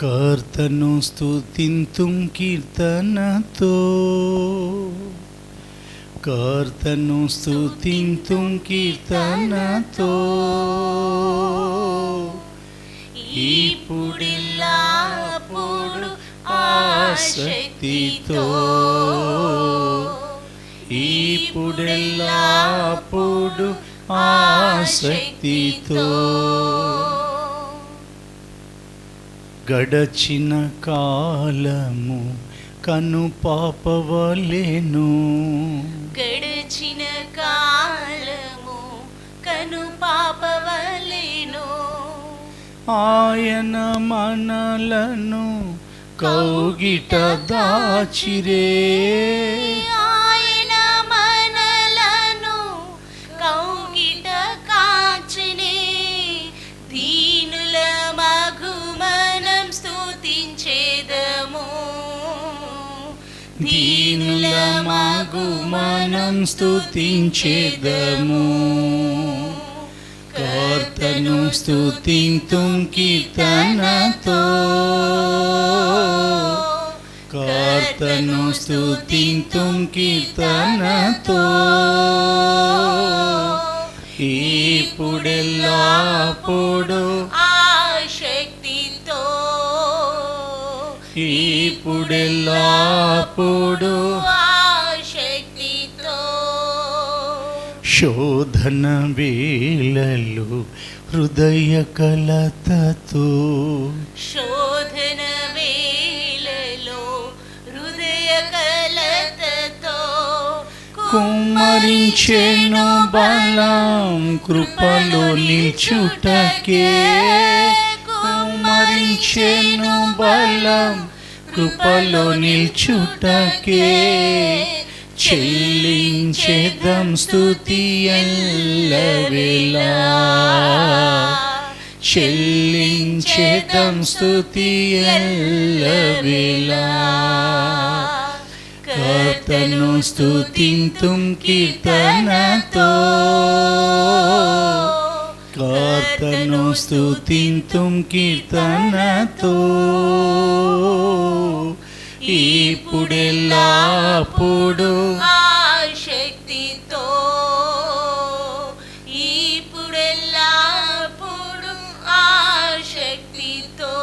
కర్తను స్తుతింతుం కీర్తనతో, కర్తను స్తుతింతుం కీర్తనతో, ఇప్పుడెల్లప్పుడు ఆసక్తితో, ఇప్పుడెల్లప్పుడు ఆసక్తితో. గడచిన కాలము కను పాపవలెను, గడచిన కాలము కను పాపవలెను. ఆయన మనలను కౌగిట దాచిరే, ఆయన మనలను కౌగిట కాచినే. దీనుల మగు మనం స్తుతించేదము, దీనుల మగు మనం స్తుతించేదము. కర్తను స్తుతింతుం కీర్తనతో, కర్తను స్తుతింతుం కీర్తనతో, ఇప్పుడెల్లప్పుడు ఆసక్తితో, ఇప్పుడెల్లప్పుడు ఆసక్తితో. శోధన వేళలు హృదయ కలతతో, శోధన వేళలో హృదయ కలతతో. కుమ్మరించెను బలం కృపలో నిల్చుటకే, కుమ్మరించెను బలం కృపలో నిల్చుటకే. చెల్లించేదం స్తుతి ఎల్లవేళలా, చెల్లించేదం స్తుతి ఎల్లవేళలా. కర్తను స్తుతింతుం కీర్తనతో, కర్తను స్తుతింతుం కీర్తనతో, ఇప్పుడెల్లప్పుడు ఆసక్తితో, ఇప్పుడెల్లప్పుడు ఆసక్తితో.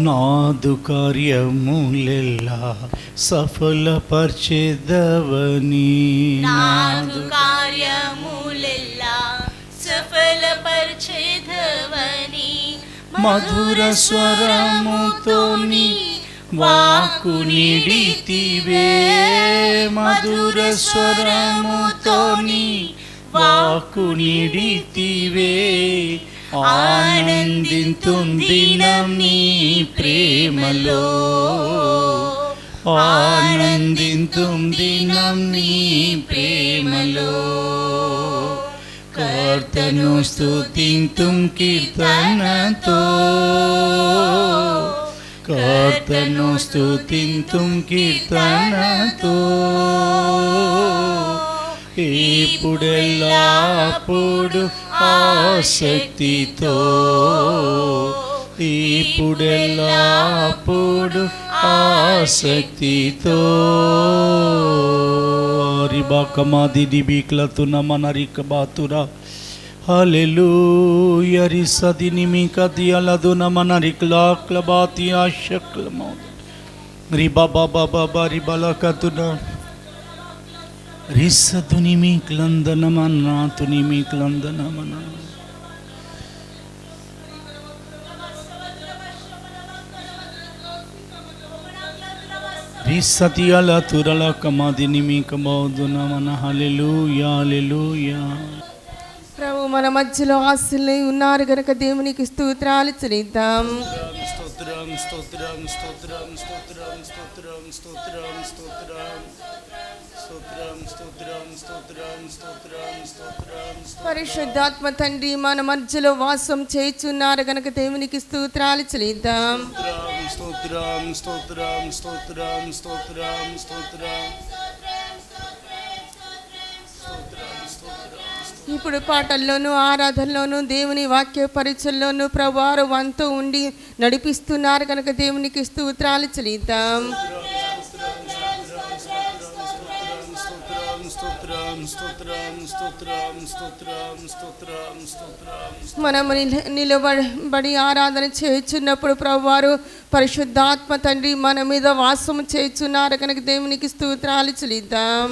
నాదు కార్యములెల్లా సఫలపర్చెదవని, నాదు కార్యములెల్లా సఫలపరచెదవని. మధుర స్వరముతోని వాకు నిడితివే, మధుర స్వరముతోని వాకు నిడితివే. ఆనందింతుం దినం నీ ప్రేమలో, ఆనందింతుం దినం నీ ప్రేమలో. కర్తను స్తుతింతుం కీర్తనతో, కర్తను స్తుతింతుం కీర్తనతో, ఇప్పుడెల్లప్పుడు ఆసక్తితో, ఇప్పుడెల్లప్పుడు ఆసక్తితో. రిబాకమాది డిబిక్లతున మనరిక బాతురా, హల్లెలూయా. రిసదినిమిక దియలదున మనరిక్లాక్ల బాతి ఆశక్లమౌ రిబాబాబాబా రిబలకతున రిసదునిమిక్లందన మన్నాతునిమిక్లందన మన రిసతియల తురల కమాదినిమిక బౌదున మన. హల్లెలూయా, హల్లెలూయా. ప్రభు మన మధ్యలో ఆశలై ఉన్నారు గనక దేవునికి స్తోత్రాలు చెల్లిద్దాం. స్తోత్రం, స్తోత్రం, స్తోత్రం, స్తోత్రం, స్తోత్రం, స్తోత్రం, స్తోత్రం, స్తోత్రం, స్తోత్రం, స్తోత్రం, స్తోత్రం, స్తోత్రం. పరిశుద్ధాత్మ తండ్రి మన మధ్యలో వాసం చేయుచున్నారు గనక దేవునికి స్తోత్రాలు చెల్లిద్దాం. స్తోత్రం, స్తోత్రం, స్తోత్రం, స్తోత్రం, స్తోత్రం, స్తోత్రం, స్తోత్రం, స్తోత్రం. ఇప్పుడు పాటల్లోనూ ఆరాధనలోనూ దేవుని వాక్య పరిచయంలోనూ ప్రభువారు వంతు ఉండి నడిపిస్తున్నారు కనుక దేవునికి స్తోత్రాలు చెల్లిద్దాం. మనము నిలబడి ఆరాధన చేయుచున్నప్పుడు ప్రభువారు పరిశుద్ధాత్మ తండ్రి మన మీద వాసం చేయుచున్నారు కనుక దేవునికి స్తోత్రాలు చెల్లిద్దాం.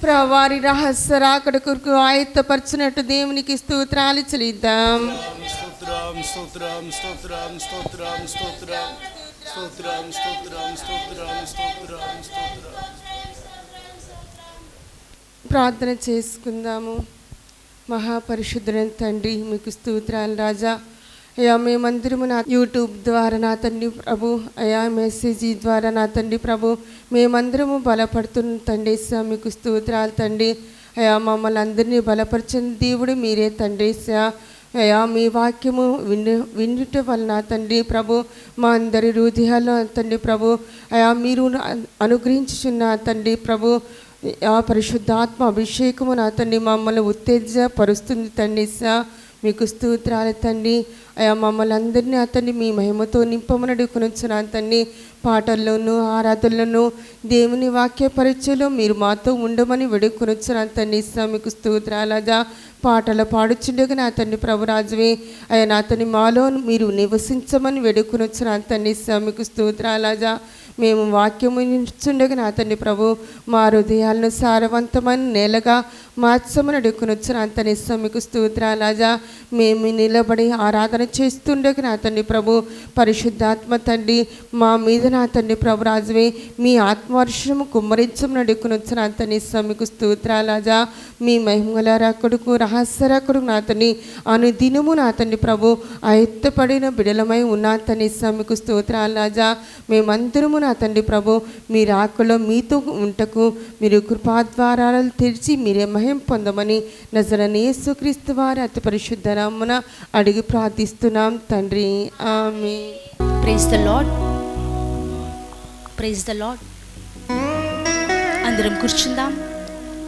ప్రభువారి రహస్య రాకడ కొరకు ఆయత్తపరచినట్టు దేవునికి స్తోత్రాలు చెల్లిద్దాం. ప్రార్థన చేసుకుందాము. మహాపరిశుద్ధుడైన తండ్రి మీకు స్తోత్రాలు రాజా. అయ్యా మేమందరము నా యూట్యూబ్ ద్వారా నా తండ్రి ప్రభు, అయ్యా మెసేజ్ ద్వారా నా తండ్రి ప్రభు మేమందరము బలపడుతున్న తండ్రి మీకు స్తోత్రాలు తండ్రి. అయ్యా మమ్మల్ని అందరినీ బలపరిచిన దేవుడు మీరే తండ్రి. అయ్యా మీ వాక్యము వినుట వలన తండ్రి ప్రభు మా అందరి హృదయాల్లో తండ్రి ప్రభు అయ్యా మీరు అనుగ్రహించుచున్న తండ్రి ప్రభు ఆ పరిశుద్ధాత్మ అభిషేకము నా తండ్రి మమ్మల్ని ఉత్తేజపరుస్తుంది తండ్రి. మీకు స్తోత్రాలు తండ్రి. అయ్యా మమ్మల్ని అందరినీ అతన్ని మీ మహిమతో నింపమని అడుగుకొనుచున్నా తండ్రి. పాటల్లోనూ ఆరాధనలోనూ దేవుని వాక్య పరిచయంలో మీరు మాతో ఉండమని వేడుకొనుచున్నా తండ్రి. మీకు స్తోత్రాలజా. పాటలు పాడుచుండగా నా తండ్రి ప్రభురాజువే అయ్యా నా తండ్రి మాలో మీరు నివసించమని వేడుకొనుచున్నా తండ్రి. మీకు స్తోత్రాలజా. మేము వాక్యము ఇచ్చుండగా నా తండ్రి ప్రభు మా హృదయాలను సారవంతమైన నేలగా మార్చమని అడుగుకొనుచున్నా తండ్రి. మీకు స్తోత్రాలజా. మేము నిలబడి ఆరాధన చేస్తుండగా నా తండ్రి ప్రభు పరిశుద్ధాత్మ తండ్రి మా మీద నా తండ్రి ప్రభు రాజువే మీ ఆత్మవర్షము కుమ్మరించమని అడుగుకొనుచున్నా తండ్రి. మీకు స్తోత్రాలజా. మీ మహిమల రకుడుకు రహస్య రకుడు నా తండ్రి అనుదినము నా తండ్రి ప్రభు ఆయత్తపడిన బిడలమై ఉన్న తండ్రి. మీకు స్తోత్రాలజా. మేమందరము నా తండ్రి ప్రభు మీరు ఆకులో మీతో ఉంటకు మీరు కృపాద్వారాలు తెరిచి మీరే మహిమ పొందమని నజరేయుడైన యేసుక్రీస్తు వారి అతి పరిశుద్ధ నామమున అడిగి ప్రార్థిస్తున్నాం తండ్రి. Amen. Praise the Lord. Praise the Lord. అందరం కూర్చుందాం.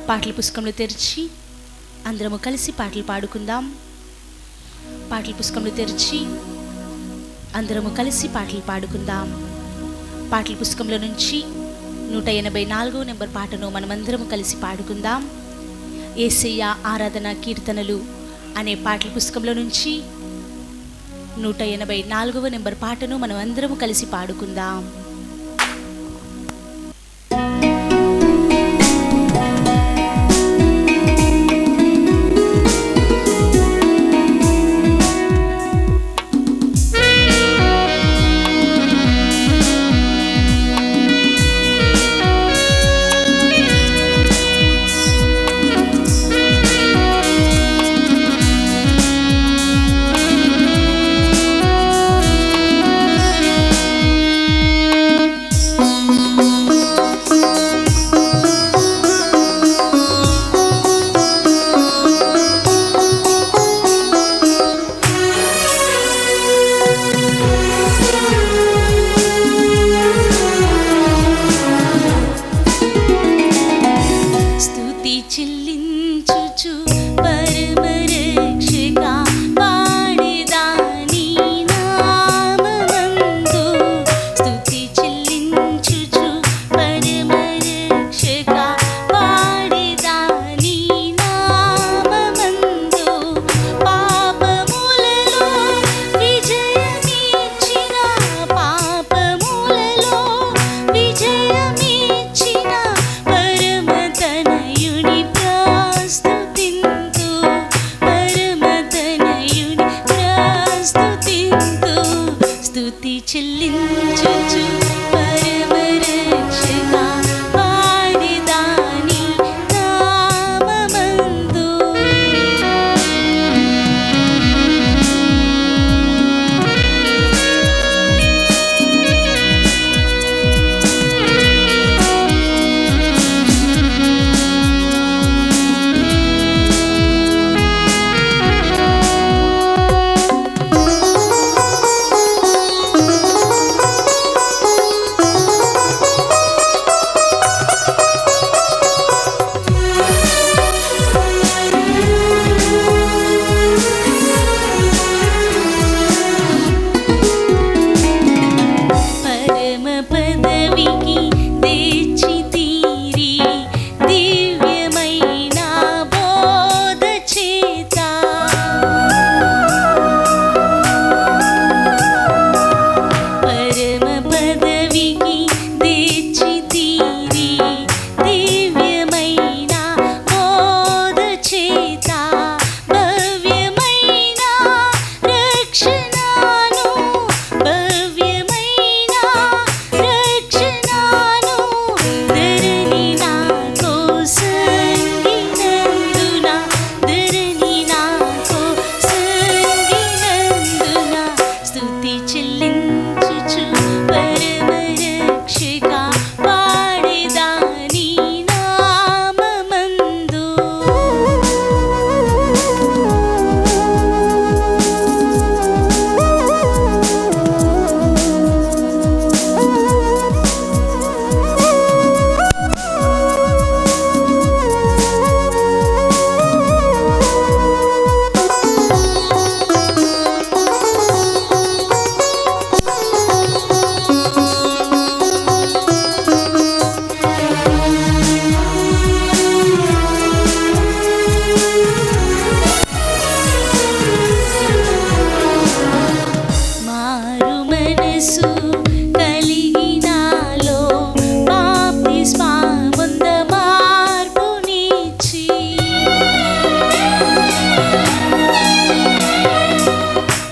పాటల పుస్తకంలో తెరిచి అందరము కలిసి పాటలు పాడుకుందాం. పాటల పుస్తకంలో తెరిచి అందరము కలిసి పాటలు పాడుకుందాం. పాటల పుస్తకంలో నుంచి 184వ నెంబర్ పాటను మనమందరము కలిసి పాడుకుందాం. యేసయ్య ఆరాధన కీర్తనలు అనే పాటల పుస్తకంలో నుంచి 184వ నెంబర్ పాటను మనం అందరము కలిసి పాడుకుందాం.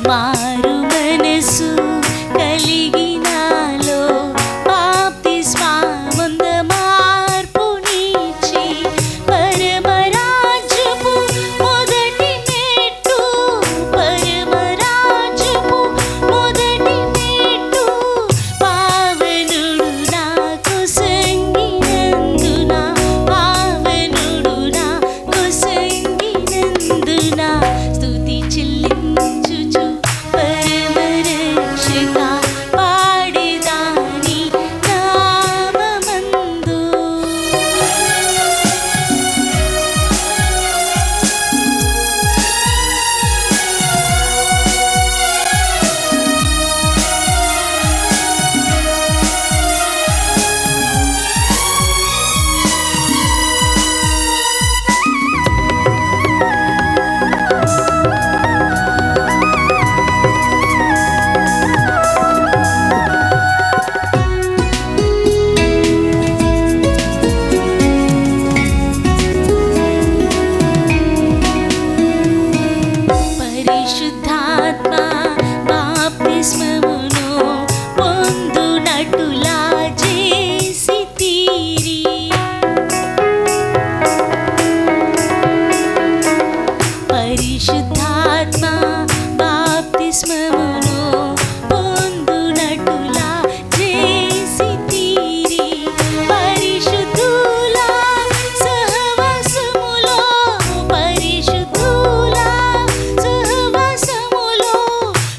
మారు మనసు కలిగినాలో బాప్తిస్మముంద మార్పునిచ్చి పరమరాజ్యపు మొదటి మెట్టు పరమరాజ్యపు మొదటి మెట్టు పావనుడు నాకు సంగినందున పావనుడు నాకు సంగినందున స్తుతి చెల్లించుచు పరమరక్షక పాడేదాని నామమందు. పరిశుద్ధాత్మ బాప్తిస్మమును పొందునట్టులా చేసితిరి. పరిశుద్ధాత్మ బాప్తిస్మమును పొందునట్టులా చేసితిరి. పరిశుద్ధుల సహవాసములో పరిశుద్ధుల సహవాసములో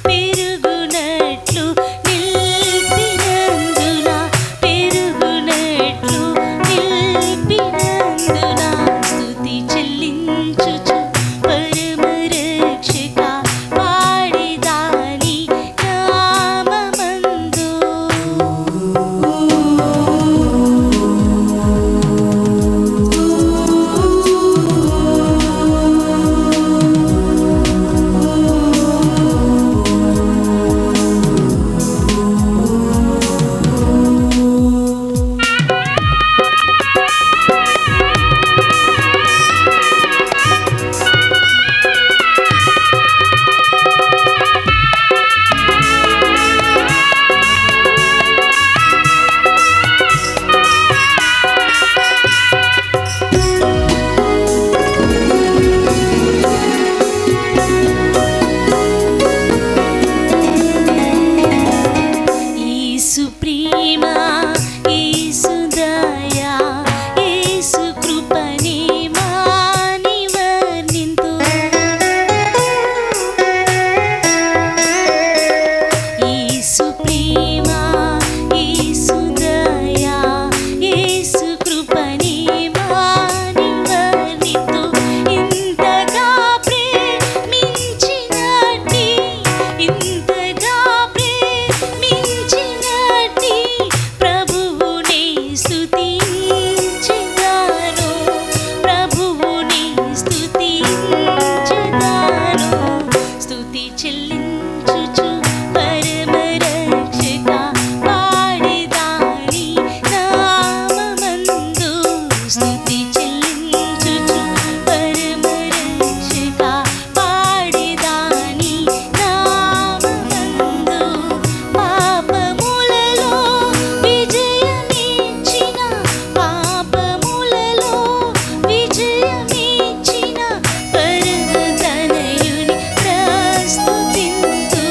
పెరుగునట్లు నిలిపినందున పెరుగునట్లు నిలిపినందున స్తుతి చెల్లించుచు పరమరక్షక పాడేదాని నామమందు. యేసు ప్రేమ యేసు దయ యేసు కృపని మాని వర్ణింతు. యేసు ప్రేమ యేసు దయ యేసు కృపని మాని వర్ణింతు. ఇంతగా ప్రేమించినట్టి ఇంతగా ప్రేమించినట్టి ప్రభువుని స్తుతించెదను ప్రభువుని స్తుతించెదను. స్తుతి చెల్లించుచు పరమరక్షక పాడేదాని నామమందు. స్తుతి చెల్లించుచు పరమరక్షక పాడేదాని నామమందు. పాపములలో విజయమిచ్చిన పాపములలో విజయమిచ్చిన పరమతనయుని ప్రస్తుతింతు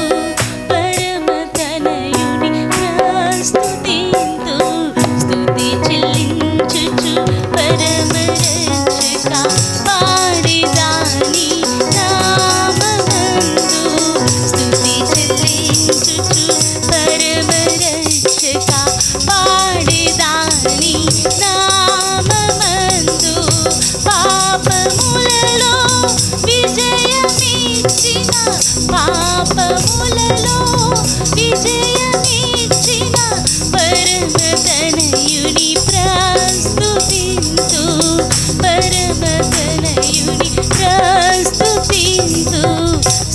పరమతనయుని ప్రస్తుతింతు. స్తుతి చెల్లించుచు పరమరక్షక పాడేదాని నామమందు. స్తుతి చెల్లించుచు పరమరక్షక పాడేదాని నామమందు. పాపములలో విజయమిచ్చిన పాపములలో విజయమిచ్చిన పరమతనయుని ప్రస్తుతింతు పరమతనయుని ప్రస్తుతింతు.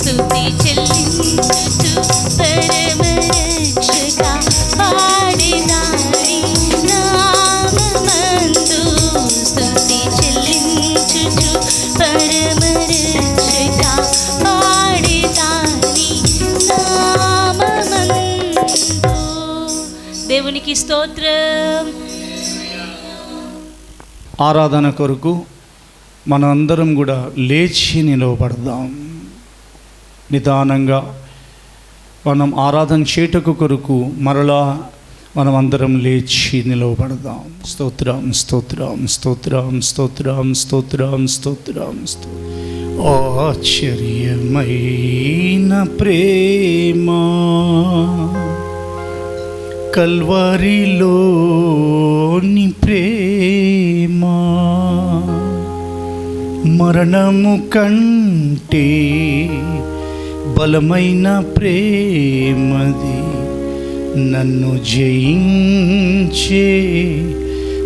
స్తుతి చెల్లించుచు పరమరక్షక పాడేదాని నామమందు. స్తుతి చెల్లించుచు పరమరక్షక దేవునికి స్తోత్రం. ఆరాధన కొరకు మనందరం కూడా లేచి నిలవబడదాం. నిదానంగా మనం ఆరాధన చేయుటకు కొరకు మరలా మనం అందరం లేచి నిలవబడదాం. స్తోత్రం స్తోత్రం స్తోత్రం స్తోత్రం స్తోత్రం స్తోత్రం ఆశ్చర్యమైన ప్రేమ కల్వరిలోని ప్రేమ మరణము కంటే బలమైన ప్రేమది నన్ను జయించే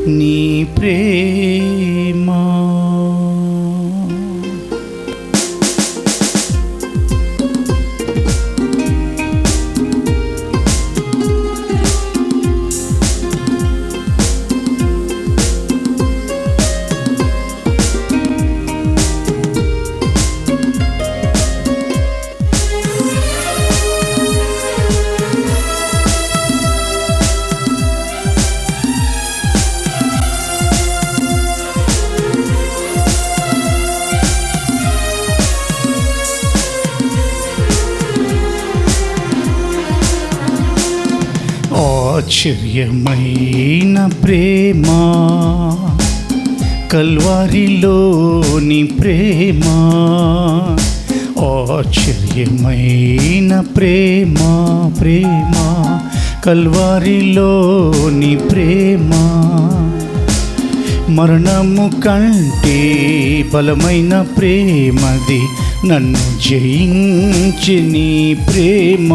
నీ ప్రేమ. ఆశ్చర్యమైన ప్రేమ కల్వరిలోని ప్రేమ ఆశ్చర్యమైన ప్రేమ ప్రేమ కల్వరిలోని ప్రేమ మరణము కంటే బలమైన ప్రేమది నన్ను జయించి నీ ప్రేమ.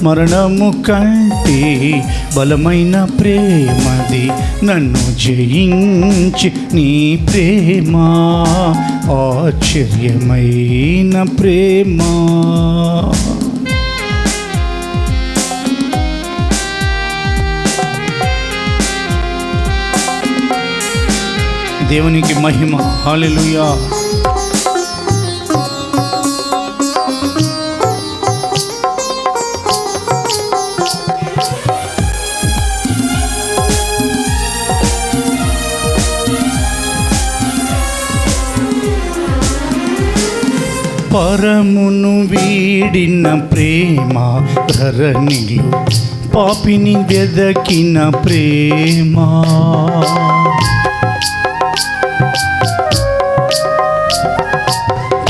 మరణము కంటే బలమైన ప్రేమది నన్ను జయించి నీ ప్రేమ. ఆశ్చర్యమైన ప్రేమ. దేవునికి మహిమ. హల్లెలూయా. పరమును వీడిన ప్రేమ ధరణిలో పాపిని వెదకిన ప్రేమ.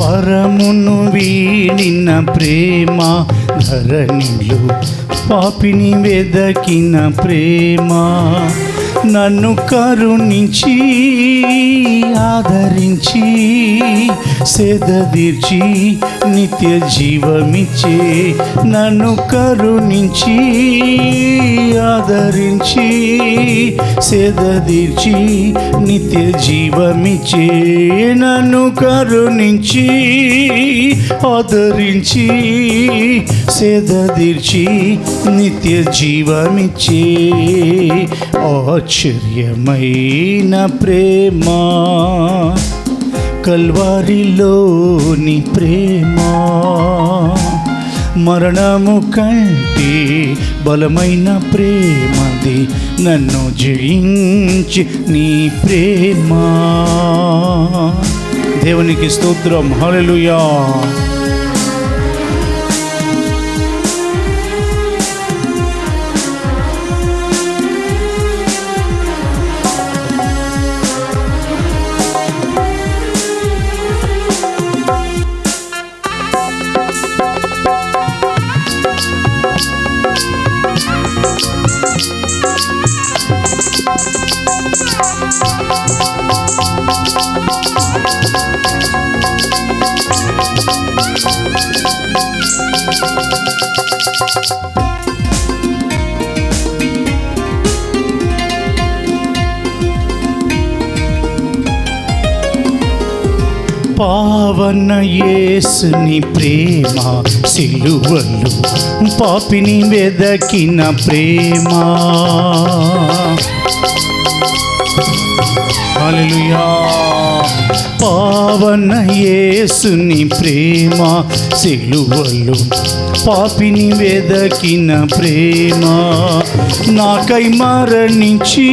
పరమును వీడిన ప్రేమ ధరణిలో పాపిని వెదకిన ప్రేమ. నన్ను కరుణించి ఆదరించి సేదదీర్చి నిత్య జీవమిచ్చే. నన్ను కరుణించి ఆదరించి సేదదీర్చి నిత్య జీవమిచ్చే. నన్ను కరుణించి ఆదరించి సేదదీర్చి నిత్య జీవమిచ్చే. ఆశ్చర్యమైన ప్రేమ కల్వరిలోని ప్రేమ మరణము కంటే బలమైన ప్రేమది నన్ను జయించి నీ ప్రేమ. దేవునికి స్తోత్రం. హల్లెలూయా. పావన యేసుని ప్రేమ సిలువలో పాపిని వెదకిన ప్రేమ. హల్లెలూయా. పావన యేసుని ప్రేమ సిలువలో పాపిని వెదకిన ప్రేమ, నాకై మరణించి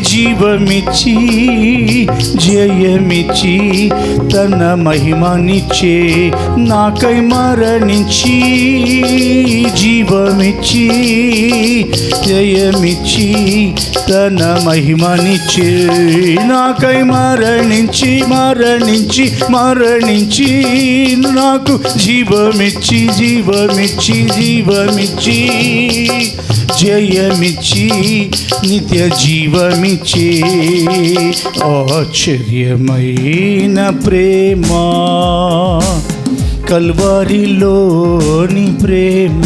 జీవమిచ్చి జయమిచ్చి తన మహిమనిచ్చే, నాకై మరణించి జీవమిచ్చి జయమిచ్చి తన మహిమనిచ్చే, నాకై మరణించి మరణించి మరణించి నాకు జీవమిచ్చి జీవమిచ్చి జీవమిచ్చి జయమిచ్చి నిత్య జీవమిచ్చి, ఆశ్చర్యమైన ప్రేమ కల్వరిలోని ప్రేమ,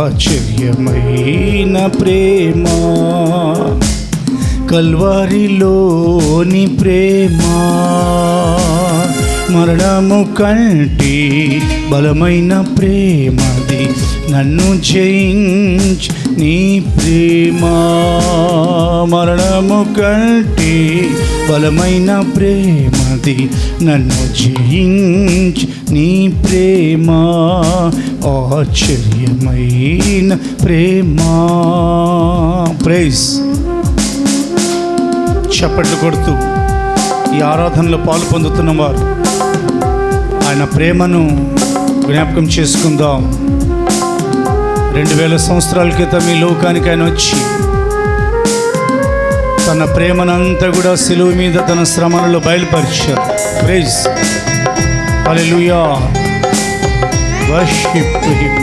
ఆశ్చర్యమైన ప్రేమ కల్వరిలోని ప్రేమ, మరణము కంటే బలమైన ప్రేమది నన్ను జయించి నీ ప్రేమ, మరణము కంటే బలమైన ప్రేమది నన్ను జయించి నీ ప్రేమ, ఆశ్చర్యమైన ప్రేమ. ప్రైజ్. చప్పట్లు కొడుతూ ఈ ఆరాధనలో పాలు పొందుతున్న వారు ఆయన ప్రేమను జ్ఞాపకం చేసుకుందాం. 2000 సంవత్సరాల క్రితం ఈ లోకానికి ఆయన వచ్చి తన ప్రేమనంతా కూడా సిలువ మీద తన శ్రమలలో బయలుపరిచారు. Praise. Hallelujah. Worship him.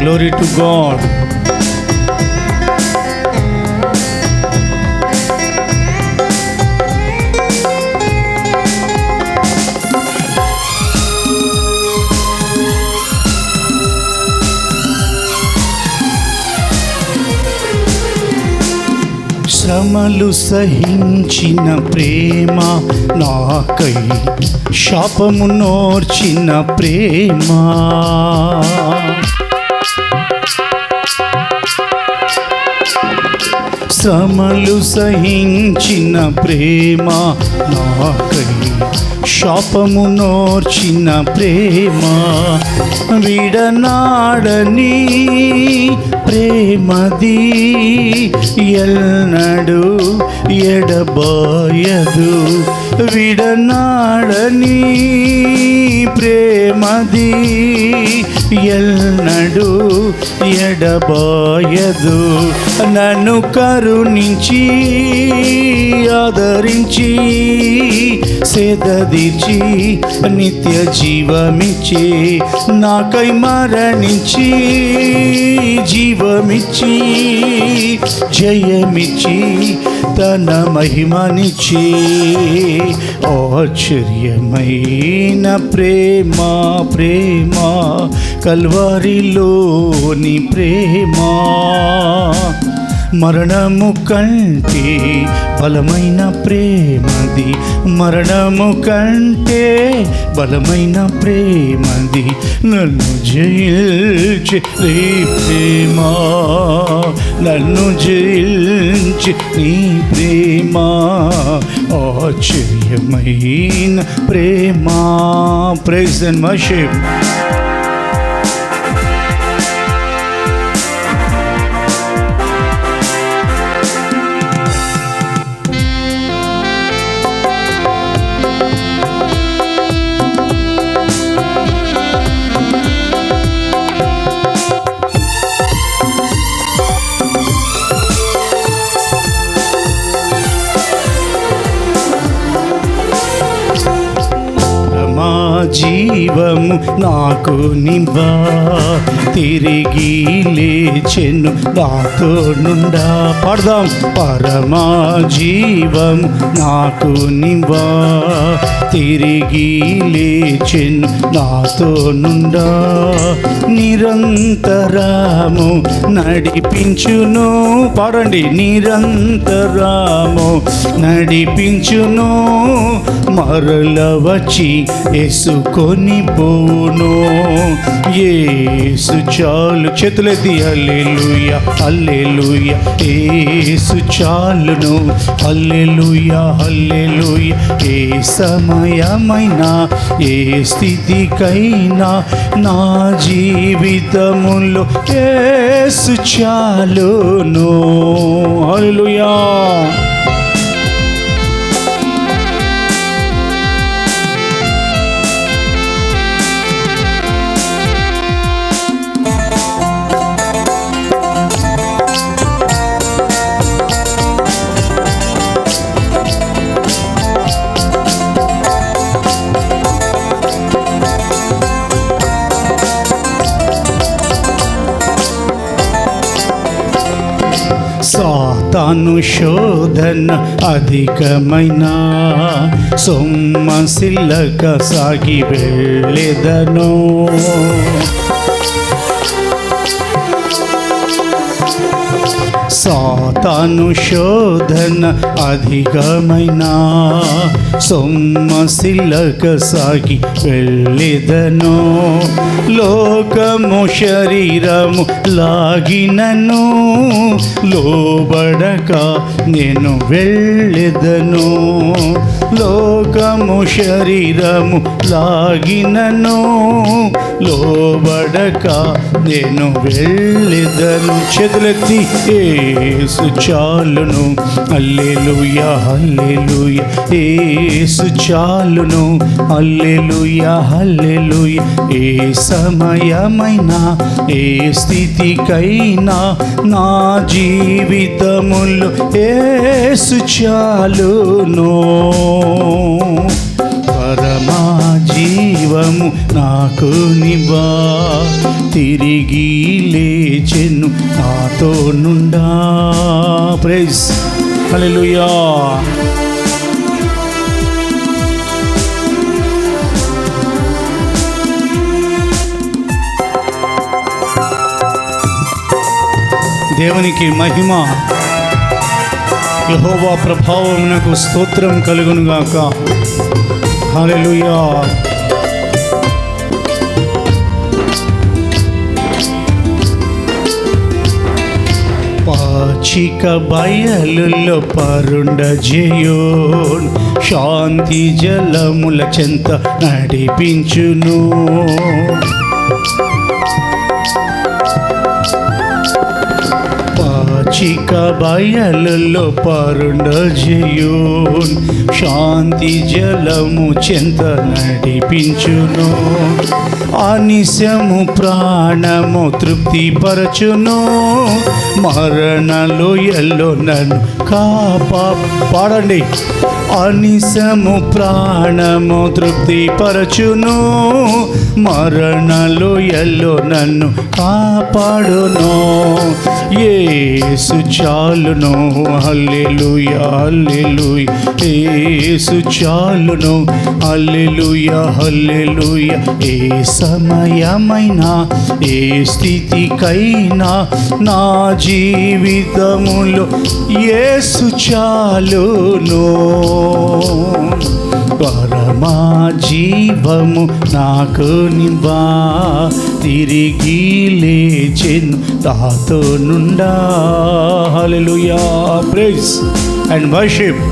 Glory to God. శ్రమలు సహించిన ప్రేమ, నాకై శాపము నోర్చిన ప్రేమ, శ్రమలు సహించిన ప్రేమ, నాకై శాపము నోర్చిన ప్రేమ, విడనాడని ప్రేమది ఎల్నడు ఎడబాయదు, విడనాడని ప్రేమది ఎల్నడు ఎడబాయదు, నన్ను కరుణించి ఆదరించి సేదదీర్చి నిత్య జీవమిచ్చి, నాకై మరణించి జీవమిచ్చి జయమిచ్చి తన మహిమనిచ్చి, ఆశ్చర్యమైన ప్రేమ ప్రేమ కల్వరిలోని ప్రేమ, మరణము కంటే బలమైన ప్రేమది, మరణము కంటే బలమైన ప్రేమది నన్ను జయించి నీ ప్రేమ, నన్ను జయించి నీ ప్రేమ, ఆశ్చర్యమైన ప్రేమ. Praise and worship. జీవము నాకు నివ్వా, తిరిగి లేచెను నాతో నుండా. పాడదాం. పరమా జీవం నాకు నివ్వా, తిరిగి లేచెను నాతో నుండా. నిరంతరము నడిపించును. పాడండి. నిరంతరము నడిపించును, మరల వచ్చి యేసుకొని కొనిపోవును. యేసు చాలు. చేతులెత్తి హల్లెలూయా హల్లెలూయా యేసు చాలును. హల్లెలూయా హల్లెలూయా ఏ సమయమైనా ఏ స్థితికైనా నా జీవితములో యేసు చాలును. హల్లెలూయా. సాతాను శోధన అధికమైన సొమ్మసిల్లక సాగి వెళ్ళెదను. సాతాను శోధన అధికమైన సొమ్మసిల్లక సాగి వెళ్ళెదను. లోకము శరీరము లాగినను లోబడక నేను వెళ్ళెదను. లోకము శరీరము లాగినను లోబడక నేను వెళ్ళెదను. చేతులెత్తి యేసు చాలును. హల్లెలూయా హల్లెలూయా యేసు చాలును. హల్లెలూయా హల్లెలూయా ఏ సమయమైనా ఏ స్థితికైనా నా జీవితములో యేసు చాలును. పరమా జీవము నాకు నివా తిరిగి లేచెను నాతో నుండా. ప్రైజ్ హల్లెలూయా. దేవునికి మహిమ. యెహోవా ప్రభావమునకు స్తోత్రం కలుగును గాక. హల్లెలూయా. పాచిక బయలులో పరుండజేయోన్ శాంతి జలముల చెంత నడిపించును. పాచిక బయలులో పరుండజేయోన్ శాంతి జలము చెంత నడిపించును. అనిశము ప్రాణము తృప్తిపరచును. మరణలో ఎల్లో నన్ను పాడండి. అనిశము ప్రాణము తృప్తిపరచును. మరణలో ఎల్లో నన్ను కాపాడును. యేసు చాలును. హల్లెలూయా హల్లెలూయా యేసు చాలును. హల్లెలూయా హల్లెలూయా ఏ సమయమైనా ఏ స్థితికైనా నా జీవితములో యేసు చాలును. పరమా జీవము నాకు నివా తిరిగి లేచెను తాతో నుండా. హల్లెలూయా. Praise and worship.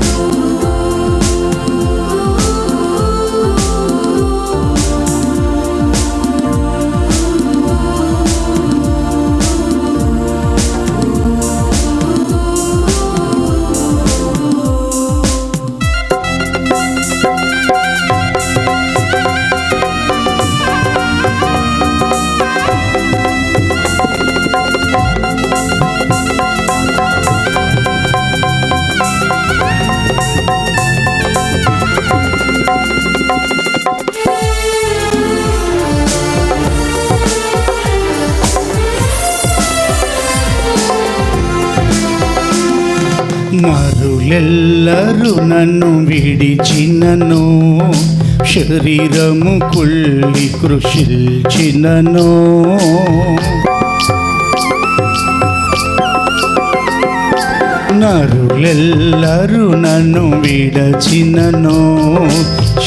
నరులెల్లరూ నన్ను విడిచినను, శరీరము కుళ్ళి కృషిల్చినను. నరులెల్లరూ నన్ను విడచినను,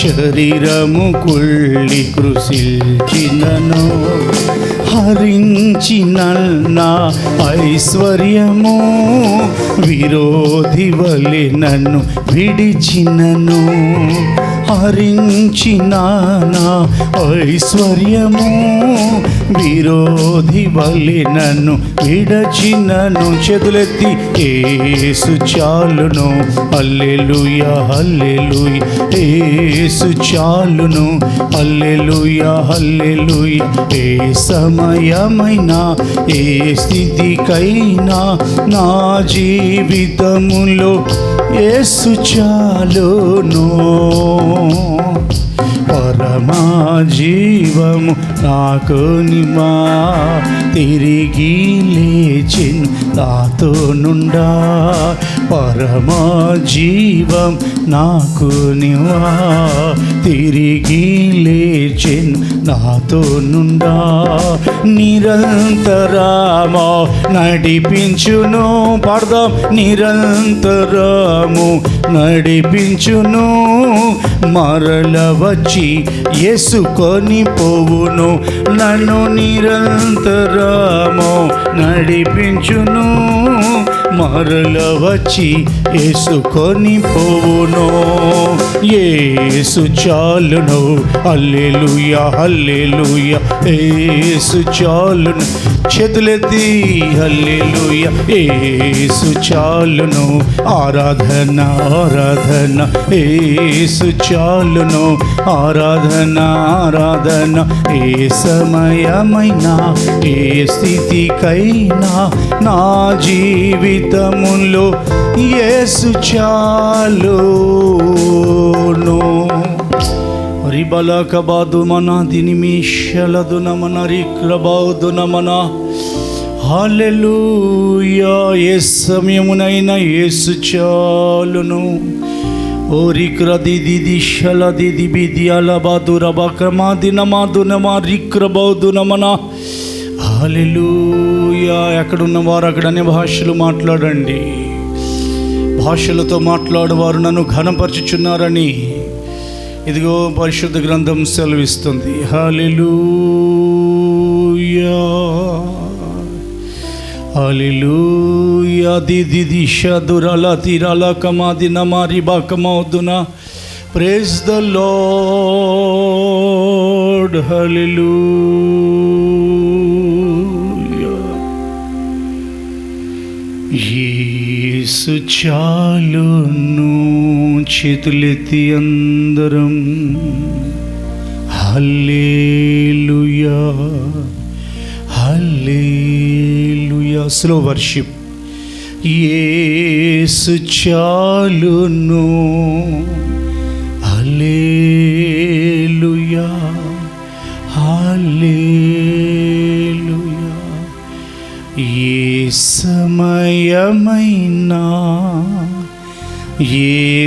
శరీరము కుళ్ళి కృషించినను, హరించిన నా ఐశ్వర్యము విరోధి వలె నన్ను విడిచినను, హరించిన నా ఐశ్వర్యము విరోధి వలె నన్ను విడచినను. చేతులెత్తి యేసు చాలును, హల్లెలూయా హల్లెలూయా, యేసు చాలును, హల్లెలూయా హల్లెలూయా. ఏ సమయమైనా ఏ స్థితికైనా నా జీవితములో యేసు చాలును. పరమా జీవము నాకు నిమా, తిరిగి లేచిన్ నాతో నుండా. పరమా జీవం నాకు నివా, తిరిగి లేచిన్ నాతో నుండా. నిరంతరము నడిపించును, పాడదాం, నిరంతరము నడిపించును, మరల వచ్చి యేసుకొని పోవును. నన్ను నిరంతరము నడిపించును, మరల వచ్చి యేసుకొని పోవును. యేసు చాలును, హల్లెలూయా హల్లెలూయా, యేసు చాలును. చేతులెత్తి హల్లెలూయా, యేసు చాలును. ఆరాధన ఆరాధన, యేసు చాలును. ఆరాధన ఆరాధన, ఏ సమయమైనా ఏ స్థితికైనా నా జీవితములో యేసు చాలును. రిబలకబాదు మన దినిమిషలదు నమన రిక్రబాదు నమన. హల్లెలూయా. ఏ సమయమునైనా యేసు చాలును. ఓ రిక్రది దిశల దిది బిదియాల బాదుర బక్రమాది నమాదు నమా రిక్రబాదు నమన. హల్లెలూయా. ఎక్కడున్న వారు అక్కడ అన్ని భాషలు మాట్లాడండి. భాషలతో మాట్లాడేవారు నన్ను ఘనపరచుచున్నారని ఇదిగో పరిశుద్ధ గ్రంథం సెలవిస్తుంది. Hallelujah hallelujah. దిది దిశ దురల తిరల కమాది నమారి బాకమౌదున. Praise the Lord. Hallelujah. Yesu చాలును. చేతులెత్తి అందరం హల్లెలూయా హల్లెలూయా. Slow worship. యేసు చాలును, హల్లెలూయా హల్లెలూయా. ఏ సమయమైనా ఏ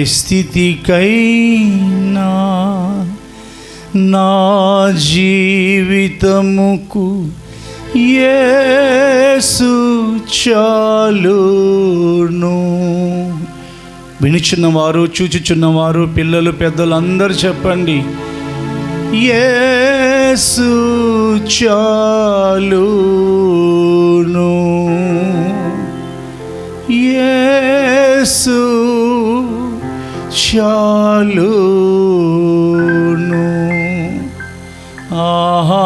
స్థితికైనా నా జీవితముకు యేసు చాలును. వినుచున్నవారు, చూచుచున్నవారు, పిల్లలు, పెద్దలు అందరూ చెప్పండి, యేసు చాలును. యేసు చాలును. ఆహా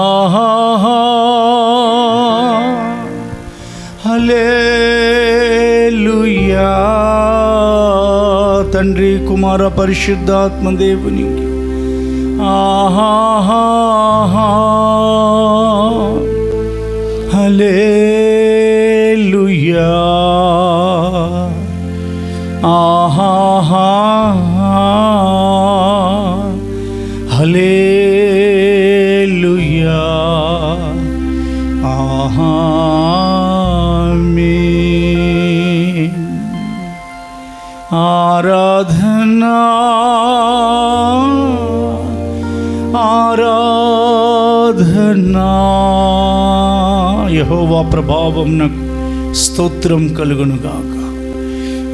హల్లెలూయా. తండ్రి, కుమార, పరిశుద్ధాత్మ దేవునికి ఆహా హల్లెలూయా. ఆహా హల్లెలూయా. ఆమేన్. ఆరాధనా ఆరాధనా. యెహోవా ప్రభావం నాకు స్తోత్రం కలుగునుగాక.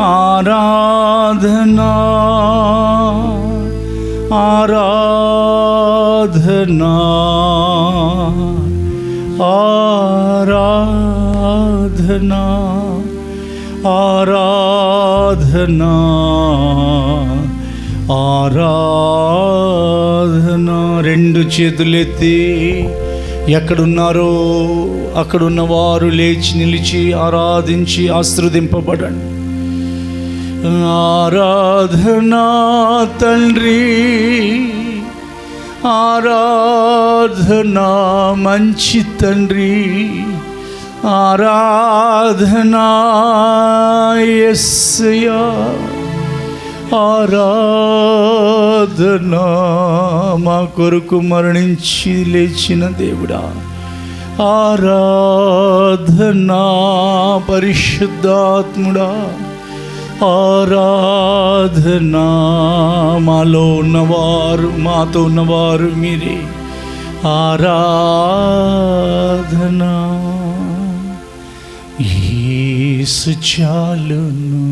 ఆరాధనా ఆరాధనా ఆరాధనా ఆరాధనా ఆరాధనా. రెండు చేతులెత్తి ఎక్కడున్నారో అక్కడున్న వారు లేచి నిలిచి ఆరాధించి ఆశీర్వదింపబడండి. ఆరాధనా తండ్రి, ఆరాధనా మంచి తండ్రి, ఆరాధనా యేసయ్యా, ఆరాధనా మా కొరకు మరణించి లేచిన దేవుడా, ఆరాధనా పరిశుద్ధాత్ముడా, ఆరాధనా మాలో ఉన్నవారు మాతో ఉన్నవారు మీరే, ఆరాధనా. యేసు చాలును,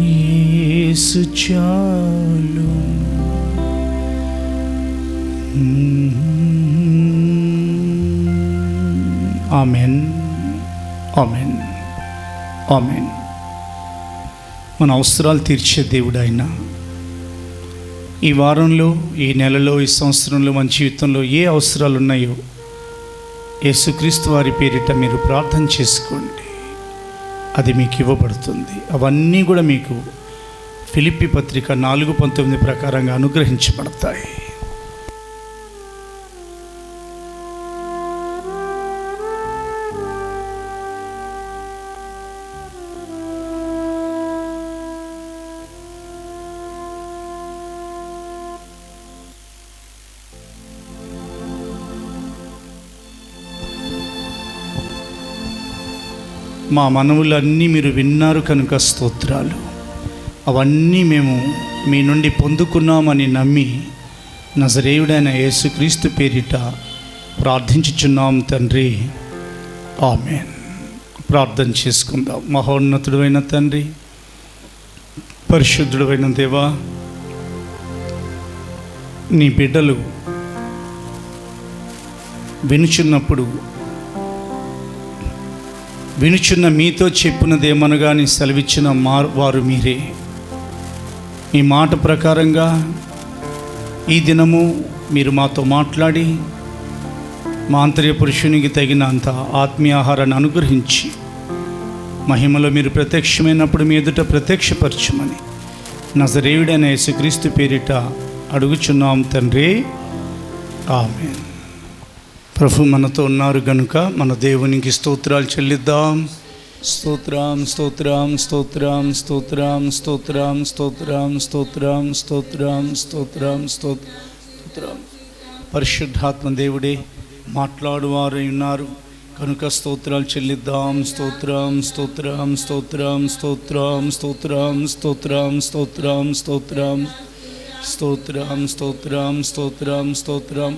యేసు చాలును. Amen, amen, amen. మన అవసరాలు తీర్చే దేవుడు ఆయన. ఈ వారంలో, ఈ నెలలో, ఈ సంవత్సరంలో, మన జీవితంలో ఏ అవసరాలు ఉన్నాయో యేసుక్రీస్తు వారి పేరిట మీరు ప్రార్థన చేసుకోండి, అది మీకు ఇవ్వబడుతుంది. అవన్నీ కూడా మీకు ఫిలిప్పీ పత్రిక 4:19 ప్రకారంగా అనుగ్రహించబడతాయి. మా మనవులన్నీ మీరు విన్నారు కనుక స్తోత్రాలు. అవన్నీ మేము మీ నుండి పొందుకున్నామని నమ్మి నజరేయుడైన యేసుక్రీస్తు పేరిట ప్రార్థించుచున్నాం తండ్రి, ఆమేన్. ప్రార్థన చేసుకుందాం. మహోన్నతుడైన తండ్రి, పరిశుద్ధుడైన దేవా, నీ బిడ్డలు వినుచున్న మీతో చెప్పినదేమనగా నీ సెలవిచ్చిన వారు మీరే. ఈ మాట ప్రకారంగా ఈ దినము మీరు మాతో మాట్లాడి మా ఆంతర్య పురుషునికి తగినంత ఆత్మీయ ఆహారాన్ని అనుగ్రహించి మహిమలో మీరు ప్రత్యక్షమైనప్పుడు మీ ఎదుట ప్రత్యక్షపరచుమని నజరేయుడైన యేసుక్రీస్తు పేరిట అడుగుచున్నాం తండ్రి, ఆమేన్. ప్రభు మనతో ఉన్నారు గనుక మన దేవునికి స్తోత్రాలు చెల్లిద్దాం. స్తోత్రం, స్తోత్రం, స్తోత్రం, స్తోత్రం, స్తోత్రం, స్తోత్రం, స్తోత్రం, స్తోత్రం, స్తోత్రం, స్తోత్రం. పరిశుద్ధాత్మ దేవుడే మాట్లాడువారు ఉన్నారు కనుక స్తోత్రాలు చెల్లిద్దాం. స్తోత్రం, స్తోత్రం, స్తోత్రం, స్తోత్రం, స్తోత్రం, స్తోత్రం, స్తోత్రం, స్తోత్రం, స్తోత్రం, స్తోత్రం, స్తోత్రం, స్తోత్రం.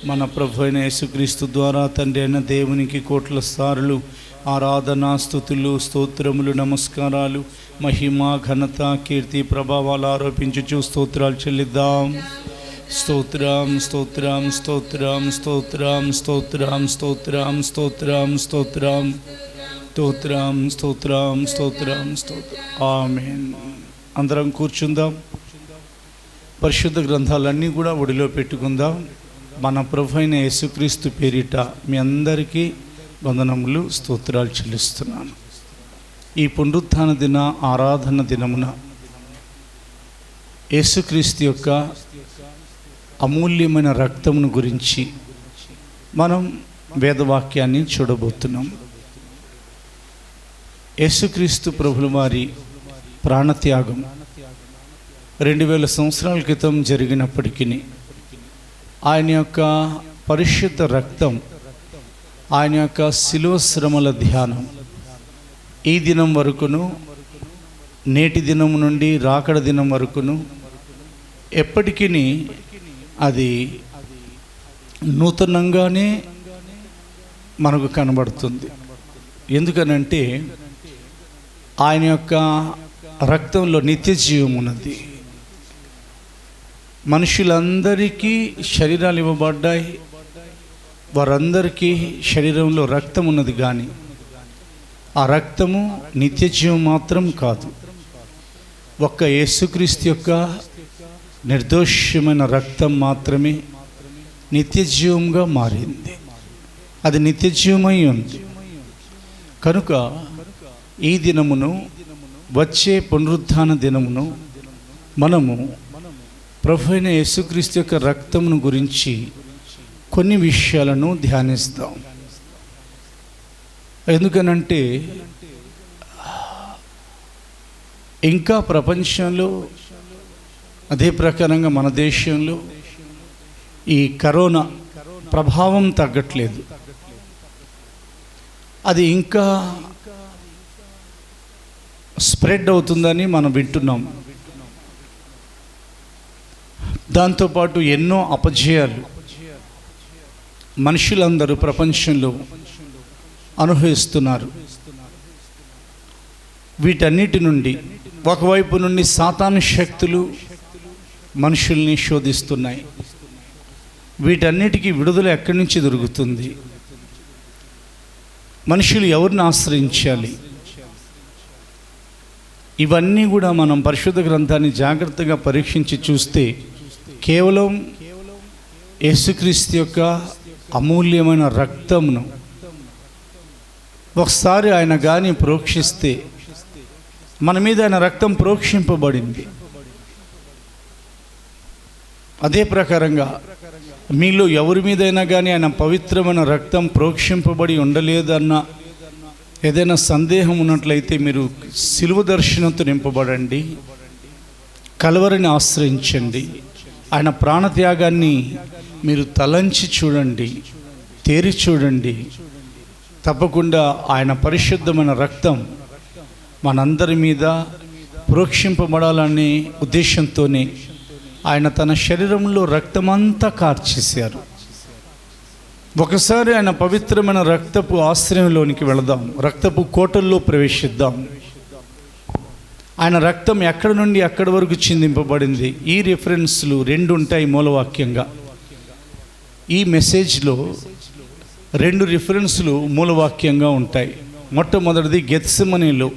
మన ప్రభు అయిన యేసుక్రీస్తు ద్వారా తండ్రి అయిన దేవునికి కోట్ల సార్లు ఆరాధనా, స్తుతులు, స్తోత్రములు, నమస్కారాలు, మహిమ, ఘనత, కీర్తి, ప్రభావాలు ఆరోపించుచు స్తోత్రాలు చెల్లిద్దాం. స్తోత్రం, స్తోత్రం, స్తోత్రం, స్తోత్రం, స్తోత్రం, స్తోత్రం, స్తోత్రం, స్తోత్రం, స్తోత్రం, స్తోత్రం, స్తోత్రం, స్తోత్రం. ఆమేన్. అందరం కూర్చుందాం. పరిశుద్ధ గ్రంథాలన్నీ కూడా ఒడిలో పెట్టుకుందాం. మన ప్రభు అయిన యేసుక్రీస్తు పేరిట మీ అందరికీ వందనములు, స్తోత్రాలు చెల్లిస్తున్నాను. ఈ పునరుత్థాన దిన ఆరాధన దినమున యేసుక్రీస్తు యొక్క అమూల్యమైన రక్తమును గురించి మనం వేదవాక్యాన్ని చూడబోతున్నాం. యేసుక్రీస్తు ప్రభుల వారి ప్రాణత్యాగం 2000 సంవత్సరాల క్రితం జరిగినప్పటికీ ఆయన యొక్క పరిశుద్ధ రక్తం, ఆయన యొక్క శిలువ శ్రమల ధ్యానం ఈ దినం వరకును, నేటి దినం నుండి రాకడ దినం వరకును ఎప్పటికీ అది నూతనంగానే మనకు కనబడుతుంది. ఎందుకనంటే ఆయన యొక్క రక్తంలో నిత్య జీవం ఉన్నది. మనుషులందరికీ శరీరాలు ఇవ్వబడ్డాయి, వారందరికీ శరీరంలో రక్తం ఉన్నది, కానీ ఆ రక్తము నిత్య జీవం మాత్రం కాదు. ఒక్క యేసుక్రీస్తు యొక్క నిర్దోషమైన రక్తం మాత్రమే నిత్య జీవంగా మారింది. అది నిత్య జీవమై ఉంది. కనుక ఈ దినమును, వచ్చే పునరుత్థాన దినమును మనము ప్రభు అయిన యేసుక్రీస్తు యొక్క రక్తమును గురించి కొన్ని విషయాలను ధ్యానిస్తాం. ఎందుకనంటే ఇంకా ప్రపంచంలో, అదే ప్రకారంగా మన దేశంలో ఈ కరోనా ప్రభావం తగ్గట్లేదు. అది ఇంకా స్ప్రెడ్ అవుతుందని మనం వింటున్నాం. దాంతోపాటు ఎన్నో అపజయాలు మనుషులందరూ ప్రపంచంలో అనుభవిస్తున్నారు. వీటన్నిటి నుండి ఒకవైపు నుండి సాతాను శక్తులు మనుషుల్ని శోధిస్తున్నాయి. వీటన్నిటికీ విడుదల ఎక్కడి నుంచి దొరుకుతుంది? మనుషులు ఎవరిని ఆశ్రయించాలి? ఇవన్నీ కూడా మనం పరిశుద్ధ గ్రంథాన్ని జాగ్రత్తగా పరీక్షించి చూస్తే కేవలం యేసుక్రీస్తు యొక్క అమూల్యమైన రక్తమును ఒకసారి ఆయన కానీ ప్రోక్షిస్తే, మన మీద ఆయన రక్తం ప్రోక్షింపబడింది. అదే ప్రకారంగా మీలో ఎవరి మీదైనా కానీ ఆయన పవిత్రమైన రక్తం ప్రోక్షింపబడి ఉండలేదన్న ఏదైనా సందేహం ఉన్నట్లయితే మీరు సిలువ దర్శనంతో నింపబడండి, కల్వరిని ఆశ్రయించండి, ఆయన ప్రాణత్యాగాన్ని మీరు తలంచి చూడండి, తేరి చూడండి. తప్పకుండా ఆయన పరిశుద్ధమైన రక్తం మనందరి మీద ప్రోక్షింపబడాలనే ఉద్దేశంతోనే ఆయన తన శరీరంలో రక్తమంతా కార్చేశారు. ఒకసారి ఆయన పవిత్రమైన రక్తపు ఆశ్రయంలోనికి వెళదాం, రక్తపు కోటల్లో ప్రవేశిద్దాం. ఆయన రక్తం ఎక్కడి నుండి ఎక్కడి వరకు చిందింపబడింది, ఈ రిఫరెన్స్లు 2 ఉంటాయి మూలవాక్యంగా. ఈ మెసేజ్లో 2 రిఫరెన్స్లు మూలవాక్యంగా ఉంటాయి. మొట్టమొదటిది గెత్సెమనీలో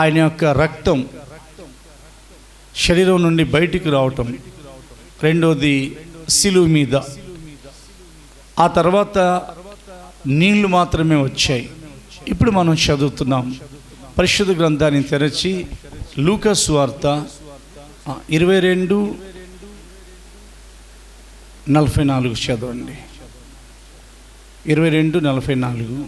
ఆయన యొక్క రక్తం శరీరం నుండి బయటికి రావటం, రెండోది సిలువ మీద. ఆ తర్వాత నీళ్లు మాత్రమే వచ్చాయి. ఇప్పుడు మనం చదువుతున్నాం పరిశుద్ధ గ్రంథాన్ని తెరచి లూకా సువార్త 22:44 చదవండి. 22:44.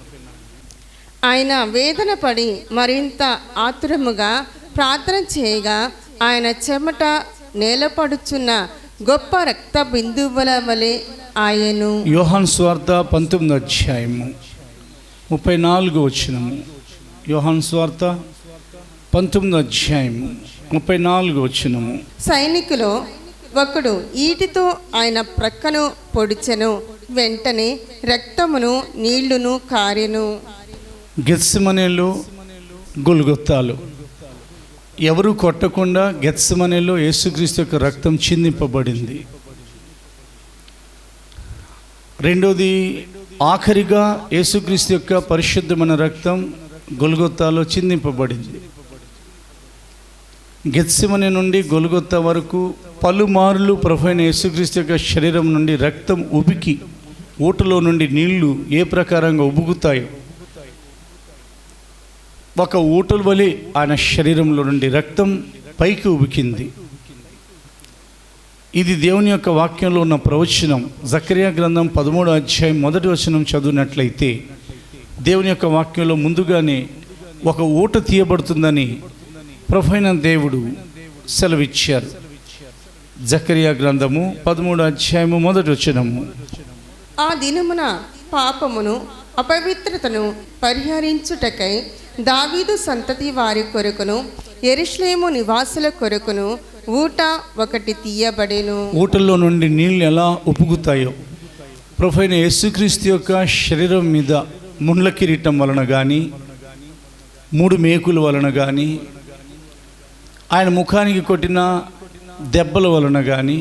ఆయన వేదన పడి మరింత ఆతురముగా ప్రార్థన చేయగా ఆయన చెమట నేలపడుచున్న గొప్ప రక్త బిందువుల వలె ఆయను. యోహాను సువార్త 19:34. యోహాను సువార్త 19:34. సైనికులు ఒకడు ఈటితో ఆయన ప్రక్కను పొడిచెను, వెంటనే రక్తమును నీళ్లును కారెను. గెత్సెమనేలో, గొల్గొతాలో ఎవరు కొట్టకుండా గెత్సెమనేలో యేసుక్రీస్తు యొక్క రక్తం చిందింపబడింది. రెండోది ఆఖరిగా యేసుక్రీస్తు యొక్క పరిశుద్ధమైన రక్తం గొల్గొతాలో చిందింపబడింది. గెత్సెమనే నుండి గొల్గొతా వరకు పలుమార్లు ప్రభువైన యేసుక్రీస్తు యొక్క శరీరం నుండి రక్తం ఉబికి, ఊటలో నుండి నీళ్లు ఏ ప్రకారంగా ఉబుకుతాయో ఒక ఊటల వలె ఆయన శరీరంలో నుండి రక్తం పైకి ఉబికింది. ఇది దేవుని యొక్క వాక్యంలో ఉన్న ప్రవచనం. జకరియా గ్రంథం 13:1 చదివినట్లయితే దేవుని యొక్క వాక్యంలో ముందుగానే ఒక ఊట తీయబడుతుందని ప్రభువైన దేవుడు సెలవిచ్చారు. జకరియా గ్రంథము 13:1. ఆ దినమున పాపమును అపవిత్రతను పరిహరించుటకై దావీదు సంతతి వారి కొరకును యెరూషలేము నివాసుల కొరకును ఊట ఒకటి తీయబడెను. ఊటల్లో నుండి నీళ్ళు ఎలా ఉప్పుగుతాయో ప్రభువైన యేసుక్రీస్తు యొక్క శరీరం మీద ముండ్ల కిరీటం వలన కానీ, 3 మేకుల వలన కానీ, ఆయన ముఖానికి కొట్టిన దెబ్బల వలన కానీ,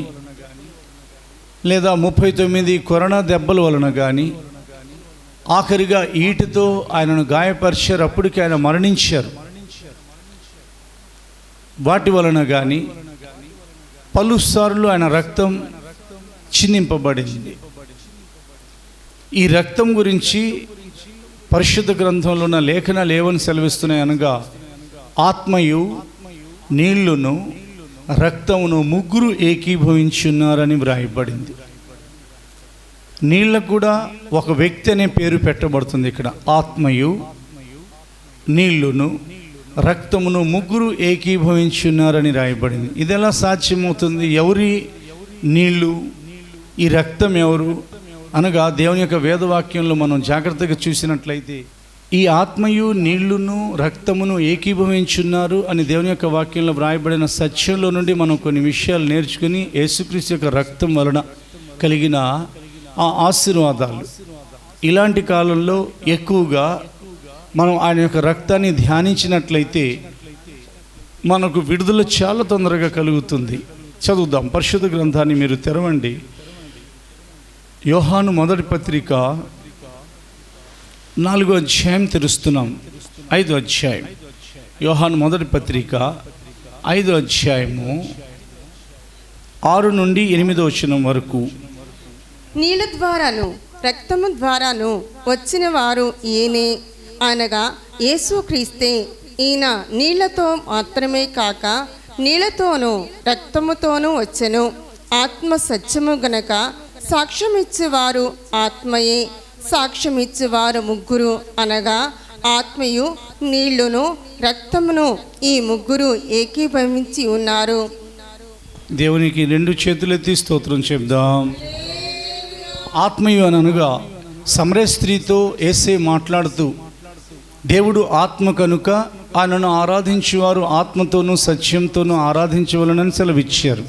లేదా 39 కొరణ దెబ్బల వలన కానీ, ఆఖరిగా ఈటతో ఆయనను గాయపరిచారు. అప్పటికి ఆయన మరణించారు. వాటి వలన కానీ పలుసార్లు ఆయన రక్తం చిందింపబడింది. ఈ రక్తం గురించి పరిశుద్ధ గ్రంథంలో ఉన్న లేఖనాలు ఏమని సెలవిస్తున్నాయి అనగా, ఆత్మయు నీళ్లును రక్తమును ముగ్గురు ఏకీభవించున్నారని వ్రాయబడింది. నీళ్ళకు కూడా ఒక వ్యక్తి అనే పేరు పెట్టబడుతుంది. ఇక్కడ ఆత్మయు నీళ్లును రక్తమును ముగ్గురు ఏకీభవించున్నారని రాయబడింది. ఇది ఎలా సాధ్యమవుతుంది? ఎవరి నీళ్ళు, ఈ రక్తం ఎవరు అనగా, దేవుని యొక్క వేదవాక్యంలో మనం జాగ్రత్తగా చూసినట్లయితే, ఈ ఆత్మయు నీళ్లును రక్తమును ఏకీభవించున్నారు అని దేవుని యొక్క వాక్యంలో వ్రాయబడిన సత్యంలో నుండి మనం కొన్ని విషయాలు నేర్చుకుని యేసుక్రీస్తు యొక్క రక్తం వలన కలిగిన ఆ ఆశీర్వాదాలు, ఇలాంటి కాలంలో ఎక్కువగా మనం ఆయన యొక్క రక్తాన్ని ధ్యానించినట్లయితే మనకు విడుదల చాలా తొందరగా కలుగుతుంది. చదువుదాం పరిశుద్ధ గ్రంథాన్ని. మీరు తెరవండి. యోహాను మొదటి పత్రిక 4వ అధ్యాయం తెరుస్తున్నాం. 5వ అధ్యాయం. యోహాను మొదటి పత్రిక 5వ అధ్యాయము 6 నుండి 8వ వచనం వరకు. నీళ్ళ ద్వారాను రక్తము ద్వారాను వచ్చిన వారు ఈయనే, అనగా యేసుక్రీస్తే. ఈయన నీళ్లతో మాత్రమే కాక నీళ్లతోనూ రక్తముతోనూ వచ్చెను. ఆత్మ సత్యము గనక సాక్ష్యమిచ్చేవారు ఆత్మయే. సాక్ష్యమిచ్చేవారు ముగ్గురు, అనగా ఆత్మయు నీళ్లును రక్తమును ఈ ముగ్గురు ఏకీభవించి ఉన్నారు. దేవునికి 2 చేతులెత్తి స్తోత్రం చెప్దాం. ఆత్మయు అని అనగా సమరయ స్త్రీతో యేసే మాట్లాడుతూ, దేవుడు ఆత్మ కనుక ఆయనను ఆరాధించేవారు ఆత్మతోనూ సత్యంతోనూ ఆరాధించవలనని సెలవిచ్చారు.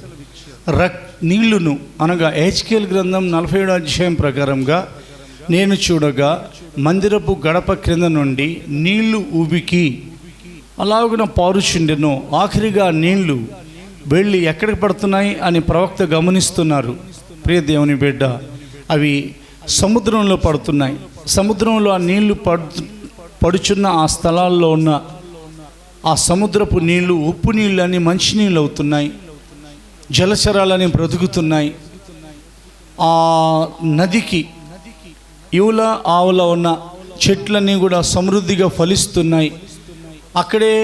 నీళ్లును అనగా హెచ్కేల్ గ్రంథం 47వ అధ్యాయం ప్రకారంగా, నేను చూడగా మందిరపు గడప క్రింద నుండి నీళ్లు ఉబికి అలాగున పారుచుండెను. ఆఖరిగా నీళ్లు వెళ్ళి ఎక్కడికి పడుతున్నాయి అని ప్రవక్త గమనిస్తున్నారు. ప్రియ దేవుని బిడ్డ, అవి సముద్రంలో పడుతున్నాయి. సముద్రంలో ఆ నీళ్లు పడుచున్న ఆ స్థలాల్లో ఉన్న ఆ సముద్రపు నీళ్లు ఉప్పు నీళ్ళని మంచినీళ్ళు అవుతున్నాయి. జలచరాలని బ్రతుకుతున్నాయి. ఆ నదికి ఇవుల ఆవుల ఉన్న చెట్లన్నీ కూడా సమృద్ధిగా ఫలిస్తున్నాయి. అక్కడే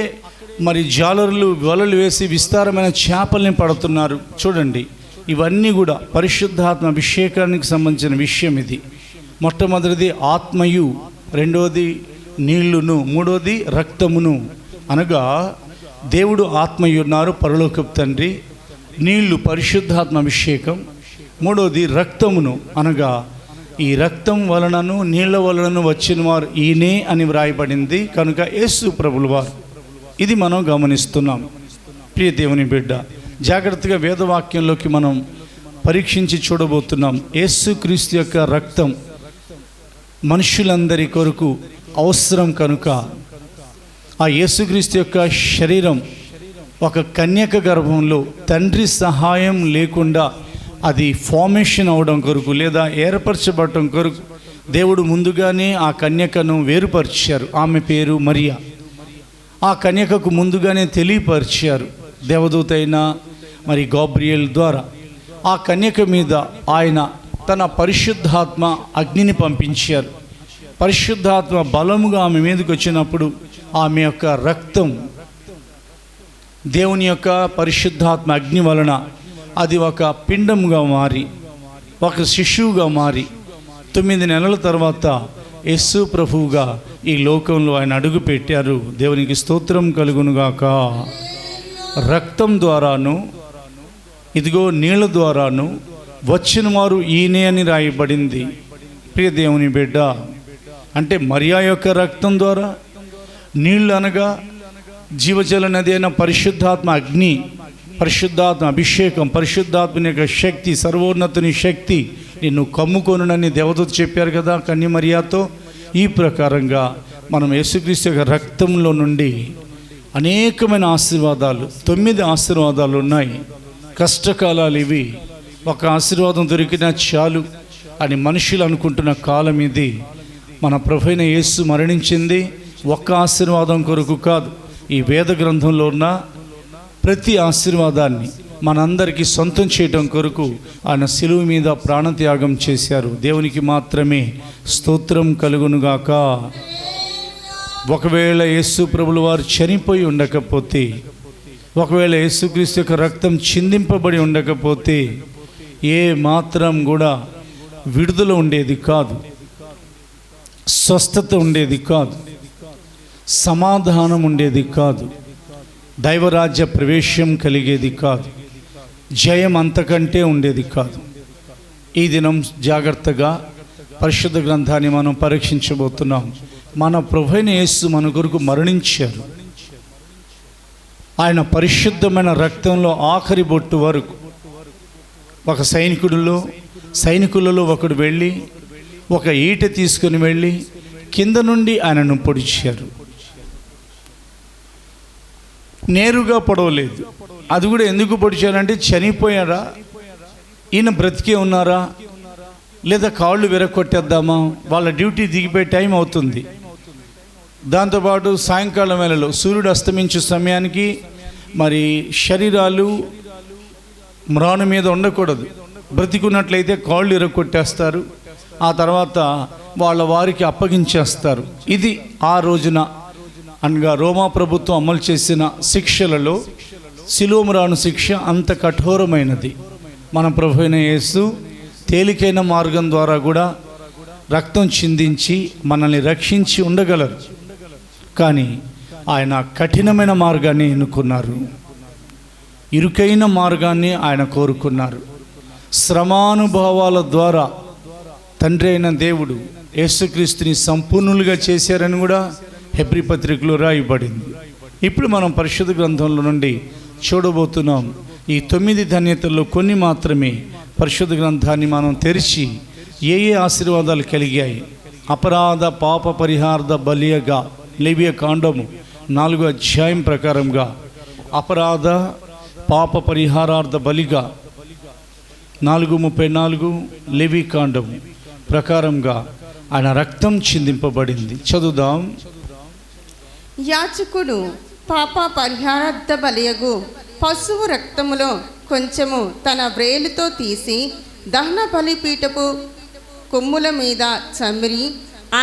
మరి జాలరులు వలలు వేసి విస్తారమైన చేపల్ని పడుతున్నారు. చూడండి, ఇవన్నీ కూడా పరిశుద్ధాత్మ అభిషేకానికి సంబంధించిన విషయం. ఇది మొట్టమొదటిది ఆత్మయు, రెండవది నీళ్లును, మూడవది రక్తమును. అనగా దేవుడు ఆత్మయు ఉన్నారు, పరలోకపు తండ్రి. నీళ్లు పరిశుద్ధాత్మ అభిషేకం. మూడవది రక్తమును, అనగా ఈ రక్తం వలనను నీళ్ల వలనను వచ్చిన వారు ఈయనే అని వ్రాయబడింది కనుక యేసు ప్రభుల వారు. ఇది మనం గమనిస్తున్నాం. ప్రియ దేవుని బిడ్డ, జాగ్రత్తగా వేదవాక్యంలోకి మనం పరీక్షించి చూడబోతున్నాం. యేసుక్రీస్తు యొక్క రక్తం మనుషులందరి కొరకు అవసరం కనుక ఆ యేసుక్రీస్తు యొక్క శరీరం ఒక కన్యక గర్భంలో తండ్రి సహాయం లేకుండా అది ఫార్మేషన్ అవడం కొరకు లేదా ఏర్పరచబడటం కొరకు దేవుడు ముందుగానే ఆ కన్యకను వేరుపరిచారు. ఆమె పేరు మరియా. ఆ కన్యకకు ముందుగానే తెలియపరిచారు దేవదూత అయిన మరి గాబ్రియేల్ ద్వారా. ఆ కన్యక మీద ఆయన తన పరిశుద్ధాత్మ అగ్నిని పంపించారు. పరిశుద్ధాత్మ బలముగా ఆమె మీదకి వచ్చినప్పుడు ఆమె యొక్క రక్తం దేవుని యొక్క పరిశుద్ధాత్మ అగ్ని వలన అది ఒక పిండంగా మారి ఒక శిశువుగా మారి 9 నెలల తర్వాత యేసు ప్రభువుగా ఈ లోకంలో ఆయన అడుగు పెట్టారు. దేవునికి స్తోత్రం కలుగునుగాక. రక్తం ద్వారాను ఇదిగో నీళ్ళ ద్వారాను వచ్చిన వారు ఈయనే అని రాయబడింది. ప్రియ దేవుని బిడ్డ, అంటే మరియా యొక్క రక్తం ద్వారా, నీళ్ళు అనగా జీవజల నది అయిన పరిశుద్ధాత్మ అగ్ని, పరిశుద్ధాత్మ అభిషేకం, పరిశుద్ధాత్మని యొక్క శక్తి, సర్వోన్నతుని శక్తి నిన్ను కమ్ముకొనునని దేవదూత చెప్పారు కదా కన్య మరియాతో. ఈ ప్రకారంగా మనం యేసుక్రీస్తు యొక్క రక్తంలో నుండి అనేకమైన ఆశీర్వాదాలు, 9 ఆశీర్వాదాలు ఉన్నాయి. కష్టకాలాలు ఇవి. ఒక ఆశీర్వాదం దొరికినా చాలు అని మనుషులు అనుకుంటున్న కాలం ఇది. మన ప్రభువైన యేసు మరణించింది ఒక్క ఆశీర్వాదం కొరకు కాదు. ఈ వేద గ్రంథంలో ఉన్న ప్రతి ఆశీర్వాదాన్ని మనందరికీ సొంతం చేయటం కొరకు ఆయన శిలువ మీద ప్రాణత్యాగం చేశారు. దేవునికి మాత్రమే స్తోత్రం కలుగునుగాక. ఒకవేళ యేసు ప్రభుల వారు చనిపోయి ఉండకపోతే, ఒకవేళ యేసుక్రీస్తు యొక్క రక్తం చిందింపబడి ఉండకపోతే ఏ మాత్రం కూడా విడుదల ఉండేది కాదు, స్వస్థత ఉండేది కాదు, సమాధానం ఉండేది కాదు, దైవరాజ్య ప్రవేశం కలిగేది కాదు, జయం అంతకంటే ఉండేది కాదు. ఈ దినం జాగ్రత్తగా పరిశుద్ధ గ్రంథాన్ని మనం పరీక్షించబోతున్నాం. మన ప్రభువైన యేసు మన కొరకు మరణించారు. ఆయన పరిశుద్ధమైన రక్తంలో ఆఖరి బొట్టు వరకు ఒక సైనికులలో ఒకడు వెళ్ళి ఒక ఈట తీసుకుని వెళ్ళి కింద నుండి ఆయనను పొడిచారు. నేరుగా పొడవలేదు. అది కూడా ఎందుకు పొడిచారంటే చనిపోయారా, ఈయన బ్రతికే ఉన్నారా, లేదా కాళ్ళు విరగొట్టేద్దామా, వాళ్ళ డ్యూటీ దిగిపోయే టైం అవుతుంది. దాంతోపాటు సాయంకాలం వేళలో సూర్యుడు అస్తమించే సమయానికి మరి శరీరాలు మ్రాను మీద ఉండకూడదు. బ్రతికున్నట్లయితే కాళ్ళు ఇరగొట్టేస్తారు, ఆ తర్వాత వాళ్ళ వారికి అప్పగించేస్తారు. ఇది ఆ రోజున అనగా రోమా ప్రభుత్వం అమలు చేసిన శిక్షలలో శిలువ మ్రాను శిక్ష అంత కఠోరమైనది. మన ప్రభువైన యేసు తేలికైన మార్గం ద్వారా కూడా రక్తం చిందించి మనల్ని రక్షించి ఉండగలరు. కానీ ఆయన కఠినమైన మార్గాన్ని ఎన్నుకున్నారు, ఇరుకైన మార్గాన్ని ఆయన కోరుకున్నారు. శ్రమానుభవాల ద్వారా తండ్రి అయిన దేవుడు యేసుక్రీస్తుని సంపూర్ణులుగా చేశారని కూడా హెబ్రీ పత్రికలో రాయబడింది. ఇప్పుడు మనం పరిశుద్ధ గ్రంథంలో నుండి చూడబోతున్నాం. ఈ 9 ధన్యతల్లో కొన్ని మాత్రమే. పరిశుద్ధ గ్రంథాన్ని మనం తెరిచి ఏ ఆశీర్వాదాలు కలిగాయి, అపరాధ పాప పరిహార్థ బలియగా లేవియ కాండము 4వ అధ్యాయం ప్రకారంగా అపరాధ పాప పరిహారార్థ బలిగా 4:34 లేవి కాండము ప్రకారంగా ఆయన రక్తం చిందింపబడింది. చదువుదాం. యాజకుడు పాప పరిహారార్థ బలియగు పశువు రక్తములో కొంచెము తన వ్రేలుతో తీసి దహన బలిపీఠపు కొమ్ముల మీద చమిరి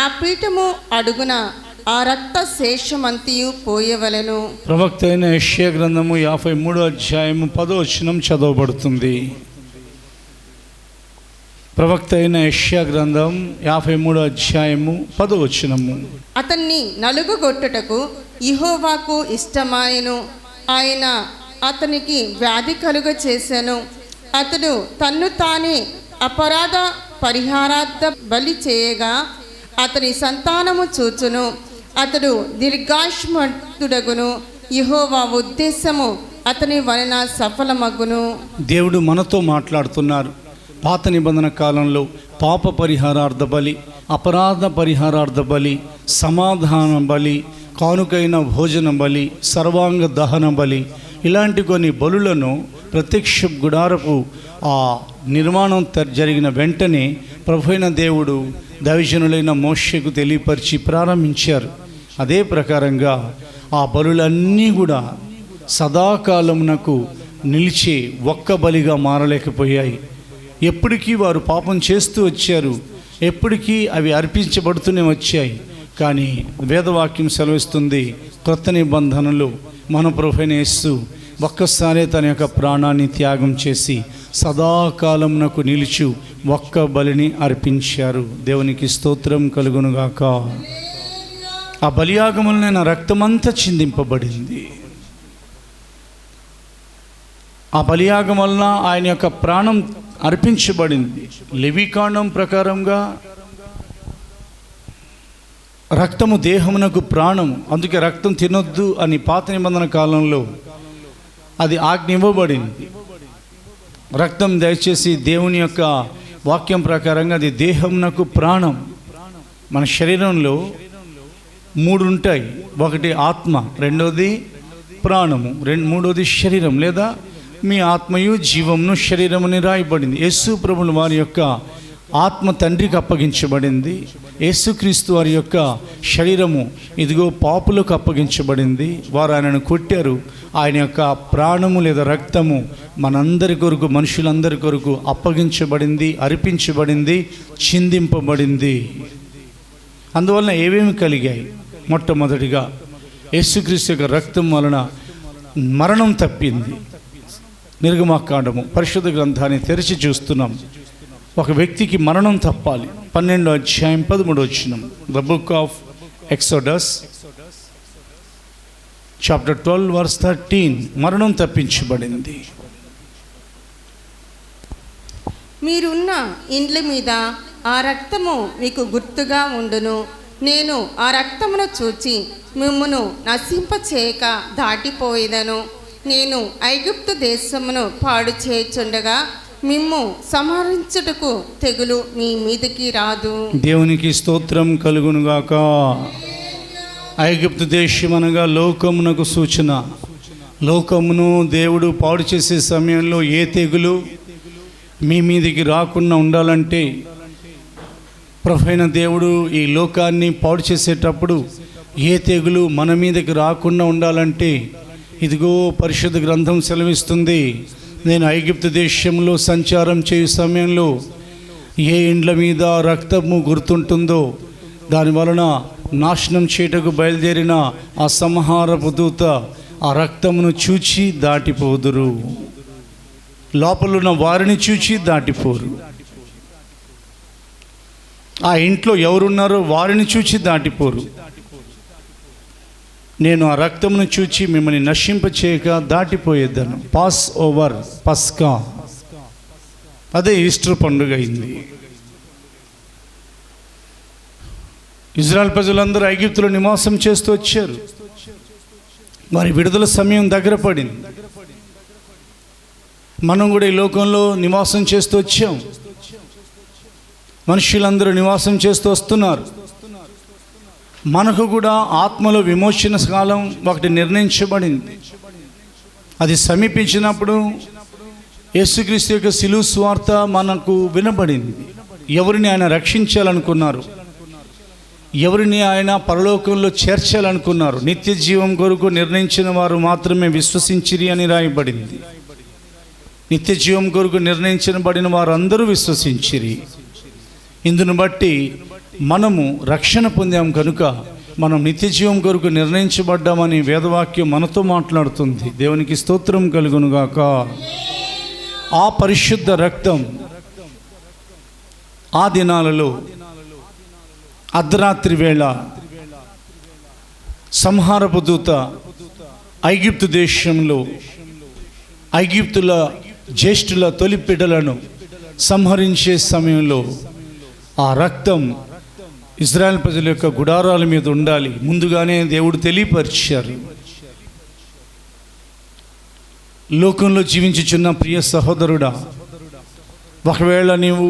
ఆ పీఠము అడుగున ఆ రక్త శేషమంతియు పోయవలెను. ప్రవక్త అయిన యెషయా గ్రంథము 53వ అధ్యాయము 10వ వచనం చదవబడుతుంది. ప్రవక్త అయిన యెషయా గ్రంథం 53వ అధ్యాయము 10వ వచనము. అతన్ని నలుగుగొట్టుటకు యెహోవాకు ఇష్టమాయెను. ఆయన అతనికి వ్యాధి కలుగ చేశాను. అతడు తన్ను తానే అపరాధ పరిహారార్థ బలి చేయగా అతని సంతానము చూచును. అతడు దీర్ఘాయుష్మంతుడగును. యెహోవా ఉద్దేశము అతని వలన సఫలమగును. దేవుడు మనతో మాట్లాడుతున్నారు. పాత నిబంధన కాలంలో పాప పరిహారార్థ బలి, అపరాధ పరిహారార్థ బలి, సమాధాన బలి, కానుకైన భోజన బలి, సర్వాంగ దహన బలి, ఇలాంటి కొన్ని బలులను ప్రత్యక్ష గుడారపు ఆ నిర్మాణం జరిగిన వెంటనే ప్రభువైన దేవుడు దైవజనులైన మోషేకు తెలియపరిచి ప్రారంభించారు. అదే ప్రకారంగా ఆ బలులన్నీ కూడా సదాకాలమునకు నిలిచి ఒక్క బలిగా మారలేకపోయాయి. ఎప్పటికీ వారు పాపం చేస్తూ వచ్చారు, ఎప్పటికీ అవి అర్పించబడుతూనే వచ్చాయి. కానీ వేదవాక్యం సెలవిస్తుంది, క్రొత్త నిబంధనలు మన ప్రభువైన యేసు ఒక్కసారి తన యొక్క ప్రాణాన్ని త్యాగం చేసి సదాకాలమునకు నిలిచి ఒక్క బలిని అర్పించారు. దేవునికి స్తోత్రం కలుగునుగాక. ఆ బలియాగములనే నా రక్తమంతా చిందింపబడింది. ఆ బలియాగం వలన ఆయన యొక్క ప్రాణం అర్పించబడింది. లేవికాండం ప్రకారంగా రక్తము దేహమునకు ప్రాణం, అందుకే రక్తం తినొద్దు అని పాత నిబంధన కాలంలో అది ఆజ్ఞ ఇవ్వబడింది. రక్తం దయచేసి దేవుని యొక్క వాక్యం ప్రకారంగా అది దేహమునకు ప్రాణం. మన శరీరంలో మూడు ఉంటాయి. ఒకటి ఆత్మ, రెండోది ప్రాణము, మూడోది శరీరం లేదా మీ ఆత్మయు జీవమును శరీరముని రాయబడింది. యేసు ప్రభువుల వారి యొక్క ఆత్మ తండ్రికి అప్పగించబడింది. యేసుక్రీస్తు వారి యొక్క శరీరము ఇదిగో పాపులకు అప్పగించబడింది. వారు ఆయనను కొట్టారు. ఆయన యొక్క ప్రాణము లేదా రక్తము మనందరి కొరకు, మనుషులందరి కొరకు అప్పగించబడింది, అర్పించబడింది, చిందింపబడింది. అందువలన ఏమేమి కలిగాయి? మొట్టమొదటిగా యేసుక్రీస్తు యొక్క రక్తం వలన మరణం తప్పింది. నిర్గమకాండము పరిశుద్ధ గ్రంథాన్ని తెరిచి చూస్తున్నాం. ఒక వ్యక్తికి మరణం తప్పాలి. 12వ అధ్యాయం 13వ వచనం, the book of Exodus chapter 12 verse 13. మరణం తప్పించబడింది. మీరున్న ఇండ్ల మీద ఆ రక్తము మీకు గుర్తుగా ఉండును. నేను ఆ రక్తమును చూచి మిమ్మును నశింపచేయక దాటిపోయేదను. నేను ఐగుప్తు దేశమును పాడు చేయుచుండగా మిమ్ము సంహరించుటకు తెగులు మీ మీదకి రాదు. దేవునికి స్తోత్రం కలుగునుగాక. ఐగుప్తు దేశం అనగా లోకమునకు సూచన. లోకమును దేవుడు పాడు చేసే సమయంలో ఏ తెగులు మీ మీదికి రాకుండా ఉండాలంటే, ప్రభువైన దేవుడు ఈ లోకాన్ని పాడు చేసేటప్పుడు ఏ తెగులు మన మీదకి రాకుండా ఉండాలంటే, ఇదిగో పరిశుద్ధ గ్రంథం సెలవిస్తుంది, నేను ఐగుప్తు దేశంలో సంచారం చేయు సమయంలో ఏ ఇండ్ల మీద రక్తము గుర్తుంటుందో దాని వలన నాశనం చేయటకు బయలుదేరిన ఆ సంహారపు దూత ఆ రక్తమును చూచి దాటిపోదురు. లోపలున్న వారిని చూచి దాటిపోరు. ఆ ఇంట్లో ఎవరున్నారో వారిని చూచి దాటిపోరు. నేను ఆ రక్తమును చూచి మిమ్మల్ని నశింపచేయక దాటిపోయేద్దాను. పాస్ ఓవర్, పస్కా, అదే ఈస్టర్ పండుగ అయింది. ఇజ్రాయెల్ ప్రజలందరూ ఐగుప్తులో నివాసం చేస్తూ వచ్చారు. వారి విడుదల సమయం దగ్గర పడింది. మనం కూడా ఈ లోకంలో నివాసం చేస్తూ వచ్చాం. మనుషులందరూ నివాసం చేస్తూ వస్తున్నారు. మనకు కూడా ఆత్మలో విమోచన కాలం ఒకటి నిర్ణయించబడింది. అది సమీపించినప్పుడు యేసుక్రీస్తు యొక్క శిలువ సువార్త మనకు వినబడింది. ఎవరిని ఆయన రక్షించాలనుకున్నారు, ఎవరిని ఆయన పరలోకంలో చేర్చాలనుకున్నారు, నిత్య జీవం కొరకు నిర్ణయించిన వారు మాత్రమే విశ్వసించిరి అని రాయబడింది. నిత్య జీవం కొరకు నిర్ణయించబడిన వారందరూ విశ్వసించిరి. ఇందును బట్టి మనము రక్షణ పొందాం కనుక మనం నిత్య జీవం కొరకు నిర్ణయించబడ్డామని వేదవాక్యం మనతో మాట్లాడుతుంది. దేవునికి స్తోత్రం కలుగునుగాక. ఆ పరిశుద్ధ రక్తం ఆ దినాలలో అర్ధరాత్రి వేళ సంహారపు దూత ఐగుప్తు దేశంలో ఐగుప్తుల జ్యేష్ఠుల తొలి బిడ్డలను సంహరించే సమయంలో ఆ రక్తం ఇజ్రాయెల్ ప్రజల యొక్క గుడారాల మీద ఉండాలి ముందుగానే దేవుడు తెలియపరిచారు. లోకంలో జీవించుచున్న ప్రియ సహోదరుడా, ఒకవేళ నీవు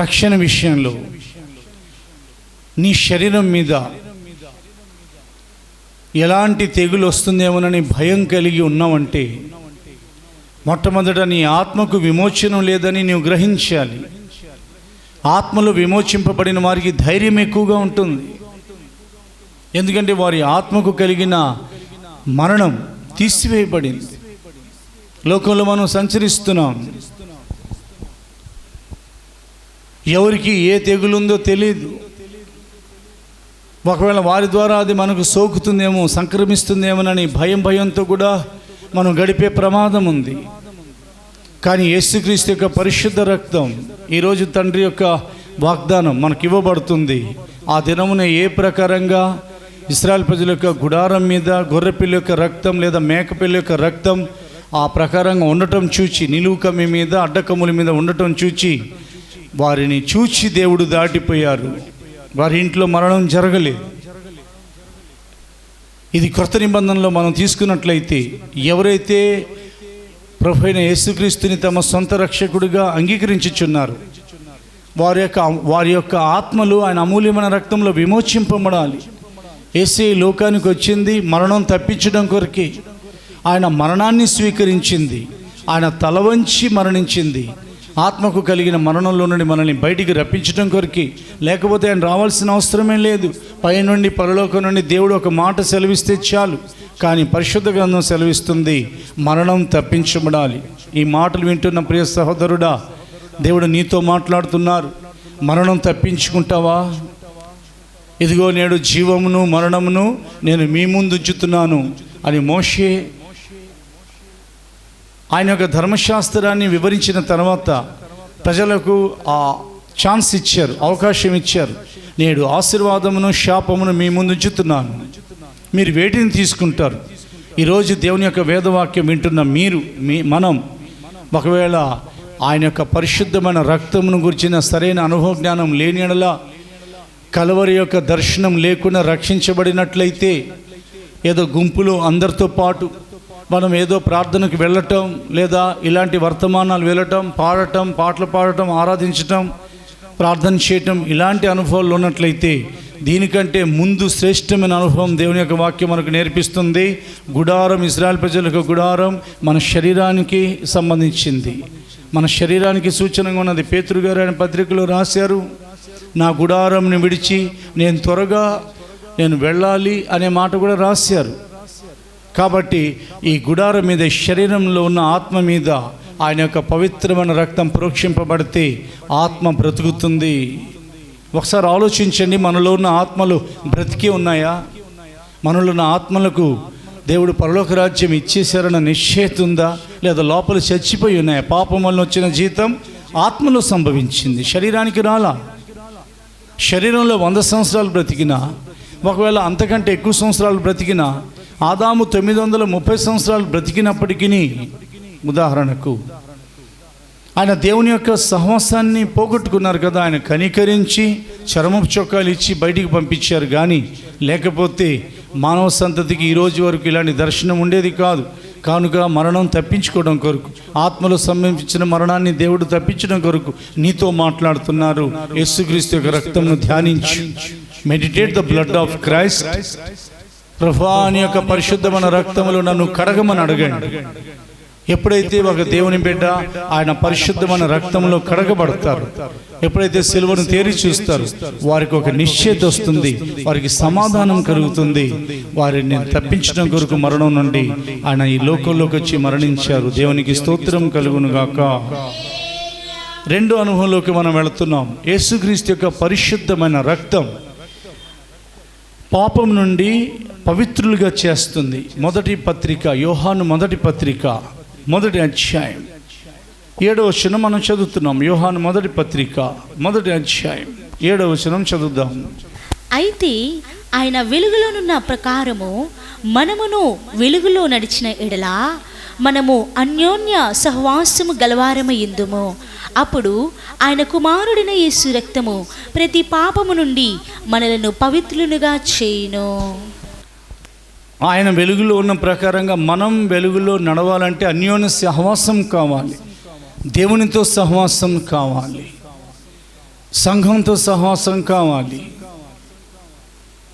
రక్షణ విషయంలో నీ శరీరం మీద ఎలాంటి తెగులు వస్తుందేమోనని భయం కలిగి ఉన్నావంటే, మొట్టమొదట నీ ఆత్మకు విమోచనం లేదని నీవు గ్రహించాలి. ఆత్మలో విమోచింపబడిన వారికి ధైర్యం ఎక్కువగా ఉంటుంది. ఎందుకంటే వారి ఆత్మకు కలిగిన మరణం తీసివేయబడింది. లోకంలో మనం సంచరిస్తున్నాం. ఎవరికి ఏ తెగులుందో తెలియదు. ఒకవేళ వారి ద్వారా అది మనకు సోకుతుందేమో, సంక్రమిస్తుందేమోనని భయంతో కూడా మనం గడిపే ప్రమాదం ఉంది. కానీ యేసుక్రీస్తు యొక్క పరిశుద్ధ రక్తం ఈరోజు తండ్రి యొక్క వాగ్దానం మనకి ఇవ్వబడుతుంది. ఆ దినమున ఏ ప్రకారంగా ఇశ్రాయేలు ప్రజల యొక్క గుడారం మీద గొర్రెపిల్ల యొక్క రక్తం లేదా మేకపిల్ల యొక్క రక్తం ఆ ప్రకారంగా ఉండటం చూచి, నిలువుకమ్మి మీద అడ్డకమ్ముల మీద ఉండటం చూచి వారిని చూచి దేవుడు దాటిపోయారు. వారి ఇంట్లో మరణం జరగలేదు. ఇది క్రొత్త నిబంధనలో మనం తీసుకున్నట్లయితే ఎవరైతే ప్రభువైన యేసుక్రీస్తుని తమ సొంత రక్షకుడిగా అంగీకరించుచున్నారు వారి యొక్క ఆత్మలు ఆయన అమూల్యమైన రక్తంలో విమోచింపబడాలి. యేసే లోకానికి వచ్చింది మరణం తప్పించడం కొరకే. ఆయన మరణాన్ని స్వీకరించింది, ఆయన తల వంచి మరణించింది. ఆత్మకు కలిగిన మరణంలో నుండి మనల్ని బయటికి రప్పించడం కొరకే. లేకపోతే ఆయన రావాల్సిన అవసరమే లేదు. పైనుండి పరలోకం నుండి దేవుడు ఒక మాట సెలవిస్తే చాలు. కానీ పరిశుద్ధ గ్రంథం సెలవిస్తుంది, మరణం తప్పించబడాలి. ఈ మాటలు వింటున్న ప్రియ సహోదరుడా, దేవుడు నీతో మాట్లాడుతున్నారు. మరణం తప్పించుకుంటావా? ఇదిగో నేడు జీవమును మరణమును నేను మీ ముందు ఉంచుతున్నాను అని మోషే ఆయన యొక్క ధర్మశాస్త్రాన్ని వివరించిన తర్వాత ప్రజలకు ఆ ఛాన్స్ ఇచ్చారు, అవకాశం ఇచ్చారు. నేడు ఆశీర్వాదమును శాపమును మీ ముందు ఉంచుతున్నాను, మీరు వేటిని తీసుకుంటారు? ఈరోజు దేవుని యొక్క వేదవాక్యం వింటున్న మనం ఒకవేళ ఆయన యొక్క పరిశుద్ధమైన రక్తమును గురించిన సరైన అనుభవ జ్ఞానం లేని యెడల, కలవరి యొక్క దర్శనం లేకుండా రక్షించబడినట్లయితే, ఏదో గుంపులో అందరితో పాటు మనం ఏదో ప్రార్థనకు వెళ్ళటం, లేదా ఇలాంటి వర్తమానాలు వెళ్ళటం, పాడటం, పాటలు పాడటం, ఆరాధించటం, ప్రార్థన చేయటం, ఇలాంటి అనుభవాలు ఉన్నట్లయితే దీనికంటే ముందు శ్రేష్టమైన అనుభవం దేవుని యొక్క వాక్యం మనకు నేర్పిస్తుంది. గుడారం, ఇశ్రాయేలు ప్రజలకు గుడారం మన శరీరానికి సంబంధించింది, మన శరీరానికి సూచనగా ఉన్నది. పేతురు గారు ఆయన పత్రికలో రాశారు, నా గుడారంని విడిచి నేను త్వరగా వెళ్ళాలి అనే మాట కూడా రాశారు. కాబట్టి ఈ గుడారం మీద, శరీరంలో ఉన్న ఆత్మ మీద ఆయన యొక్క పవిత్రమైన రక్తం ప్రోక్షింపబడితే ఆత్మ బ్రతుకుతుంది. ఒకసారి ఆలోచించండి, మనలో ఉన్న ఆత్మలు బ్రతికే ఉన్నాయా? మనలో ఉన్న ఆత్మలకు దేవుడు పరలోక రాజ్యం ఇచ్చేశారన్న నిశ్చయత ఉందా? లేదా లోపల చచ్చిపోయి ఉన్నాయా? పాపం వల్ల వచ్చిన జీతం ఆత్మలో సంభవించింది, శరీరానికి రాలా. శరీరంలో 100 సంవత్సరాలు బ్రతికినా, ఒకవేళ అంతకంటే ఎక్కువ సంవత్సరాలు బ్రతికినా, ఆదాము 930 సంవత్సరాలు బ్రతికినప్పటికీ, ఉదాహరణకు ఆయన దేవుని యొక్క సహవాసాన్ని పోగొట్టుకున్నారు కదా. ఆయన కనికరించి చర్మపు చొక్కాలు ఇచ్చి బయటికి పంపించారు. కానీ లేకపోతే మానవ సంతతికి ఈ రోజు వరకు ఇలాంటి దర్శనం ఉండేది కాదు. కనుక మరణం తప్పించుకోవడం కొరకు, ఆత్మలో సంబంధించిన మరణాన్ని దేవుడు తప్పించడం కొరకు నీతో మాట్లాడుతున్నారు. యేసుక్రీస్తు యొక్క రక్తంను ధ్యానించు. Meditate the blood of Christ. ప్రభువా, నీ యొక్క పరిశుద్ధమైన రక్తములో నన్ను కడగమని అడగండి. ఎప్పుడైతే ఒక దేవుని బిడ్డ ఆయన పరిశుద్ధమైన రక్తంలో కడగబడతారు, ఎప్పుడైతే సిలువను తేరి చూస్తారు, వారికి ఒక నిశ్చయత వస్తుంది, వారికి సమాధానం కలుగుతుంది. వారిని తప్పించడం కొరకు మరణం నుండి ఆయన ఈ లోకంలోకి వచ్చి మరణించారు. దేవునికి స్తోత్రం కలుగును గాక. రెండో అనుభవంలోకి మనం వెళుతున్నాం. యేసుక్రీస్తు యొక్క పరిశుద్ధమైన రక్తం పాపం నుండి పవిత్రులుగా చేస్తుంది. మొదటి పత్రిక, యోహాను మొదటి పత్రిక 1వ అధ్యాయం 7వ వచనం మనం చదువుతున్నాం. యోహాను మొదటి పత్రిక 1వ అధ్యాయం 7వ వచనం చదువుదాం. అయితే ఆయన వెలుగులోనున్న ప్రకారము మనమును వెలుగులో నడిచిన ఎడల మనము అన్యోన్య సహవాసము గలవారమయ్యుందుము. అప్పుడు ఆయన కుమారుడైన యేసు రక్తము ప్రతి పాపము నుండి మనలను పవిత్రులుగా చేయును. ఆయన వెలుగులో ఉన్న ప్రకారంగా మనం వెలుగులో నడవాలంటే అన్యోన్య సహవాసం కావాలి, దేవునితో సహవాసం కావాలి, సంఘంతో సహవాసం కావాలి,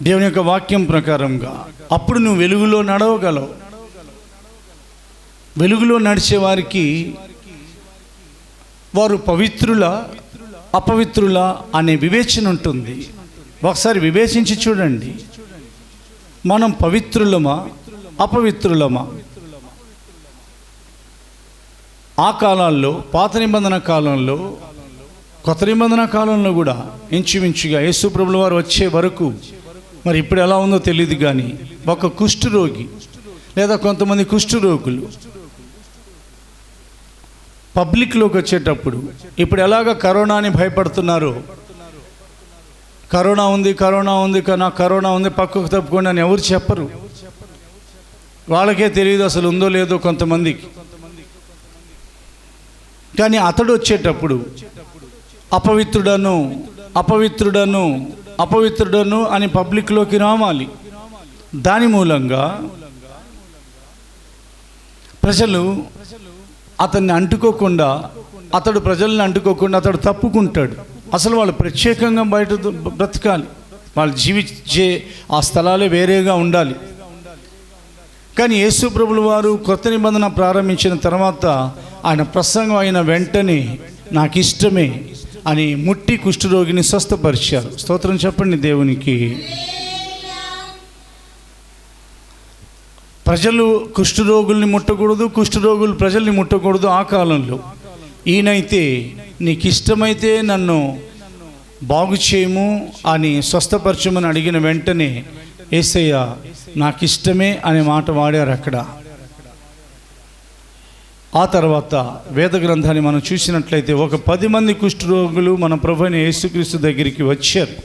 దేవుని యొక్క వాక్యం ప్రకారంగా. అప్పుడు నువ్వు వెలుగులో నడవగలవు. వెలుగులో నడిచే వారికి వారు పవిత్రులా అపవిత్రులా అనే వివేచన ఉంటుంది. ఒకసారి వివేచించి చూడండి, మనం పవిత్రులమా అపవిత్రులమా? ఆ కాలాల్లో, పాత నిబంధన కాలంలో, కొత్త నిబంధన కాలంలో కూడా ఇంచుమించుగా యేసు ప్రభుల వారు వచ్చే వరకు, మరి ఇప్పుడు ఎలా ఉందో తెలియదు కానీ, ఒక కుష్ఠరోగి లేదా కొంతమంది కుష్ఠరోగులు పబ్లిక్లోకి వచ్చేటప్పుడు, ఇప్పుడు ఎలాగ కరోనాని భయపడుతున్నారో, కరోనా ఉంది నాకు కరోనా ఉంది పక్కకు తప్పుకోండి అని ఎవరు చెప్పరు. వాళ్ళకే తెలియదు అసలు ఉందో లేదో కొంతమందికి. కానీ అతడు వచ్చేటప్పుడు అపవిత్రుడను అని పబ్లిక్లోకి రావాలి. దాని మూలంగా ప్రజలు అతన్ని అంటుకోకుండా, అతడు ప్రజల్ని అంటుకోకుండా అతడు తప్పుకుంటాడు. అసలు వాళ్ళు ప్రత్యేకంగా బయట బ్రతకాలి. వాళ్ళు జీవించే ఆ స్థలాలే వేరేగా ఉండాలి. కానీ యేసు ప్రభుల వారు కొత్త నిబంధన ప్రారంభించిన తర్వాత ఆయన ప్రసంగం అయిన వెంటనే నాకు ఇష్టమే అని ముట్టి కుష్ఠరోగిని స్వస్థపరిచారు. స్తోత్రం చెప్పండి దేవునికి. ప్రజలు కుష్ఠరోగుల్ని ముట్టకూడదు, కుష్ఠరోగులు ప్రజల్ని ముట్టకూడదు ఆ కాలంలో. ఈయనైతే నీకు ఇష్టమైతే నన్ను బాగు చేయము అని స్వస్థపరచమని అడిగిన వెంటనే యేసయ్య నాకు ఇష్టమే అనే మాట వాడారు అక్కడ. ఆ తర్వాత వేద గ్రంథాన్ని మనం చూసినట్లయితే ఒక 10 మంది కుష్ఠరోగులు మన ప్రభు అయిన యేసుక్రీస్తు దగ్గరికి వచ్చారు.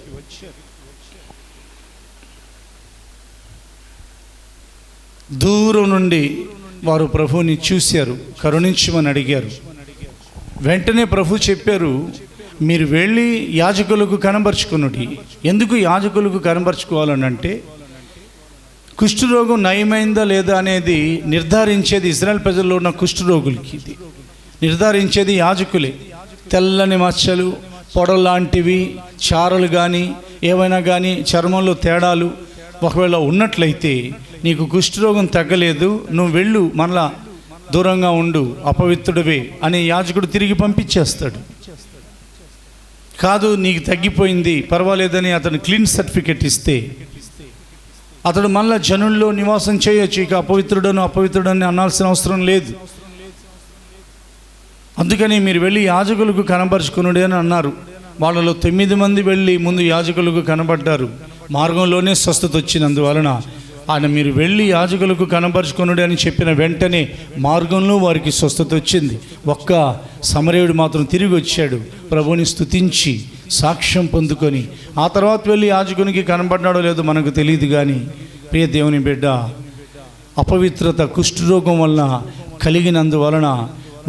దూరం నుండి వారు ప్రభువుని చూశారు, కరుణించమని అడిగారు. వెంటనే ప్రభు చెప్పారు, మీరు వెళ్ళి యాజకులకు కనబరుచుకునుడి. ఎందుకు యాజకులకు కనబరుచుకోవాలనంటే కుష్ఠరోగం నయమైందా లేదా అనేది నిర్ధారించేది ఇజ్రాయెల్ ప్రజల్లో ఉన్న కుష్ఠరోగులకి, ఇది నిర్ధారించేది యాజకులే. తెల్లని మచ్చలు, పొడలాంటివి, చారలు కానీ ఏవైనా కానీ చర్మంలో తేడాలు ఒకవేళ ఉన్నట్లయితే నీకు కుష్ఠరోగం తగ్గలేదు, నువ్వు వెళ్ళు, మరలా దూరంగా ఉండు, అపవిత్రుడివే అని యాజకుడు తిరిగి పంపించేస్తాడు. కాదు నీకు తగ్గిపోయింది పర్వాలేదని అతను క్లీన్ సర్టిఫికెట్ ఇస్తే అతడు మళ్ళా జనుల్లో నివాసం చేయొచ్చు. ఇక అపవిత్రుడని అనాల్సిన అవసరం లేదు. అందుకని మీరు వెళ్ళి యాజకులకు కనబరుచుకునుడి అని అన్నారు. వాళ్ళలో 9 మంది వెళ్ళి ముందు యాజకులకు కనబడ్డారు. మార్గంలోనే స్వస్థత వచ్చినందువలన ఆయన మీరు వెళ్ళి యాజకులకు కనబరుచుకునుడి అని చెప్పిన వెంటనే మార్గంలో వారికి స్వస్థత వచ్చింది. ఒక్క సమరయుడు మాత్రం తిరిగి వచ్చాడు, ప్రభువుని స్తుతించి సాక్ష్యం పొందుకొని. ఆ తర్వాత వెళ్ళి యాజకునికి కనబడ్డాడో లేదో మనకు తెలియదు. కానీ ప్రియ దేవుని బిడ్డ, అపవిత్రత కుష్ఠరోగం వలన కలిగినందువలన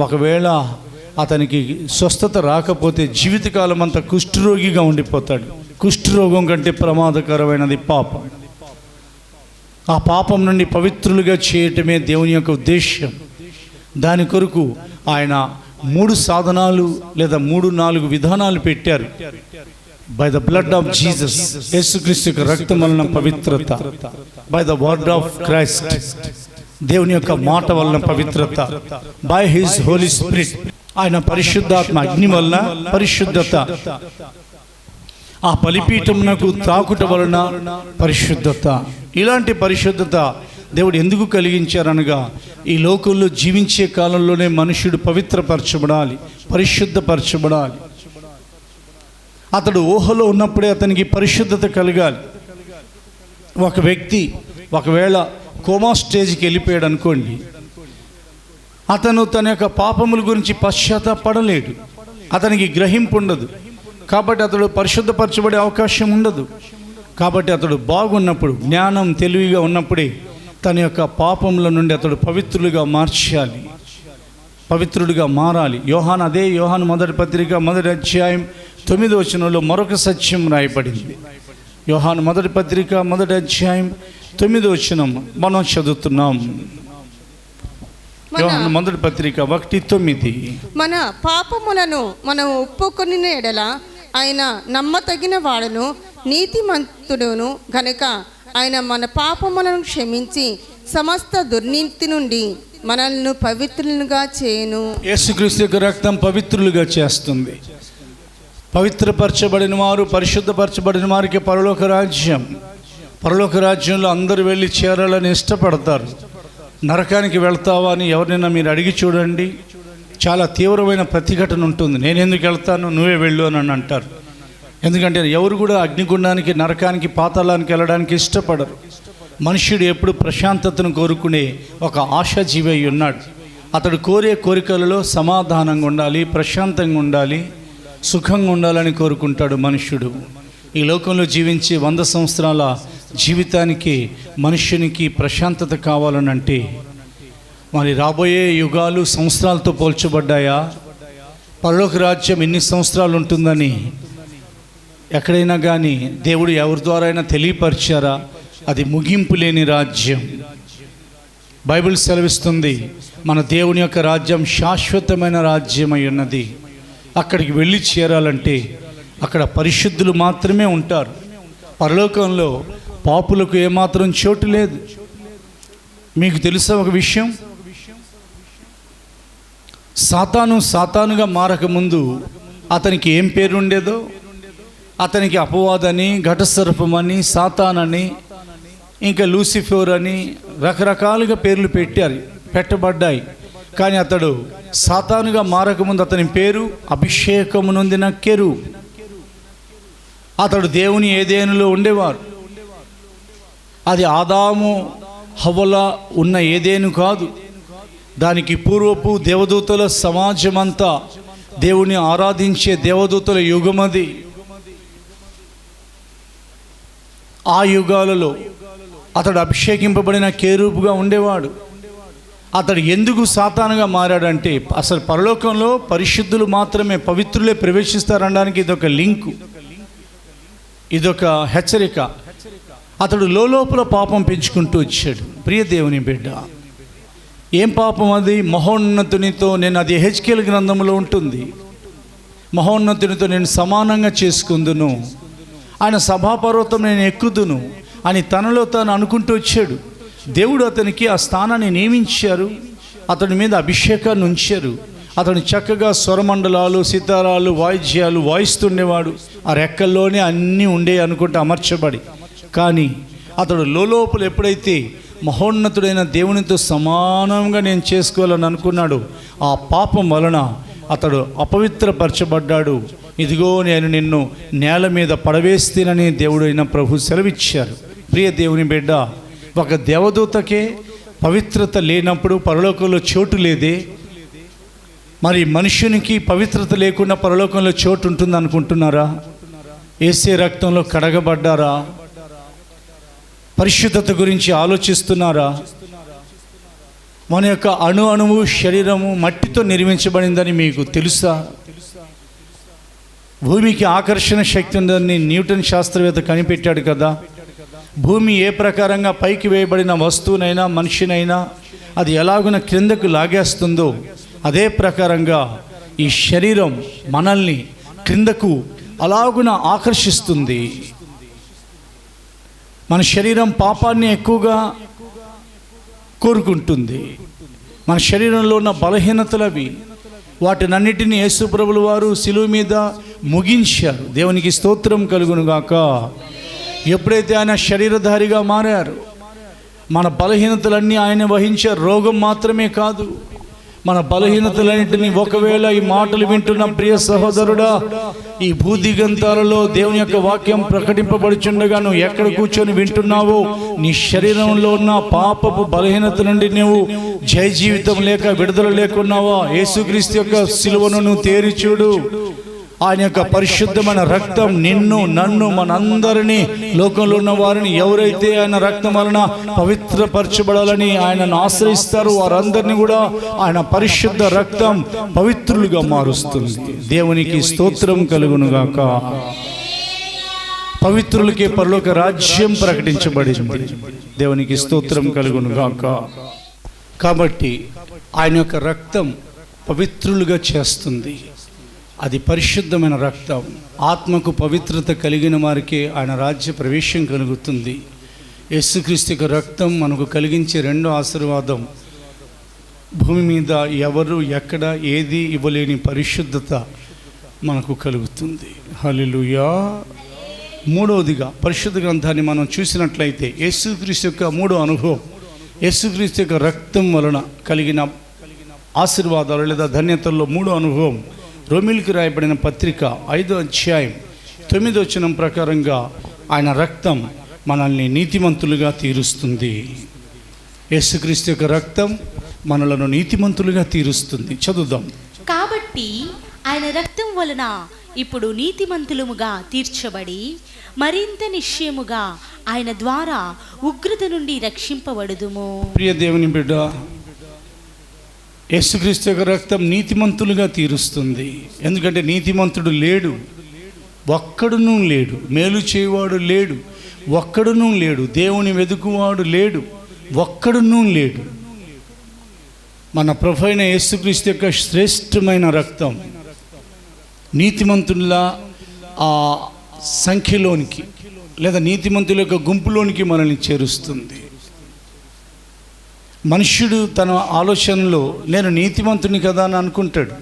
ఒకవేళ అతనికి స్వస్థత రాకపోతే జీవితకాలం అంతా కుష్ఠరోగిగా ఉండిపోతాడు. కుష్ఠరోగం కంటే ప్రమాదకరమైనది పాపం. ఆ పాపం నుండి పవిత్రులుగా చేయటమే దేవుని యొక్క ఉద్దేశ్యం. దాని కొరకు ఆయన 3 సాధనాలు లేదా 3-4 విధానాలు పెట్టారు. By the blood of Jesus, యేసుక్రీస్తు యొక్క రక్తం వలన పవిత్రత. By the word of Christ, దేవుని యొక్క మాట వలన పవిత్రత. బై హిస్ హోలీ స్పిరిట్, ఆయన పరిశుద్ధాత్మ అగ్ని వలన పరిశుద్ధత. ఆ బలిపీఠమునకు తాకుట వలన పరిశుద్ధత. ఇలాంటి పరిశుద్ధత దేవుడు ఎందుకు కలిగించారనగా ఈ లోకంలో జీవించే కాలంలోనే మనుష్యుడు పవిత్రపరచబడాలి, పరిశుద్ధపరచబడాలి. అతడు ఊహలో ఉన్నప్పుడే అతనికి పరిశుద్ధత కలగాలి. ఒక వ్యక్తి ఒకవేళ కోమా స్టేజ్కి వెళ్ళిపోయాడు అనుకోండి, అతను తన యొక్క పాపముల గురించి పశ్చాత్తాపడలేడు, అతనికి గ్రహింపు ఉండదు. కాబట్టి అతడు పరిశుద్ధపరచబడే అవకాశం ఉండదు. కాబట్టి అతడు బాగున్నప్పుడు, జ్ఞానం తెలివిగా ఉన్నప్పుడే తన యొక్క పాపముల నుండి అతడు పవిత్రులుగా మార్చాలి, పవిత్రుడిగా మారాలి. అదే యోహాను మొదటి పత్రిక 1వ అధ్యాయం 9వ వచనంలో మరొక సత్యం రాయబడింది. యోహాను మొదటి పత్రిక 1వ అధ్యాయం 9వ వచనం మనం చదువుతున్నాం. యోహాను మొదటి పత్రిక 1:9. మన పాపములను మనం ఒప్పుకొని ఎడల ఆయన నమ్మతగిన వాడును నీతిమంతుడును గనుక ఆయన మన పాపములను క్షమించి సమస్త దుర్నీతి నుండి మనల్ని పవిత్రులుగా చేయను. యేసుక్రీస్తు యొక్క రక్తం పవిత్రులుగా చేస్తుంది. పవిత్రపరచబడిన వారు, పరిశుద్ధపరచబడిన వారికి పరలోక రాజ్యం. పరలోక రాజ్యంలో అందరూ వెళ్ళి చేరాలని ఇష్టపడతారు. నరకానికి వెళ్తావా అని ఎవరినైనా మీరు అడిగి చూడండి, చాలా తీవ్రమైన ప్రతిఘటన ఉంటుంది. నేను ఎందుకు వెళ్తాను, నువ్వే వెళ్ళు అని అంటారు. ఎందుకంటే ఎవరు కూడా అగ్నిగుండానికి, నరకానికి, పాతాళానికి వెళ్ళడానికి ఇష్టపడరు. మనుష్యుడు ఎప్పుడు ప్రశాంతతను కోరుకునే ఒక ఆశాజీవి అయి ఉన్నాడు. అతడు కోరే కోరికలలో సమాధానంగా ఉండాలి, ప్రశాంతంగా ఉండాలి, సుఖంగా ఉండాలని కోరుకుంటాడు మనుష్యుడు. ఈ లోకంలో జీవించే 100 సంవత్సరాల జీవితానికి మనుష్యునికి ప్రశాంతత కావాలనంటే మరి రాబోయే యుగాలు సంవత్సరాలతో పోల్చబడ్డాయా? పరలోక రాజ్యం ఎన్ని సంవత్సరాలు ఉంటుందని ఎక్కడైనా కానీ దేవుడు ఎవరి ద్వారా అయినా తెలియపరిచారా? అది ముగింపు లేని రాజ్యం. బైబిల్ సెలవిస్తుంది, మన దేవుని యొక్క రాజ్యం శాశ్వతమైన రాజ్యం అయి ఉన్నది. అక్కడికి వెళ్ళి చేరాలంటే అక్కడ పరిశుద్ధులు మాత్రమే ఉంటారు. పరలోకంలో పాపులకు ఏమాత్రం చోటు లేదు. మీకు తెలుసా ఒక విషయం? సాతానుగా మారకముందు అతనికి ఏం పేరు ఉండేదో? అతనికి అపవాదని, ఘటసర్పమని, సాతానని, ఇంకా లూసిఫర్ అని రకరకాలుగా పేర్లు పెట్టబడ్డాయి. కానీ అతడు సాతానుగా మారకముందు అతని పేరు అభిషేకము నొందిన కెరు. అతడు దేవుని ఏదేనులో ఉండేవారు. అది ఆదాము హవ్వల ఉన్న ఏదేను కాదు. దానికి పూర్వపు దేవదూతల సమాజమంతా దేవుని ఆరాధించే దేవదూతల యుగమది. ఆ యుగాలలో అతడు అభిషేకింపబడిన కేరూపుగా ఉండేవాడు. అతడు ఎందుకు సాతానుగా మారాడంటే, అసలు పరలోకంలో పరిశుద్ధులు మాత్రమే, పవిత్రులే ప్రవేశిస్తారనడానికి ఇదొక లింకు, ఇదొక హెచ్చరిక. అతడు లోపల పాపం పెంచుకుంటూ వచ్చాడు. ప్రియ దేవుని బిడ్డ, ఏం పాపం అది? మహోన్నతునితో నేను, అది హెచ్కేల్ గ్రంథంలో ఉంటుంది, మహోన్నతునితో నేను సమానంగా చేసుకుందును, ఆయన సభాపర్వతం నేను ఎక్కుదును అని తనలో తాను అనుకుంటూ వచ్చాడు. దేవుడు అతనికి ఆ స్థానాన్ని నియమించారు, అతని మీద అభిషేకాన్ని ఉంచారు. అతను చక్కగా స్వరమండలాలు, సితారాలు, వాయిద్యాలు వాయిస్తుండేవాడు. ఆ రెక్కల్లోనే అన్నీ ఉండే అనుకుంటే అమర్చబడి. కానీ అతడు లోపల ఎప్పుడైతే మహోన్నతుడైన దేవునితో సమానంగా నేను చేసుకోవాలని అనుకున్నాడు, ఆ పాపం వలన అతడు అపవిత్రపరచబడ్డాడు. ఇదిగో నేను నిన్ను నేల మీద పడవేస్తేనని దేవుడు అయిన ప్రభు సెలవిచ్చారు. ప్రియ దేవుని బిడ్డ, ఒక దేవదూతకే పవిత్రత లేనప్పుడు పరలోకంలో చోటు లేదే, మరి మనుషునికి పవిత్రత లేకుండా పరలోకంలో చోటు ఉంటుంది అనుకుంటున్నారా? యేసే రక్తంలో కడగబడ్డారా? పరిశుద్ధత గురించి ఆలోచిస్తున్నారా? మన యొక్క అణువు శరీరము మట్టితో నిర్మించబడిందని మీకు తెలుసా? భూమికి ఆకర్షణ శక్తి ఉందని న్యూటన్ శాస్త్రవేత్త కనిపెట్టాడు కదా. భూమి ఏ ప్రకారంగా పైకి వేయబడిన వస్తువునైనా మనిషినైనా అది ఎలాగున క్రిందకు లాగేస్తుందో, అదే ప్రకారంగా ఈ శరీరం మనల్ని క్రిందకు అలాగున ఆకర్షిస్తుంది. మన శరీరం పాపాన్ని ఎక్కువగా కోరుకుంటుంది. మన శరీరంలో ఉన్న బలహీనతలవి, వాటినన్నిటినీ యేసు ప్రభుల వారు శిలువ మీద ముగించారు. దేవునికి స్తోత్రం కలుగునుగాక. ఎప్పుడైతే ఆయన శరీరధారిగా మారారు, మన బలహీనతలన్నీ ఆయన వహించారు. రోగం మాత్రమే కాదు, మన బలహీనతలన్నింటినీ, ఒకవేళ ఈ మాటలు వింటున్న ప్రియ సహోదరుడా, ఈ భూదిగంతాలలో దేవుని యొక్క వాక్యం ప్రకటింపబడుచుండగా నువ్వు ఎక్కడ కూర్చొని వింటున్నావో, నీ శరీరంలో ఉన్న పాపపు బలహీనత నుండి నువ్వు జయ జీవితం లేక విడుదల లేకున్నావా? యేసుక్రీస్తు యొక్క సిలువను నువ్వు తేరి చూడు. ఆయన యొక్క పరిశుద్ధమైన రక్తం నిన్ను, నన్ను, మనందరినీ, లోకంలో ఉన్న వారిని ఎవరైతే ఆయన రక్తం వలన పవిత్రపరచబడాలని ఆయనను ఆశ్రయిస్తారో వారందరినీ కూడా ఆయన పరిశుద్ధ రక్తం పవిత్రులుగా మారుస్తుంది. దేవునికి స్తోత్రం కలుగునుగాక. పవిత్రులకే పరలోక రాజ్యం ప్రకటించబడింది. దేవునికి స్తోత్రం కలుగునుగాక. కాబట్టి ఆయన యొక్క రక్తం పవిత్రులుగా చేస్తుంది. అది పరిశుద్ధమైన రక్తం. ఆత్మకు పవిత్రత కలిగిన వారికే ఆయన రాజ్య ప్రవేశం కలుగుతుంది. యేసుక్రీస్తు యొక్క రక్తం మనకు కలిగించే రెండో ఆశీర్వాదం, భూమి మీద ఎవరు ఎక్కడ ఏది ఇవ్వలేని పరిశుద్ధత మనకు కలుగుతుంది. హల్లెలూయా. మూడవదిగా పరిశుద్ధ గ్రంథాన్ని మనం చూసినట్లయితే యేసుక్రీస్తు యొక్క మూడో అనుభవం, యేసుక్రీస్తు యొక్క రక్తం వలన కలిగిన ఆశీర్వాదాలు లేదా ధన్యతల్లో మూడో అనుభవం, రోమిలికి రాయబడిన పత్రిక 5వ అధ్యాయం 9వ వచనం ప్రకారంగా ఆయన రక్తం మనల్ని నీతిమంతులుగా తీరుస్తుంది. యేసుక్రీస్తు యొక్క రక్తం మనలను నీతిమంతులుగా తీరుస్తుంది. చదువుదాం. కాబట్టి ఆయన రక్తం వలన ఇప్పుడు నీతిమంతులముగా తీర్చబడి మరింత నిశ్చయముగా ఆయన ద్వారా ఉగ్రత నుండి రక్షింపబడుదుము. ప్రియ దేవుని బిడ్డ, యేసుక్రీస్తు యొక్క రక్తం నీతిమంతులుగా తీరుస్తుంది. ఎందుకంటే నీతిమంతుడు లేడు, ఒక్కడునూ లేడు. మేలు చేయవాడు లేడు, ఒక్కడునూ లేడు. దేవుని వెదుకువాడు లేడు, ఒక్కడునూ లేడు. మన ప్రభువైన యేసుక్రీస్తు యొక్క శ్రేష్టమైన రక్తం నీతిమంతుల ఆ సంఖ్యలోనికి, లేదా నీతిమంతుల యొక్క గుంపులోనికి మనల్ని చేరుస్తుంది. మనుష్యుడు తన ఆలోచనలో నేను నీతిమంతుని కదా అని అనుకుంటాడు.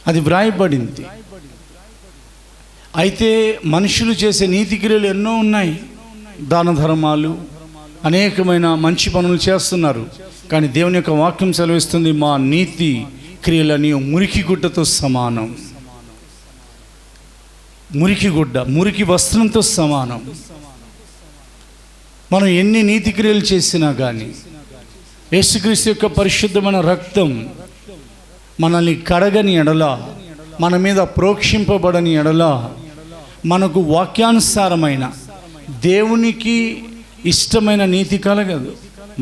అది వ్రాయబడింది. అయితే మనుషులు చేసే నీతి క్రియలు ఎన్నో ఉన్నాయి. దాన ధర్మాలు, అనేకమైన మంచి పనులు చేస్తున్నారు. కానీ దేవుని యొక్క వాక్యం సెలవిస్తుంది, మా నీతి క్రియలని మురికి గుడ్డతో సమానం. మురికి గుడ్డ, మురికి వస్త్రంతో సమానం. మనం ఎన్ని నీతి క్రియలు చేసినా కానీ యేసుక్రీస్తు యొక్క పరిశుద్ధమైన రక్తం మనల్ని కడగని ఎడల, మన మీద ప్రోక్షింపబడని ఎడల, మనకు వాక్యానుసారమైన దేవునికి ఇష్టమైన నీతి కలగదు.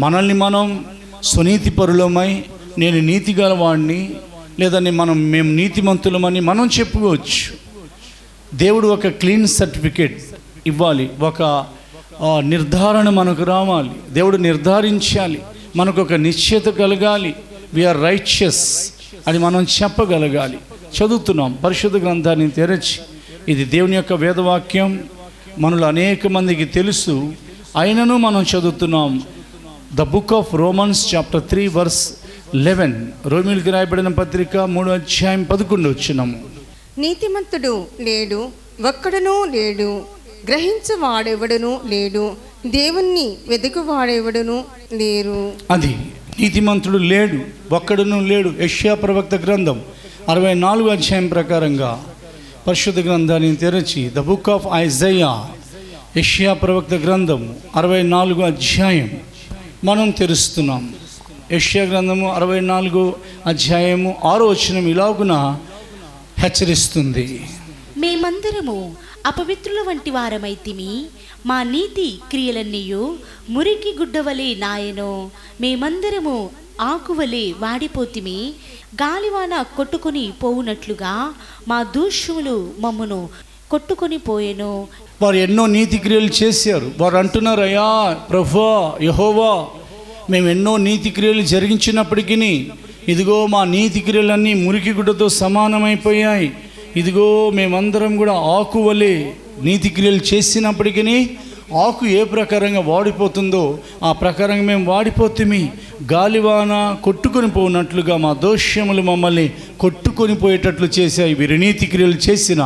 మనల్ని మనం స్వనీతి పరులమై నేను నీతి గలవాడిని లేదా మేము నీతిమంతులమని మనం చెప్పుకోవచ్చు. దేవుడు ఒక క్లీన్ సర్టిఫికేట్ ఇవ్వాలి, ఒక నిర్ధారణ మనకు రావాలి. దేవుడు నిర్ధారించాలి, మనకు ఒక నిశ్చయత కలగాలి. వీఆర్ రైచియస్ అని మనం చెప్పగలగాలి. చదువుతున్నాం పరిశుద్ధ గ్రంథాన్ని తెరచి, ఇది దేవుని యొక్క వేదవాక్యం. మనలో అనేక మందికి తెలుసు, అయినను మనం చదువుతున్నాం. The book of Romans chapter 3 verse 11. రోమీయులకు రాయబడిన పత్రిక 3వ అధ్యాయం 11 వచనము. నీతిమంతుడు లేడు, ఒక్కడునూ లేడు, గ్రహించువాడెవడునూ లేడు, దేవుణ్ణి వెతుకువాడెవడునూ లేరు. అది నీతిమంతుడు లేడు, ఒక్కడునూ లేడు. యెషయా ప్రవక్త గ్రంథం 64వ అధ్యాయం ప్రకారంగా పరిశుద్ధ గ్రంథాన్ని తెరచి, ద బుక్ ఆఫ్ ఐజయా, యెషయా ప్రవక్త గ్రంథం 64వ అధ్యాయం మనం తెరుస్తున్నాం. యెషయా గ్రంథము 64వ అధ్యాయము 6వ వచనం ఇలాగున హెచ్చరిస్తుంది, మేమందరము అపవిత్రుల వంటి వారమైతిమి, మా నీతి క్రియలన్నీయు మురికి గుడ్డవలే నాయనో, మేమందరము ఆకువలే వాడిపోతిమి, గాలివాన కొట్టుకొని పోవునట్లుగా మా దూష్యములు మమ్మును కొట్టుకొని పోయెను. వారు ఎన్నో నీతి క్రియలు చేశారు. వారు అంటున్నారు, అయ్యా ప్రభువా యెహోవా, మేము ఎన్నో నీతి క్రియలు జరిగించినప్పటికీ ఇదిగో మా నీతి క్రియలన్నీ మురికి గుడ్డతో సమానమైపోయాయి. ఇదిగో మేమందరం కూడా ఆకు వలె నీతి క్రియలు చేసినప్పటికీ ఆకు ఏ ప్రకారంగా వాడిపోతుందో ఆ ప్రకారంగా మేము వాడిపోతుంది. గాలివాన కొట్టుకొని పోనట్లుగా మా దోషములు మమ్మల్ని కొట్టుకొని పోయేటట్లు చేశాయి. వీరి నీతి క్రియలు చేసిన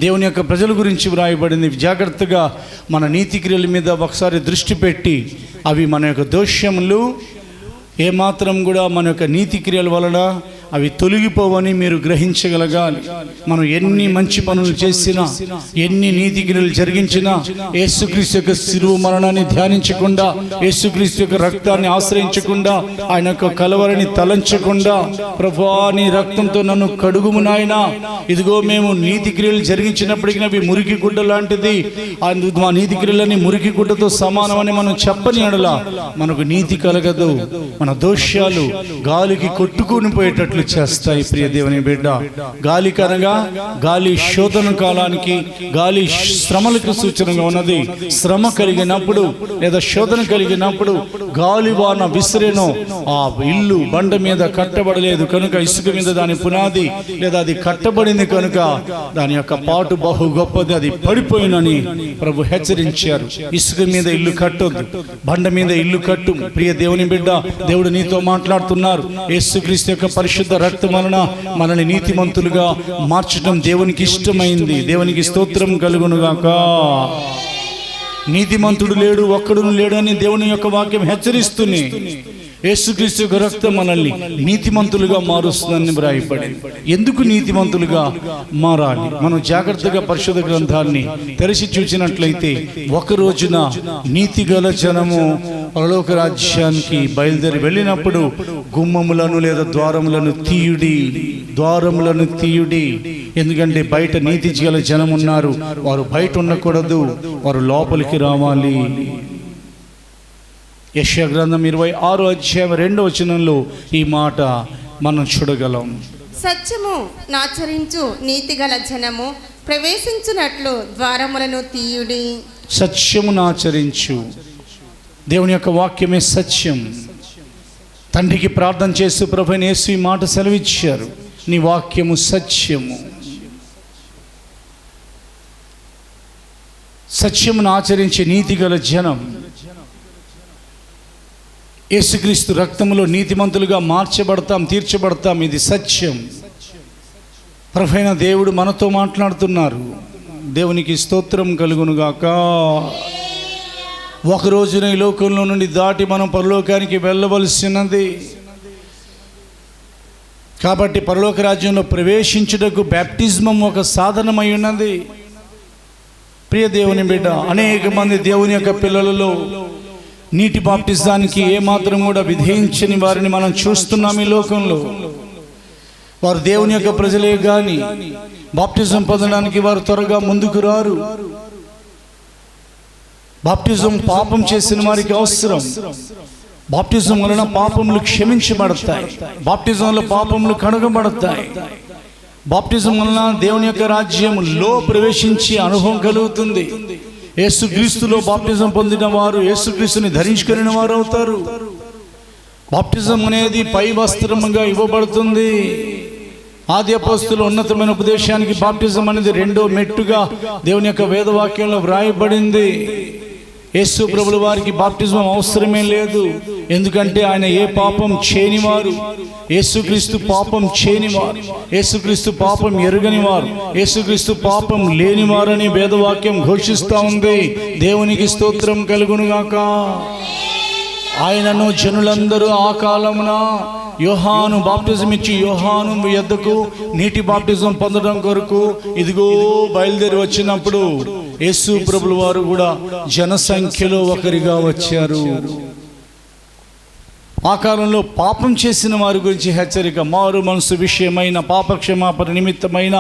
దేవుని యొక్క ప్రజల గురించి వ్రాయబడింది. జాగ్రత్తగా మన నీతి క్రియల మీద ఒకసారి దృష్టి పెట్టి, అవి మన యొక్క దోషములు ఏమాత్రం కూడా మన యొక్క నీతి క్రియల వలన అవి తొలగిపోవని మీరు గ్రహించగలగాలి. మనం ఎన్ని మంచి పనులు చేసినా, ఎన్ని నీతి క్రియలు జరిగించినా, యేసుక్రీస్తు యొక్క శిలువ మరణాన్ని ధ్యానించకుండా, యేసుక్రీస్తు యొక్క రక్తాన్ని ఆశ్రయించకుండా, ఆయన యొక్క కలవరిని తలంచకుండా, ప్రభువా నీ రక్తంతో నన్ను కడుగుము నాయనా, ఇదిగో మేము నీతి క్రియలు జరిగించినప్పటికీ అవి మురికి గుడ్డ లాంటిది, మా నీతి క్రియలని మురికి గుడ్డతో సమానమని మనం చెప్పని ఎడల మనకు నీతి కలగదు. మన దోషాలు గాలికి కొట్టుకొని పోయేటట్లు చేస్తాయి. ప్రియ దేవుని బిడ్డ, గాలి కనగా గాలి శోధన కాలానికి, గాలి శ్రమలకు సూచనగా ఉన్నది. శ్రమ కలిగినప్పుడు లేదా శోధన కలిగినప్పుడు గాలివాన విసిరేనో ఆ ఇల్లు బండ మీద కట్టబడలేదు కనుక, ఇసుక మీద దాని పునాది లేదా అది కట్టబడింది కనుక దాని యొక్క పాటు బహు గొప్పది, అది పడిపోయినని ప్రభు హెచ్చరించారు. ఇసుక మీద ఇల్లు కట్టొద్దు, బండ మీద ఇల్లు కట్టు. ప్రియ దేవుని బిడ్డ, దేవుడు నీతో మాట్లాడుతున్నారు. యేసుక్రీస్తు యొక్క పరిశుద్ధ రక్తం వలన మనల్ని నీతిమంతులుగా మార్చడం దేవునికి ఇష్టమైంది. దేవునికి స్తోత్రం కలుగునుగాక. నీతిమంతుడు లేడు, ఒక్కడును లేడు అని దేవుని యొక్క వాక్యం హెచ్చరిస్తుంది. యేసుక్రీస్తు యొక్క రక్తం మనల్ని నీతిమంతులుగా మారుస్తుందని వ్రాయబడింది. ఎందుకు నీతిమంతులుగా మారాలి? మనం జాగ్రత్తగా పరిశుద్ధ గ్రంథాన్ని తెరిచి చూసినట్లయితే, ఒక రోజున నీతిగల జనము పరలోక రాజ్యానికి బయలుదేరి వెళ్ళినప్పుడు గుమ్మములను లేదా ద్వారములను తీయుడి. ఎందుకంటే బయట నీతి గల జనం ఉన్నారు, వారు బయట ఉండకూడదు, వారు లోపలికి రావాలి. యెషయా గ్రంథం 26వ అధ్యాయం 2వ వచనంలో ఈ మాట మనం చూడగలం. సత్యము నాచరించు నీతిగల జనము ప్రవేశించునట్లు ద్వారములను తీయుడి. సత్యము నాచరించు. దేవుని యొక్క వాక్యమే సత్యం. తండ్రికి ప్రార్థన చేస్తూ ప్రభువైన యేసు ఈ మాట సెలవిచ్చారు, నీ వాక్యము సత్యము. సత్యమును ఆచరించే నీతి గల జనం యేసుక్రీస్తు రక్తములో నీతిమంతులుగా మార్చబడతాం, తీర్చబడతాం. ఇది సత్యం. ప్రభువైన దేవుడు మనతో మాట్లాడుతున్నారు. దేవునికి స్తోత్రం కలుగునుగాక. ఒక రోజున ఈ లోకంలో నుండి దాటి మనం పరలోకానికి వెళ్ళవలసినది. కాబట్టి పరలోక రాజ్యంలో ప్రవేశించుటకు బ్యాప్టిజమం ఒక సాధనమై ఉన్నది. ప్రియ దేవుని బిడ్డ, అనేక మంది దేవుని యొక్క పిల్లలలో నీటి బాప్టిజానికి ఏమాత్రం కూడా విధేయించని వారిని మనం చూస్తున్నాం ఈ లోకంలో. వారు దేవుని యొక్క ప్రజలే కానీ బాప్టిజం పొందడానికి వారు త్వరగా ముందుకు రారు. బాప్టిజం పాపం చేసిన వారికి అవసరం. బాప్టిజం వలన పాపములు క్షమించబడతాయి. బాప్టిజంలో పాపములు కడగబడతాయి. బాప్టిజం వలన దేవుని యొక్క రాజ్యంలో ప్రవేశించి అనుభవం కలుగుతుంది. యేసుక్రీస్తులో బాప్టిజం పొందిన వారు యేసుక్రీస్తుని ధరించుకుని వారు అవుతారు. బాప్టిజం అనేది పై వస్త్రముగా ఇవ్వబడుతుంది. ఆది అపోస్తలుల ఉన్నతమైన ఉపదేశానికి బాప్టిజం అనేది రెండో మెట్టుగా దేవుని యొక్క వేదవాక్యంలో వ్రాయబడింది. యేసు ప్రభుల వారికి బాప్టిజం అవసరమే లేదు. ఎందుకంటే ఆయన ఏ పాపం చేయనివారు. యేసుక్రీస్తు పాపం చేయనివారు. యేసుక్రీస్తు పాపం ఎరుగనివారు. యేసుక్రీస్తు పాపం లేనివారని వేదవాక్యం ఘోషిస్తూ ఉంది. దేవునికి స్తోత్రం కలుగునుగాక. ఆయనను జనులందరూ ఆ కాలమున యోహాను బాప్టిజం ఇచ్చి యోహాను యొద్దకు నీటి బాప్టిజం పొందడం కొరకు ఇదిగో బయలుదేరి వచ్చినప్పుడు యేసు ప్రభుల వారు కూడా జనసంఖ్యలో ఒకరిగా వచ్చారు. ఆ కాలంలో పాపం చేసిన వారి గురించి హెచ్చరిక, మారు మనసు విషయమైన పాపక్షమాపణ నిమిత్తమైన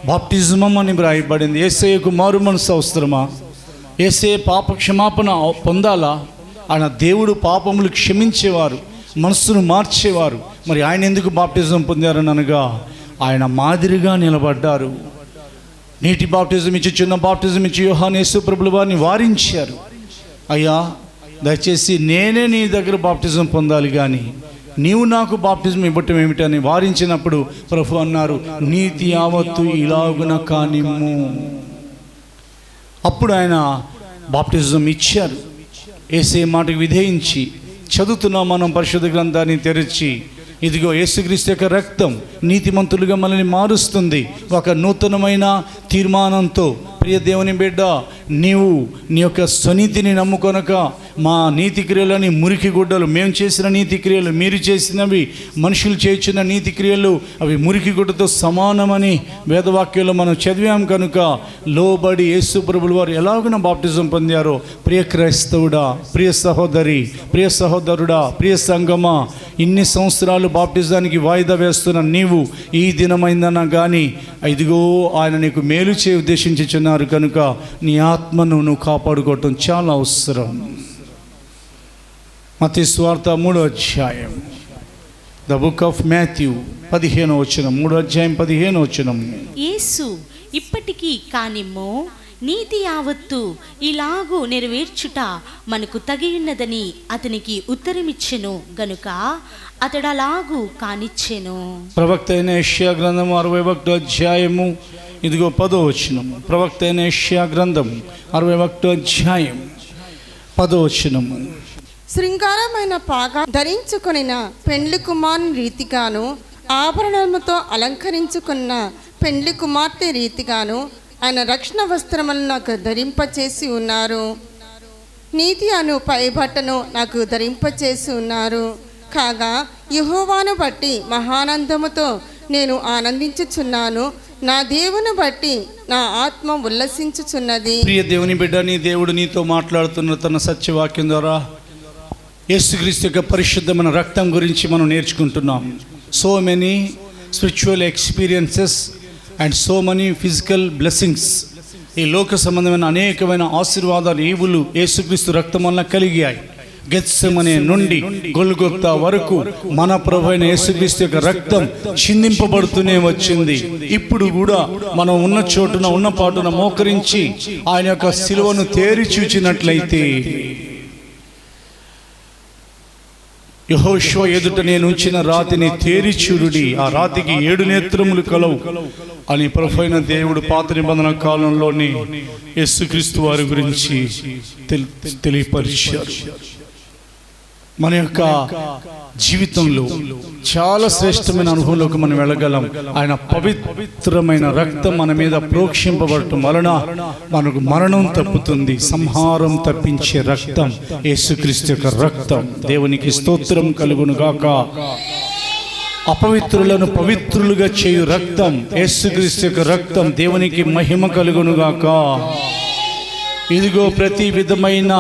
బాప్టిజమం అని వ్రాయబడింది. యేసయ్యకు మారు మనసు అవసరమా? యేసయ్య పాపక్షమాపణ పొందాలా? ఆయన దేవుడు పాపములు క్షమించేవారు, మనస్సును మార్చేవారు. మరి ఆయన ఎందుకు బాప్టిజం పొందారని అనగా ఆయన మాదిరిగా నిలబడ్డారు. నీటి బాప్టిజం ఇచ్చి చిన్న బాప్టిజం ఇచ్చి యోహాను యేసు ప్రభుల వారిని వారించారు. అయ్యా, దయచేసి నేనే నీ దగ్గర బాప్టిజం పొందాలి కానీ నీవు నాకు బాప్టిజం ఇవ్వటం ఏమిటని వారించినప్పుడు ప్రభు అన్నారు, నీతి యావత్తు ఇలాగున కానిమ్ము. అప్పుడు ఆయన బాప్టిజం ఇచ్చారు. యేసే మాటకు విధేయించి చదువుతున్నాం మనం పరిశుద్ధ గ్రంథాన్ని తెరిచి. ఇదిగో యేసుక్రీస్తు యొక్క రక్తం నీతిమంతులుగా మనల్ని మారుస్తుంది. ఒక నూతనమైన తీర్మానంతో ప్రియ దేవుని బిడ్డ, నీవు నీ యొక్క స్వనీతిని నమ్ముకొనక మా నీతి క్రియలని మురికి గుడ్డలు, మేము చేసిన నీతి క్రియలు, మీరు చేసినవి, మనుషులు చేసిన నీతి క్రియలు అవి మురికి గుడ్డతో సమానమని వేదవాక్యంలో మనం చదివాం. కనుక లోబడి యేసు ప్రభుల వారు ఎలాగున బాప్టిజం పొందారో, ప్రియ క్రైస్తవుడా, ప్రియ సహోదరి, ప్రియ సహోదరుడా, ప్రియ సంగమా, ఇన్ని సంవత్సరాలు బాప్టిజానికి వాయిదా వేస్తున్న నీవు ఈ దినమైందన్నా కానీ ఇదిగో ఆయన నీకు మేలు చేయ ఉద్దేశించుచున్నారు. కనుక నీ ఆత్మను నువ్వు కాపాడుకోవటం చాలా అవసరం. మత్తయి సువార్త 3వ అధ్యాయం, ద బుక్ ఆఫ్ మాథ్యూ 15వ వచనం, 3వ అధ్యాయం 15వ వచనం. యేసు ఇప్పటికీ కానిమ్మో, నీతి యావత్తు ఇలాగూ నెరవేర్చుట మనకు తగియున్నదని అతనికి ఉత్తరమిచ్చెను గనుక అతడలాగూ కానిచ్చెను. ప్రవక్త అయిన యెషయా గ్రంథం 61వ అధ్యాయము ఇదిగో 10వ వచనం. ప్రవక్త అయిన యెషయా గ్రంథం 61వ అధ్యాయం 10వ వచనము. శృంగారమైన పాగా ధరించుకొనిన పెండ్లి కుమారుని రీతిగాను, ఆభరణముతో అలంకరించుకున్న పెండ్లి కుమార్తె రీతిగాను ఆయన రక్షణ వస్త్రములను నాకు ధరింపచేసి ఉన్నారు. నీతి అను పైబట్టను నాకు ధరింపచేసి ఉన్నారు. కాగా యెహోవాను బట్టి మహానందముతో నేను ఆనందించుచున్నాను. నా దేవుని బట్టి నా ఆత్మ ఉల్లసించుచున్నది. ప్రియ దేవుని బిడ్డ, నీ దేవుడు నీతో మాట్లాడుతున్న తన సత్యవాక్యం ద్వారా యేసుక్రీస్తు యొక్క పరిశుద్ధమైన రక్తం గురించి మనం నేర్చుకుంటున్నాం. So many spiritual experiences and so many physical blessings. ఈ లోక సంబంధమైన అనేకమైన ఆశీర్వాదాలు, ఈవులు యేసుక్రీస్తు రక్తం వలన కలిగాయి. గెత్సెమనే నుండి గొల్గొతా వరకు మన ప్రభువైన యేసుక్రీస్తు యొక్క రక్తం చిందింపబడుతూనే వచ్చింది. ఇప్పుడు కూడా మనం ఉన్న చోటున ఉన్న పాటున మోకరించి ఆయన యొక్క శిలువను తేరి చూచినట్లయితే యెహోషువ ఎదుట నేను ఉంచిన రాతిని తేరి చూడుడి, ఆ రాతికి 7 నేత్రములు కలవు అని ప్రభువైన దేవుడు పాత నిబంధన కాలంలోని యేసుక్రీస్తు వారి గురించి తెలియపరిచారు. మన యొక్క జీవితంలో చాలా శ్రేష్టమైన అనుభవంలోకి మనం వెళ్ళగలం. ఆయన పవిత్రమైన రక్తం మన మీద ప్రోక్షింపబడటం వలన మనకు మరణం తప్పుతుంది. సంహారం తప్పించే రక్తం యేసుక్రీస్తు యొక్క రక్తం. దేవునికి స్తోత్రం కలుగును గాక. అపవిత్రులను పవిత్రులుగా చేయు రక్తం యేసుక్రీస్తు యొక్క రక్తం. దేవునికి మహిమ కలుగును గాక. ఇదిగో ప్రతి విధమైన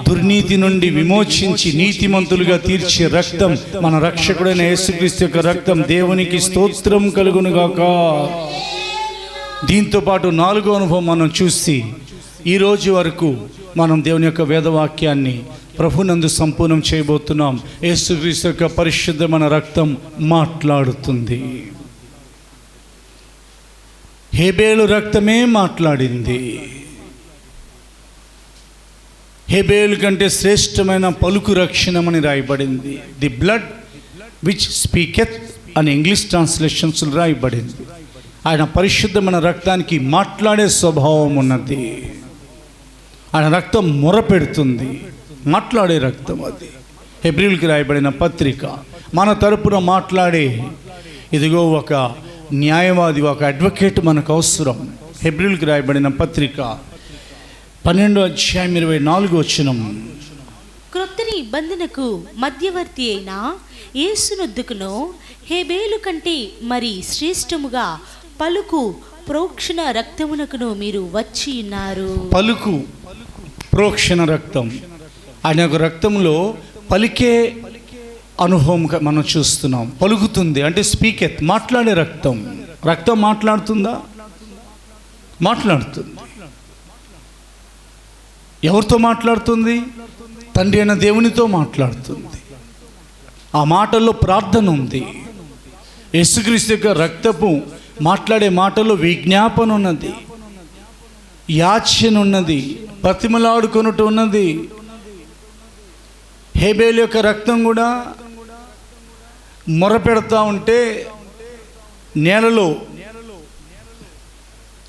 దుర్నీతి నుండి విమోచించి నీతిమంతులుగా తీర్చే రక్తం మన రక్షకుడైన యేసుక్రీస్తు యొక్క రక్తం. దేవునికి స్తోత్రం కలుగును గాక. దీంతో పాటు 4వ అనుభవం మనం చూసి ఈ రోజు వరకు మనం దేవుని యొక్క వేదవాక్యాన్ని ప్రభునందు సంపూర్ణం చేయబోతున్నాం. యేసుక్రీస్తు యొక్క పరిశుద్ధమైన రక్తం మాట్లాడుతుంది. హేబేలు రక్తమే మాట్లాడింది. హేబేలు కంటే శ్రేష్టమైన పలుకు రక్షణమని రాయబడింది. ది బ్లడ్ విచ్ స్పీకెత్ అని ఇంగ్లీష్ ట్రాన్స్లేషన్స్ రాయబడింది. ఆయన పరిశుద్ధమైన రక్తానికి మాట్లాడే స్వభావం ఉన్నది. ఆయన రక్తం మొరపెడుతుంది, మాట్లాడే రక్తం అది. హెబ్రీయులకు రాయబడిన పత్రిక మన తరపున మాట్లాడే ఇదిగో ఒక న్యాయవాది, ఒక అడ్వకేట్ మనకు అవసరం. హెబ్రీయులకు రాయబడిన పత్రిక 12:24 క్రొత్త నిబంధనకు మధ్యవర్తి అయిన యేసునొద్దకును హేబేలు కంటే మరి శ్రేష్టముగా పలుకు ప్రోక్షణ రక్తమునకును మీరు వచ్చి ఉన్నారు. పలుకు ప్రోక్షణ రక్తం, ఆయన యొక్క రక్తంలో పలికే అనుభవం మనం చూస్తున్నాం. పలుకుతుంది అంటే స్పీకెత్, మాట్లాడే రక్తం. రక్తం మాట్లాడుతుందా? మాట్లాడుతుంది. ఎవరితో మాట్లాడుతుంది? తండ్రి అయిన దేవునితో మాట్లాడుతుంది. ఆ మాటల్లో ప్రార్థన ఉంది. యేసుక్రీస్తు యొక్క రక్తపు మాట్లాడే మాటల్లో విజ్ఞాపన ఉన్నది, యాచన ఉన్నది, ప్రతిమలాడుకొనుట ఉన్నది. హేబేలు యొక్క రక్తం కూడా మొరపెడతా ఉంటే నేలలో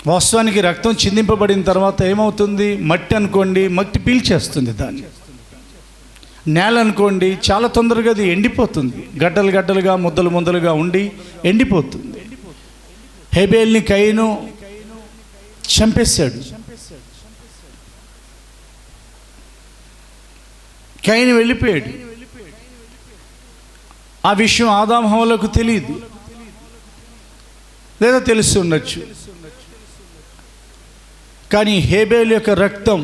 వాస్తవానికి రక్తం చిందింపబడిన తర్వాత ఏమవుతుంది? మట్టి అనుకోండి, మట్టి పీల్చేస్తుంది దాన్ని. నేల అనుకోండి, చాలా తొందరగా అది ఎండిపోతుంది. గడ్డలు గడ్డలుగా, ముద్దలు ముద్దలుగా ఉండి ఎండిపోతుంది. హేబేల్ని కయీను చంపేశాడు. కయీను వెళ్ళిపోయాడు. ఆ విషయం ఆదాము హవ్వలకు తెలియదు, లేదా తెలిసి ఉండొచ్చు. కానీ హేబేలు యొక్క రక్తం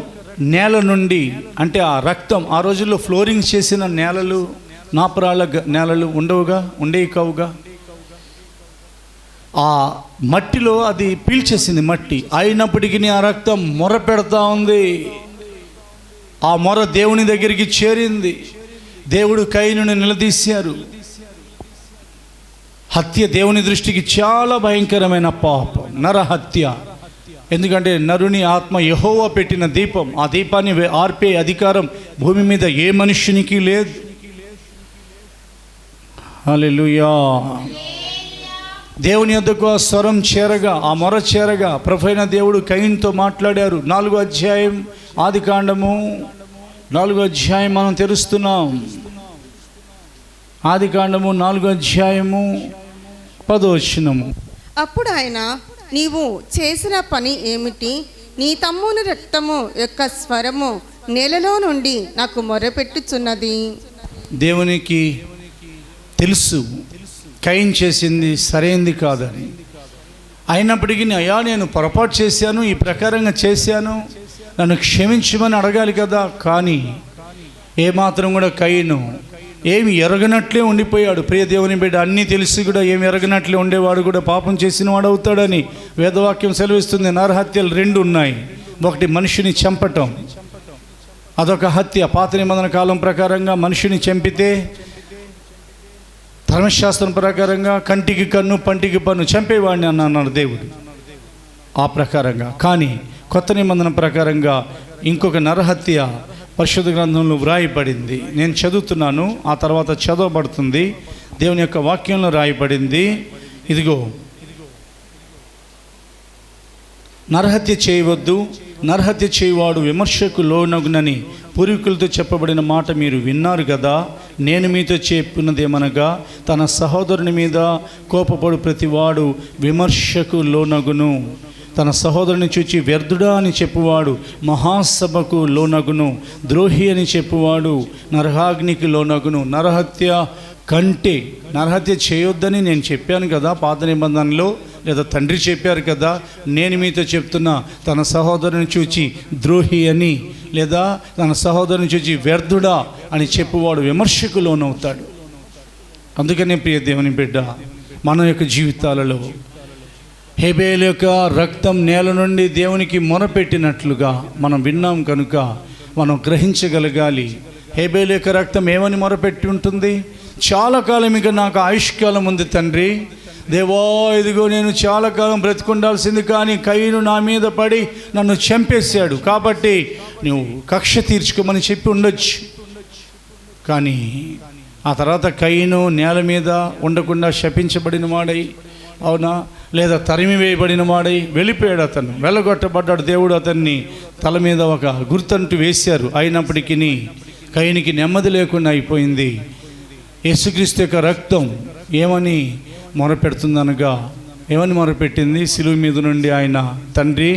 నేల నుండి, అంటే ఆ రక్తం ఆ రోజుల్లో ఫ్లోరింగ్ చేసిన నేలలు, నాపరాళ్ళ నేలలు ఉండేవి కావుగా. ఆ మట్టిలో అది పీల్చేసింది మట్టి. అయినప్పటికీ ఆ రక్తం మొర పెడతా ఉంది. ఆ మొర దేవుని దగ్గరికి చేరింది. దేవుడు కయీనుని నిలదీశారు. హత్య దేవుని దృష్టికి చాలా భయంకరమైన పాపం, నరహత్య. ఎందుకంటే నరుని ఆత్మ యెహోవా పెట్టిన దీపం. ఆ దీపాన్ని ఆర్పే అధికారం భూమి మీద ఏ మనుష్యునికి లేదు. హల్లెలూయా. దేవుని యొద్దకు ఆ స్వరం చేరగా, ఆ మొర చేరగా ప్రభువైన దేవుడు కయీనుతో మాట్లాడారు. 4వ అధ్యాయం ఆదికాండము 4వ అధ్యాయం మనం తెరుస్తున్నాం. ఆదికాండము 4వ అధ్యాయము 10వ వచనము. అప్పుడు ఆయన, నీవు చేసిన పని ఏమిటి? నీ తమ్ముని రక్తము యొక్క స్వరము నేలలో నుండి నాకు మొరపెట్టుచున్నది. దేవునికి తెలుసు కయీను చేసింది సరైంది కాదని. అయినప్పటికీ అయ్యా నేను పొరపాటు చేశాను, ఈ ప్రకారంగా చేశాను, నన్ను క్షమించమని అడగాలి కదా. కానీ ఏమాత్రం కూడా కయీను ఏమి ఎరగనట్లే ఉండిపోయాడు. ప్రియ దేవుని బిడ్డ, అన్నీ తెలిసి కూడా ఏమి ఎరగనట్లే ఉండేవాడు కూడా పాపం చేసిన వాడు అవుతాడని వేదవాక్యం సెలవిస్తుంది. నరహత్యలు 2 ఉన్నాయి. ఒకటి మనిషిని చంపటం, అదొక హత్య. పాత నిబంధన కాలం ప్రకారంగా మనిషిని చంపితే ధర్మశాస్త్రం ప్రకారంగా కంటికి కన్ను పంటికి పన్ను చంపేవాడిని అన్నాడు దేవుడు ఆ ప్రకారంగా. కానీ కొత్త నిబంధన ప్రకారంగా ఇంకొక నరహత్య, పరిశుద్ధ గ్రంథంలో వ్రాయబడింది. నేను చదువుతున్నాను, ఆ తర్వాత చదవబడుతుంది. దేవుని యొక్క వాక్యంలో రాయబడింది, ఇదిగో, నరహత్య చేయవద్దు, నరహత్య చేయవాడు విమర్శకు లోనగునని పూర్వీకులతో చెప్పబడిన మాట మీరు విన్నారు కదా. నేను మీతో చెప్పినదేమనగా, తన సహోదరుని మీద కోపపడు ప్రతివాడు విమర్శకు లోనగును. తన సహోదరుని చూచి వ్యర్థుడా అని చెప్పువాడు మహాసభకు లోనగును. ద్రోహి అని చెప్పువాడు నరహాగ్నికి లోనగును. నరహత్య చేయొద్దని నేను చెప్పాను కదా పాత నిబంధనలో, లేదా తండ్రి చెప్పారు కదా. నేను మీతో చెప్తున్నా, తన సహోదరుని చూచి ద్రోహి అని, లేదా తన సహోదరుని చూచి వ్యర్థుడా అని చెప్పువాడు విమర్శకు లోనవుతాడు. అందుకనే ప్రియ దేవుని బిడ్డ, మన యొక్క జీవితాలలో హేబేలు యొక్క రక్తం నేల నుండి దేవునికి మొరపెట్టినట్లుగా మనం విన్నాం కనుక మనం గ్రహించగలగాలి. హేబేలు యొక్క రక్తం ఏమని మొరపెట్టి ఉంటుంది? చాలా కాలం ఇక నాకు ఆయుష్కాలం ఉంది తండ్రి, దేవా ఇదిగో నేను చాలా కాలం బ్రతికుండాల్సింది, కానీ కయీను నా మీద పడి నన్ను చంపేశాడు, కాబట్టి నువ్వు కక్ష తీర్చుకోమని చెప్పి ఉండొచ్చు. కానీ ఆ తర్వాత కయీను నేల మీద ఉండకుండా శపించబడిన వాడై, అవునా, లేదా తరిమి వేయబడిన వాడై వెళ్ళిపోయాడు. అతను వెళ్ళగొట్టబడ్డాడు. దేవుడు అతన్ని తల మీద ఒక గుర్తంటూ వేశారు. అయినప్పటికీ కయీనుకి నెమ్మది లేకుండా అయిపోయింది. యేసుక్రీస్తు యొక్క రక్తం ఏమని మొరపెడుతుందనగా, ఏమని మొరపెట్టింది? సిలువ మీద నుండి ఆయన, తండ్రి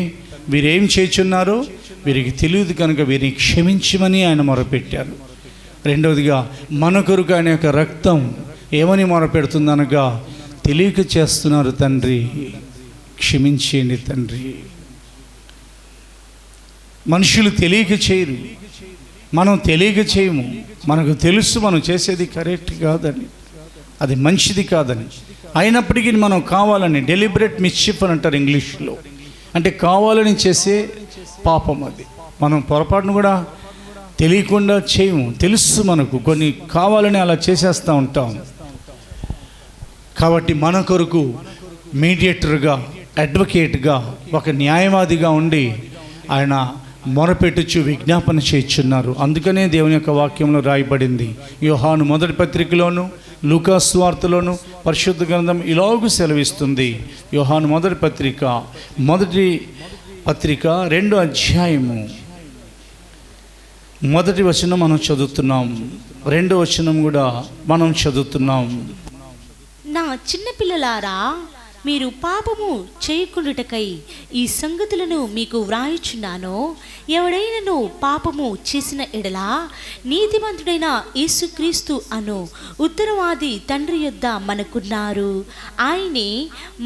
వీరేం చేయుచున్నారో వీరికి తెలియదు కనుక వీరిని క్షమించమని ఆయన మొరపెట్టారు. రెండవదిగా మన కొరకు ఆయన యొక్క రక్తం ఏమని మొరపెడుతుందనగా, తెలియక చేస్తున్నారు తండ్రి, క్షమించేయండి తండ్రి. మనుషులు తెలియక చేయరు, మనం తెలియక చేయము. మనకు తెలుసు మనం చేసేది కరెక్ట్ కాదని, అది మంచిది కాదని. అయినప్పటికీ మనం కావాలని, డెలిబరేట్ మిస్చిఫ్ అని అంటారు ఇంగ్లీష్లో, అంటే కావాలని చేసే పాపం అది. మనం పొరపాటును కూడా తెలియకుండా చేయము, తెలుసు మనకు, కొన్ని కావాలని అలా చేసేస్తూ ఉంటాం. కాబట్టి మన కొరకు మీడియేటర్గా, అడ్వకేట్గా, ఒక న్యాయవాదిగా ఉండి ఆయన మొరపెట్టుచు విజ్ఞాపన చేయుచున్నారు. అందుకనే దేవుని యొక్క వాక్యంలో రాయబడింది. యోహాను మొదటి పత్రికలోను, లూకా సువార్తలోను పరిశుద్ధ గ్రంథం ఇలాగూ సెలవిస్తుంది. యోహాను మొదటి పత్రిక 2వ అధ్యాయము 1వ వచనం మనం చదువుతున్నాం, 2వ వచనం కూడా మనం చదువుతున్నాం. నా చిన్నపిల్లలారా, మీరు పాపము చేయకుండుటకై ఈ సంగతులను మీకు వ్రాయుచున్నాను. ఎవడైనను పాపము చేసిన ఎడల నీతిమంతుడైన యేసుక్రీస్తు అను ఉత్తరవాది తండ్రి యొద్ద మనకున్నారు. ఆయనే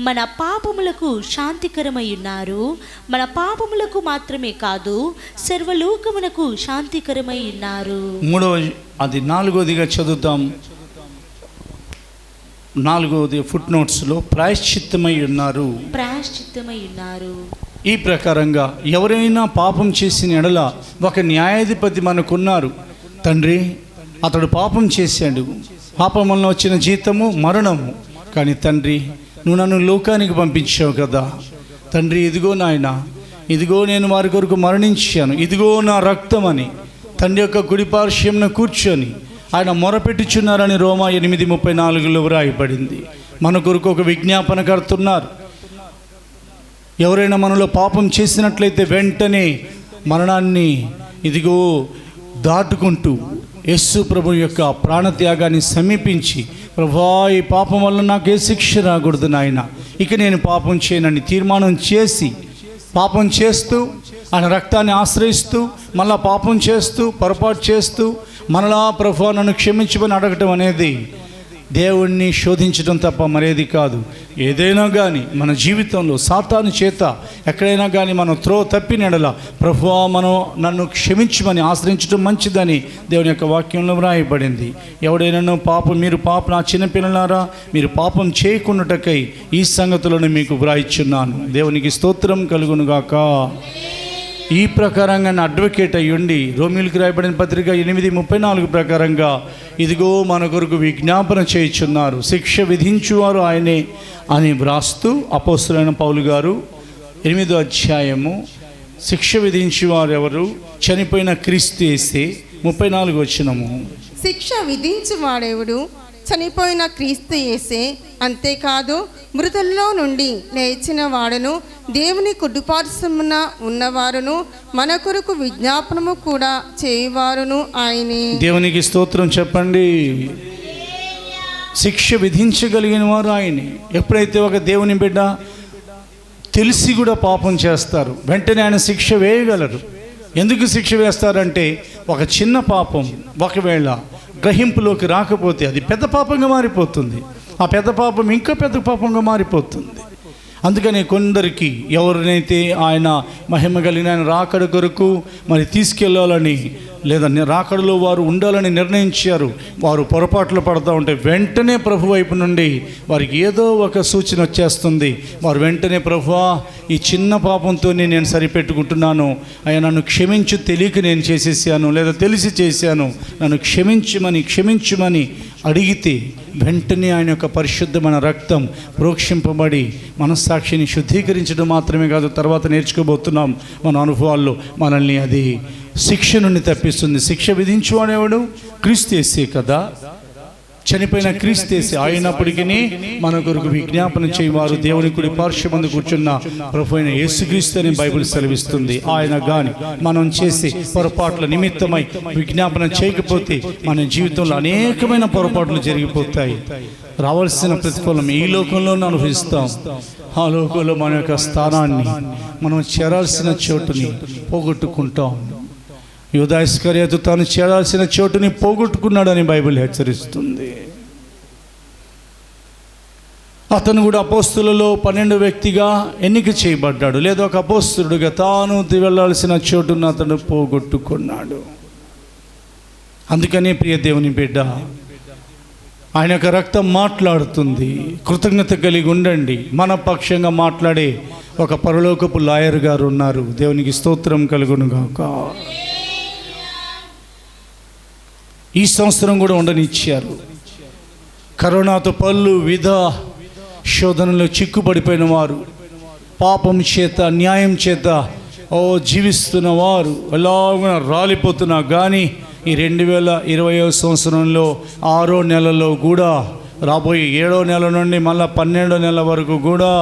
మన పాపములకు శాంతికరమై ఉన్నారు. మన పాపములకు మాత్రమే కాదు, సర్వలోకమునకు శాంతికరమై ఉన్నారు. 4వదిగా చదువుతాం. 4వది ఫుట్ నోట్స్లో ప్రాయశ్చిత్తమై ఉన్నారు. ఈ ప్రకారంగా ఎవరైనా పాపం చేసిన ఎడల ఒక న్యాయాధిపతి మనకున్నారు. తండ్రి, అతడు పాపం చేశాడు, పాపం వలన వచ్చిన జీతము మరణము, కానీ తండ్రి నువ్వు నన్ను లోకానికి పంపించావు కదా తండ్రి, ఇదిగో నాయన, ఇదిగో నేను వారి కొరకు మరణించాను, ఇదిగో నా రక్తం అని తండ్రి యొక్క కుడిపార్శ్వంన కూర్చొని ఆయన మొరపెట్టుచున్నారని రోమా 8:34 వ్రాయబడింది. మన కొరకు ఒక విజ్ఞాపన కడుతున్నారు. ఎవరైనా మనలో పాపం చేసినట్లయితే వెంటనే మరణాన్ని ఇదిగో దాటుకుంటూ యేసు ప్రభు యొక్క ప్రాణత్యాగాన్ని సమీపించి, ప్రభువా ఈ పాపం వల్ల నాకు ఏ శిక్ష రాకూడదు నాయన, ఇక నేను పాపం చేయనని తీర్మానం చేసి, పాపం చేస్తూ ఆయన రక్తాన్ని ఆశ్రయిస్తూ, మళ్ళా పాపం చేస్తూ, పొరపాటు చేస్తూ, మనలా ప్రభువా నన్ను క్షమించమని అడగటం అనేది దేవుణ్ణి శోధించడం తప్ప మరేది కాదు. ఏదైనా కానీ మన జీవితంలో సాతాను చేత ఎక్కడైనా కానీ మనం తప్పినడల ప్రభువా నన్ను క్షమించమని ఆశ్రయించడం మంచిదని దేవుని యొక్క వాక్యంలో వ్రాయబడింది. ఎవడైనా మీరు నా చిన్నపిల్లలారా, మీరు పాపం చేయకుండాటకై ఈ సంగతులను మీకు వ్రాయిచున్నాను. దేవునికి స్తోత్రం కలుగునుగాక. ఈ ప్రకారంగా అడ్వకేట్ అయ్యుండి రోమీయులకు రాయబడిన పత్రిక 8:34 ప్రకారంగా ఇదిగో మన కొరకు విజ్ఞాపన చేయుచున్నారు, శిక్ష విధించువారు ఆయనే అని వ్రాస్తూ అపోస్తలుడైన పౌలు గారు 8వ అధ్యాయము శిక్ష విధించి వారు ఎవరు? చనిపోయిన క్రీస్తు యేసే. 34 వచనము. శిక్ష విధించువాడెవడు? చనిపోయిన క్రీస్తు యేసే. అంతేకాదు మృతుల్లో నుండి లేచిన వాడును, దేవుని కుడిపార్శ్వమున ఉన్నవారును, మన కొరకు విజ్ఞాపనము కూడా చేయవారును ఆయనే. దేవునికి స్తోత్రం చెప్పండి. శిక్ష విధించగలిగిన వారు ఆయనే. ఎప్పుడైతే ఒక దేవుని బిడ్డ తెలిసి కూడా పాపం చేస్తారు, వెంటనే ఆయన శిక్ష వేయగలరు. ఎందుకు శిక్ష వేస్తారంటే, ఒక చిన్న పాపం ఒకవేళ గ్రహింపులోకి రాకపోతే అది పెద్ద పాపంగా మారిపోతుంది. ఆ పెద్ద పాపం ఇంకా పెద్ద పాపంగా మారిపోతుంది. అందుకని కొందరికి ఎవరినైతే ఆయన మహిమ కలిగిన ఆయన రాకడ కొరకు మరి తీసుకెళ్ళాలని, లేదా రాకడలో వారు ఉండాలని నిర్ణయించారు, వారు పొరపాట్లు పడుతూ ఉంటే వెంటనే ప్రభు వైపు నుండి వారికి ఏదో ఒక సూచన వచ్చేస్తుంది. వారు వెంటనే, ప్రభువా, ఈ చిన్న పాపంతోనే నేను సరిపెట్టుకుంటున్నాను, అయ్యా నన్ను క్షమించు, తెలియక నేను చేసేసాను, లేదా తెలిసి చేశాను, నన్ను క్షమించమని అడిగితే వెంటనే ఆయన యొక్క పరిశుద్ధమైన రక్తం ప్రోక్షింపబడి మనస్సాక్షిని శుద్ధీకరించడం మాత్రమే కాదు, తర్వాత నేర్చుకోబోతున్నాం మన అనుభవాల్లో, మనల్ని అది శిక్ష నుండి తప్పిస్తుంది. శిక్ష విధించువాడెవడు? క్రీస్తు యేసే కదా. చనిపోయిన క్రీస్తు యేసే అయినప్పటికీ మన కొరకు విజ్ఞాపన చేయవారు దేవుని కుడి పార్శ్వమందు కూర్చున్న ప్రభు అయిన యేసుక్రీస్తు అని బైబిల్ సెలవిస్తుంది. ఆయన గాని మనం చేసే పొరపాట్ల నిమిత్తమై విజ్ఞాపన చేయకపోతే మన జీవితంలో అనేకమైన పొరపాట్లు జరిగిపోతాయి. రావాల్సిన ప్రతిఫలం ఈ లోకంలోనే అనుభవిస్తాం. ఆ లోకంలో మన యొక్క స్థానాన్ని, మనం చేరాల్సిన చోటుని పోగొట్టుకుంటాం. యూదా ఇస్కరియోతు తాను చేరాల్సిన చోటుని పోగొట్టుకున్నాడని బైబిల్ హెచ్చరిస్తుంది. అతను కూడా అపోస్తులలో 12 వ్యక్తిగా ఎన్నిక చేయబడ్డాడు, లేదా ఒక అపోస్తులుడిగా తాను వెళ్ళాల్సిన చోటును అతను పోగొట్టుకున్నాడు. అందుకనే ప్రియ దేవుని బిడ్డ, ఆయన యొక్క రక్తం మాట్లాడుతుంది. కృతజ్ఞత కలిగి ఉండండి. మన పక్షంగా మాట్లాడే ఒక పరలోకపు లాయర్ గారు ఉన్నారు. దేవునికి స్తోత్రం కలుగునుగాక. ఈ సంవత్సరం కూడా ఉండనిచ్చారు. కరోనాతో పలు విధ శోధనలో చిక్కుపడిపోయిన వారు, పాపం చేత, న్యాయం చేత జీవిస్తున్న వారు ఎలాగ రాలిపోతున్నా కానీ ఈ 2020 సంవత్సరంలో 6వ నెలలో కూడా, రాబోయే 7వ నెల నుండి మళ్ళీ 12వ నెల వరకు కూడా,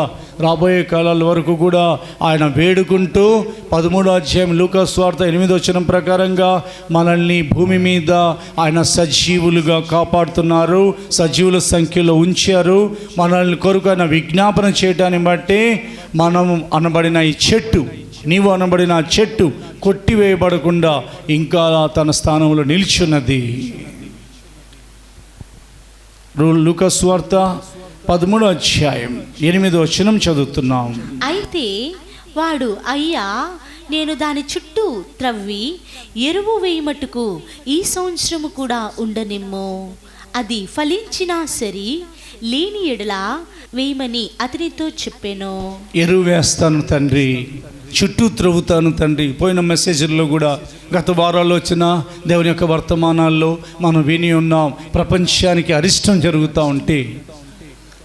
రాబోయే కాలాల వరకు కూడా ఆయన వేడుకుంటూ 13వ అధ్యాయం లూకా సువార్త 8వ వచనం ప్రకారంగా మనల్ని భూమి మీద ఆయన సజీవులుగా కాపాడుతున్నారు, సజీవుల సంఖ్యలో ఉంచారు. మనల్ని కొరకు ఆయన విజ్ఞాపన చేయడాన్ని బట్టి మనం అనబడిన ఈ చెట్టు, నీవు అనబడిన చెట్టు కొట్టివేయబడకుండా ఇంకా తన స్థానంలో నిల్చున్నది. లూకా సువార్త 13వ అధ్యాయం 8వ వచనం చదువుతున్నాం. అయితే వాడు, అయ్యా, నేను దాని చుట్టూ త్రవ్వి ఎరువు వేయమట్టుకు ఈ సంవత్సరము కూడా ఉండనిమ్ము, అది ఫలించినా సరి, లేని ఎడల వేయమని అతనితో చెప్పాను. ఎరువు వేస్తాను తండ్రి, చుట్టూ త్రవ్వుతాను తండ్రి. పోయిన మెసేజ్ల్లో కూడా, గత వారాల్లో వచ్చిన దేవుని యొక్క వర్తమానాల్లో మనం విని ఉన్నాం. ప్రపంచానికి అరిష్టం జరుగుతూ ఉంటే,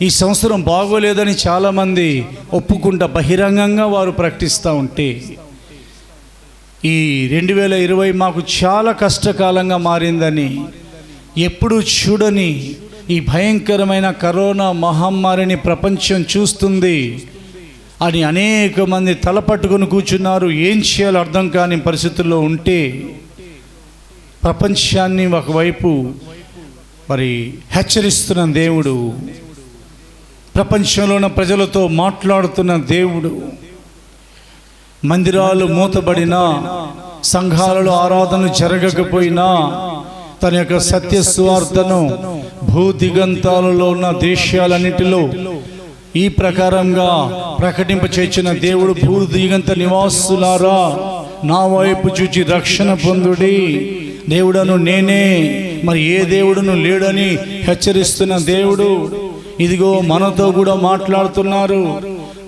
ఈ సంవత్సరం బాగోలేదని చాలామంది ఒప్పుకుంటా బహిరంగంగా వారు ప్రకటిస్తూ ఉంటే, ఈ 2020 మాకు చాలా కష్టకాలంగా మారిందని, ఎప్పుడూ చూడని ఈ భయంకరమైన కరోనా మహమ్మారిని ప్రపంచం చూస్తుంది అని అనేక మంది తలపట్టుకొని కూర్చున్నారు. ఏం చేయాలో అర్థం కాని పరిస్థితుల్లో ఉంటే, ప్రపంచాన్ని ఒకవైపు మరి హెచ్చరిస్తున్న దేవుడు, ప్రపంచంలో ఉన్న ప్రజలతో మాట్లాడుతున్న దేవుడు, మందిరాలు మూతబడినా, సంఘాలలో ఆరాధనలు జరగకపోయినా తన యొక్క సత్య సువార్తను భూదిగంతాలలో ఉన్న దేశాలన్నిటిలో ఈ ప్రకారంగా ప్రకటింపచేసిన దేవుడు, భూదిగంత నివాసులారా నా వైపు చూచి రక్షణ పొందుడి, దేవుడను నేనే, మరి ఏ దేవుడును లేడని హెచ్చరిస్తున్న దేవుడు ఇదిగో మనతో కూడా మాట్లాడుతున్నారు.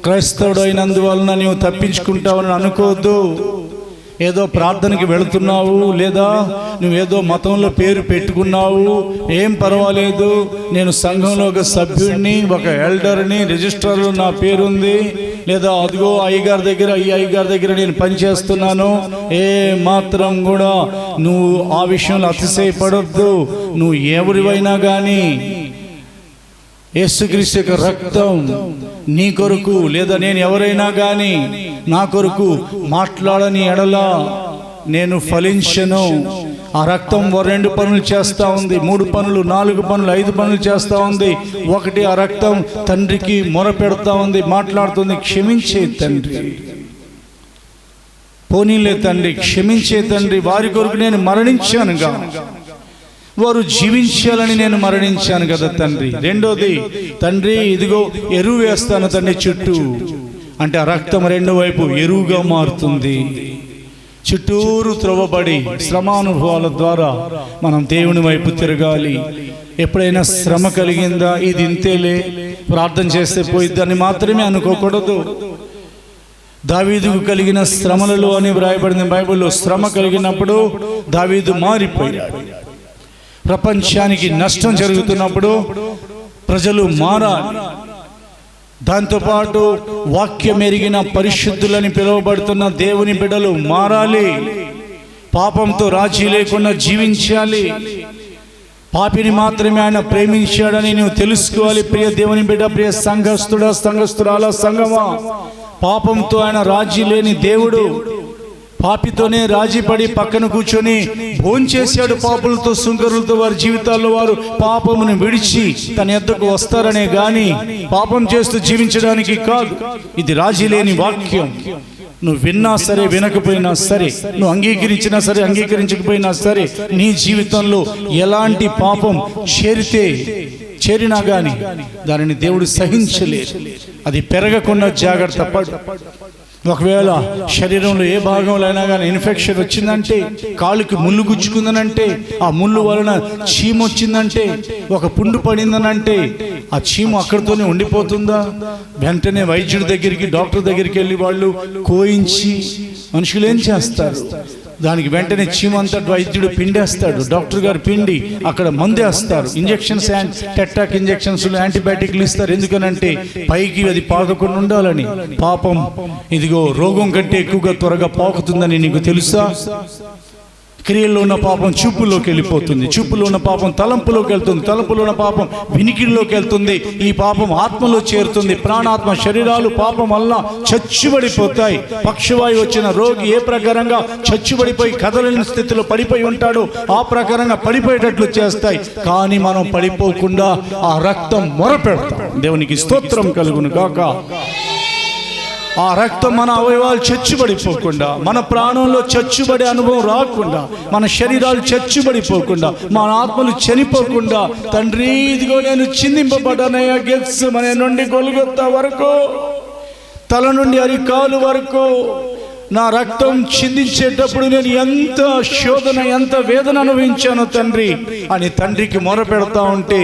క్రైస్తవుడు అయినందువలన నీవు తప్పించుకుంటావని అనుకోవద్దు. ఏదో ప్రార్థనకి వెళుతున్నావు, లేదా నువ్వేదో మతంలో పేరు పెట్టుకున్నావు, ఏం పర్వాలేదు, నేను సంఘంలో ఒక సభ్యుడిని, ఒక ఎల్డర్ని, రిజిస్టర్లో నా పేరుంది, లేదా అదిగో అయ్యగారి దగ్గర ఈ అయ్యగారి దగ్గర నేను పనిచేస్తున్నాను, ఏ మాత్రం కూడా నువ్వు ఆ విషయంలో అతిశయపడొద్దు. నువ్వు ఎవరివైనా కానీ యేసుక్రీస్తు యొక్క రక్తం నీ కొరకు, లేదా నేను ఎవరైనా కానీ నా కొరకు మాట్లాడని ఎడల నేను ఫలించను. ఆ రక్తం 2 పనులు చేస్తూ ఉంది, 3 పనులు, 4 పనులు, 5 పనులు చేస్తూ ఉంది. ఒకటి, ఆ రక్తం తండ్రికి మొర పెడతా ఉంది, మాట్లాడుతుంది, క్షమించే తండ్రి, పోనీలే తండ్రి, క్షమించే తండ్రి, వారి కొరకు నేను మరణించానుగా, వారు జీవించాలని నేను మరణించాను కదా తండ్రి. రెండోది, తండ్రి ఇదిగో ఎరువు వేస్తాను తండ్రి చుట్టూ, అంటే ఆ రక్తం రెండో వైపు ఎరువుగా మారుతుంది. చుట్టూరు త్రవ్వబడి శ్రమానుభవాల ద్వారా మనం దేవుని వైపు తిరగాలి. ఎప్పుడైనా శ్రమ కలిగిందా, ఇది ఇంతేలే, ప్రార్థన చేస్తే పోయిద్దని మాత్రమే అనుకోకూడదు. దావీదుకు కలిగిన శ్రమలలో అని వ్రాయబడింది బైబిల్లో. శ్రమ కలిగినప్పుడు దావీదు మారిపోయాడు. ప్రపంచానికి నష్టం జరుగుతున్నప్పుడు ప్రజలు మారాలి. దాంతోపాటు వాక్యం ఎరిగిన పరిశుద్ధులని పిలువబడుతున్న దేవుని బిడ్డలు మారాలి. పాపంతో రాజీ లేకుండా జీవించాలి. పాపిని మాత్రమే ఆయన ప్రేమించాడని నువ్వు తెలుసుకోవాలి. ప్రియ దేవుని బిడ్డ, ప్రియ సంఘస్థుడా, సంఘస్థురాల, సంగమా, పాపంతో ఆయన రాజీ లేని దేవుడు. పాపితోనే రాజీ పడి పక్కన కూర్చొని భోంచేశాడు పాపులతో, సుంకరులతో. వారి జీవితాల్లో వారు పాపమును విడిచి తన యొద్దకు వస్తారనే గాని పాపం చేస్తూ జీవించడానికి కాదు. ఇది రాజీ లేని వాక్యం. నువ్వు విన్నా సరే, వినకపోయినా సరే, నువ్వు అంగీకరించినా సరే, అంగీకరించకపోయినా సరే, నీ జీవితంలో ఎలాంటి పాపం చేరినా గాని దానిని దేవుడు సహించలేదు. అది పెరగకుండా జాగ్రత్త పడు. ఒకవేళ శరీరంలో ఏ భాగంలో అయినా కానీ ఇన్ఫెక్షన్ వచ్చిందంటే, కాలుకి ముళ్ళు గుచ్చుకుందనంటే, ఆ ముళ్ళు వలన చీము వచ్చిందంటే, ఒక పుండు పడిందనంటే, ఆ చీము అక్కడితోనే ఉండిపోతుందా? వెంటనే వైద్యుడి దగ్గరికి, డాక్టర్ దగ్గరికి వెళ్ళి వాళ్ళు కోయించి, మనుషులు ఏం చేస్తారు, దానికి వెంటనే చీమంతా వైద్యుడు పిండేస్తాడు, డాక్టర్ గారు పిండి అక్కడ మందేస్తారు, ఇంజెక్షన్స్, టెట్టాక్ ఇంజెక్షన్స్, యాంటీబయాటిక్లు ఇస్తారు. ఎందుకనంటే పైకి అది పాకకుండా ఉండాలని. పాపం ఇదిగో రోగం కంటే ఎక్కువగా త్వరగా పాకుతుందని నీకు తెలుసా? క్రియల్లో ఉన్న పాపం చూపులోకి వెళ్ళిపోతుంది, చూపులో ఉన్న పాపం తలంపులోకి వెళ్తుంది, తలంపులో ఉన్న పాపం వినికిడిలోకి వెళ్తుంది, ఈ పాపం ఆత్మలో చేరుతుంది. ప్రాణాత్మ శరీరాలు పాపం వల్ల చచ్చుబడిపోతాయి. పక్షవాయు వచ్చిన రోగి ఏ ప్రకారంగా చచ్చుబడిపోయి కదలని స్థితిలో పడిపోయి ఉంటాడో ఆ ప్రకారంగా పడిపోయేటట్లు చేస్తాయి. కానీ మనం పడిపోకుండా ఆ రక్తం మొరపెడతాం. దేవునికి స్తోత్రం కలుగును గాక. ఆ రక్తం మన అవయవాలు చచ్చుబడిపోకుండా, మన ప్రాణంలో చచ్చుబడే అనుభవం రాకుండా, మన శరీరాలు చచ్చుబడిపోకుండా, మన ఆత్మలు చనిపోకుండా, తండ్రి ఇదిగో నేను చిందింపబడ్డానయ్యా, గెత్సేమనే నుండి గొల్గొతా వరకు, తల నుండి అరికాలు వరకు నా రక్తం చిందించేటప్పుడు నేను ఎంత శోధన, ఎంత వేదన అనుభవించాను తండ్రి అని తండ్రికి మొరపెడతా ఉంటే,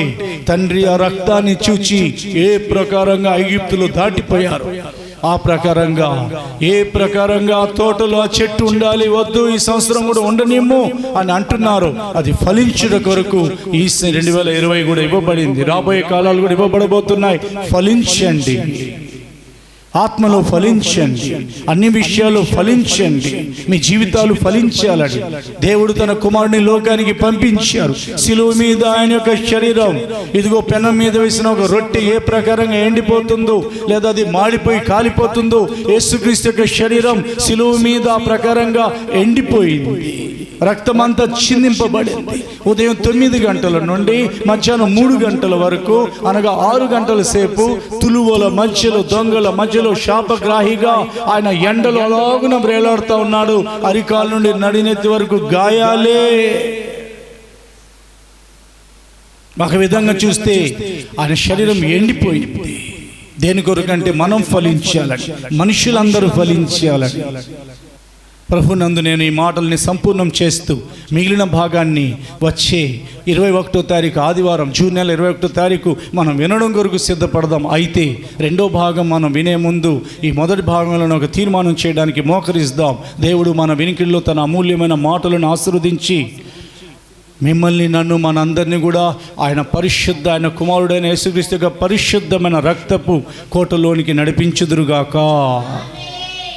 తండ్రి ఆ రక్తాన్ని చూచి ఏ ప్రకారంగా ఐగుప్తులు దాటిపోయారు, ఆ ప్రకారంగా ఏ ప్రకారంగా తోటలో ఆ చెట్టు ఉండాలి, వద్దు ఈ సంవత్సరం కూడా ఉండనిమ్ము అని అంటున్నారు. అది ఫలించుట కొరకు ఈ 2020 కూడా ఇవ్వబడింది. రాబోయే కాలాలు కూడా ఇవ్వబడబోతున్నాయి. ఫలించండి, ఆత్మలో ఫలించండి, అన్ని విషయాలు ఫలించండి. మీ జీవితాలు ఫలించాలని దేవుడు తన కుమారుని లోకానికి పంపించారు. శిలువ మీద ఆయన యొక్క శరీరం ఇదిగో పెనం మీద వేసిన ఒక రొట్టె ఏ ప్రకారంగా ఎండిపోతుందో, లేదా అది మాడిపోయి కాలిపోతుందో, యేసుక్రీస్తు యొక్క శరీరం శిలువ మీద ఆ ప్రకారంగా ఎండిపోయింది. రక్తమంతా చిందింపబడింది. ఉదయం 9 గంటల నుండి మధ్యాహ్నం 3 గంటల వరకు, అనగా 6 గంటల సేపు తులువల మధ్యలో, దొంగల మధ్యలో శాపగ్రాహిగా ఆయన ఎండలో అలాగున వేలాడుతూ ఉన్నాడు. అరికాల నుండి నడినెత్తి వరకు గాయాలే. ఒక విధంగా చూస్తే ఆయన శరీరం ఎండిపోయింది. దేని కొరకంటే మనం ఫలించాలని, మనుషులందరూ ఫలించాలని. ప్రభునందు నేను ఈ మాటల్ని సంపూర్ణం చేస్తూ మిగిలిన భాగాన్ని వచ్చే 21వ తారీఖు ఆదివారం, జూన్ నెల 21వ తారీఖు మనం వినడం కొరకు సిద్ధపడదాం. అయితే రెండో భాగం మనం వినే ముందు ఈ మొదటి భాగంలో ఒక తీర్మానం చేయడానికి మోకరిద్దాం. దేవుడు మన వినికిడిలో తన అమూల్యమైన మాటలను ఆశీర్వదించి మిమ్మల్ని నన్ను మనందరినీ కూడా ఆయన పరిశుద్ధ, ఆయన కుమారుడైన యేసుక్రీస్తు యొక్క పరిశుద్ధమైన రక్తపు కోటలోనికి నడిపించుదురుగాక.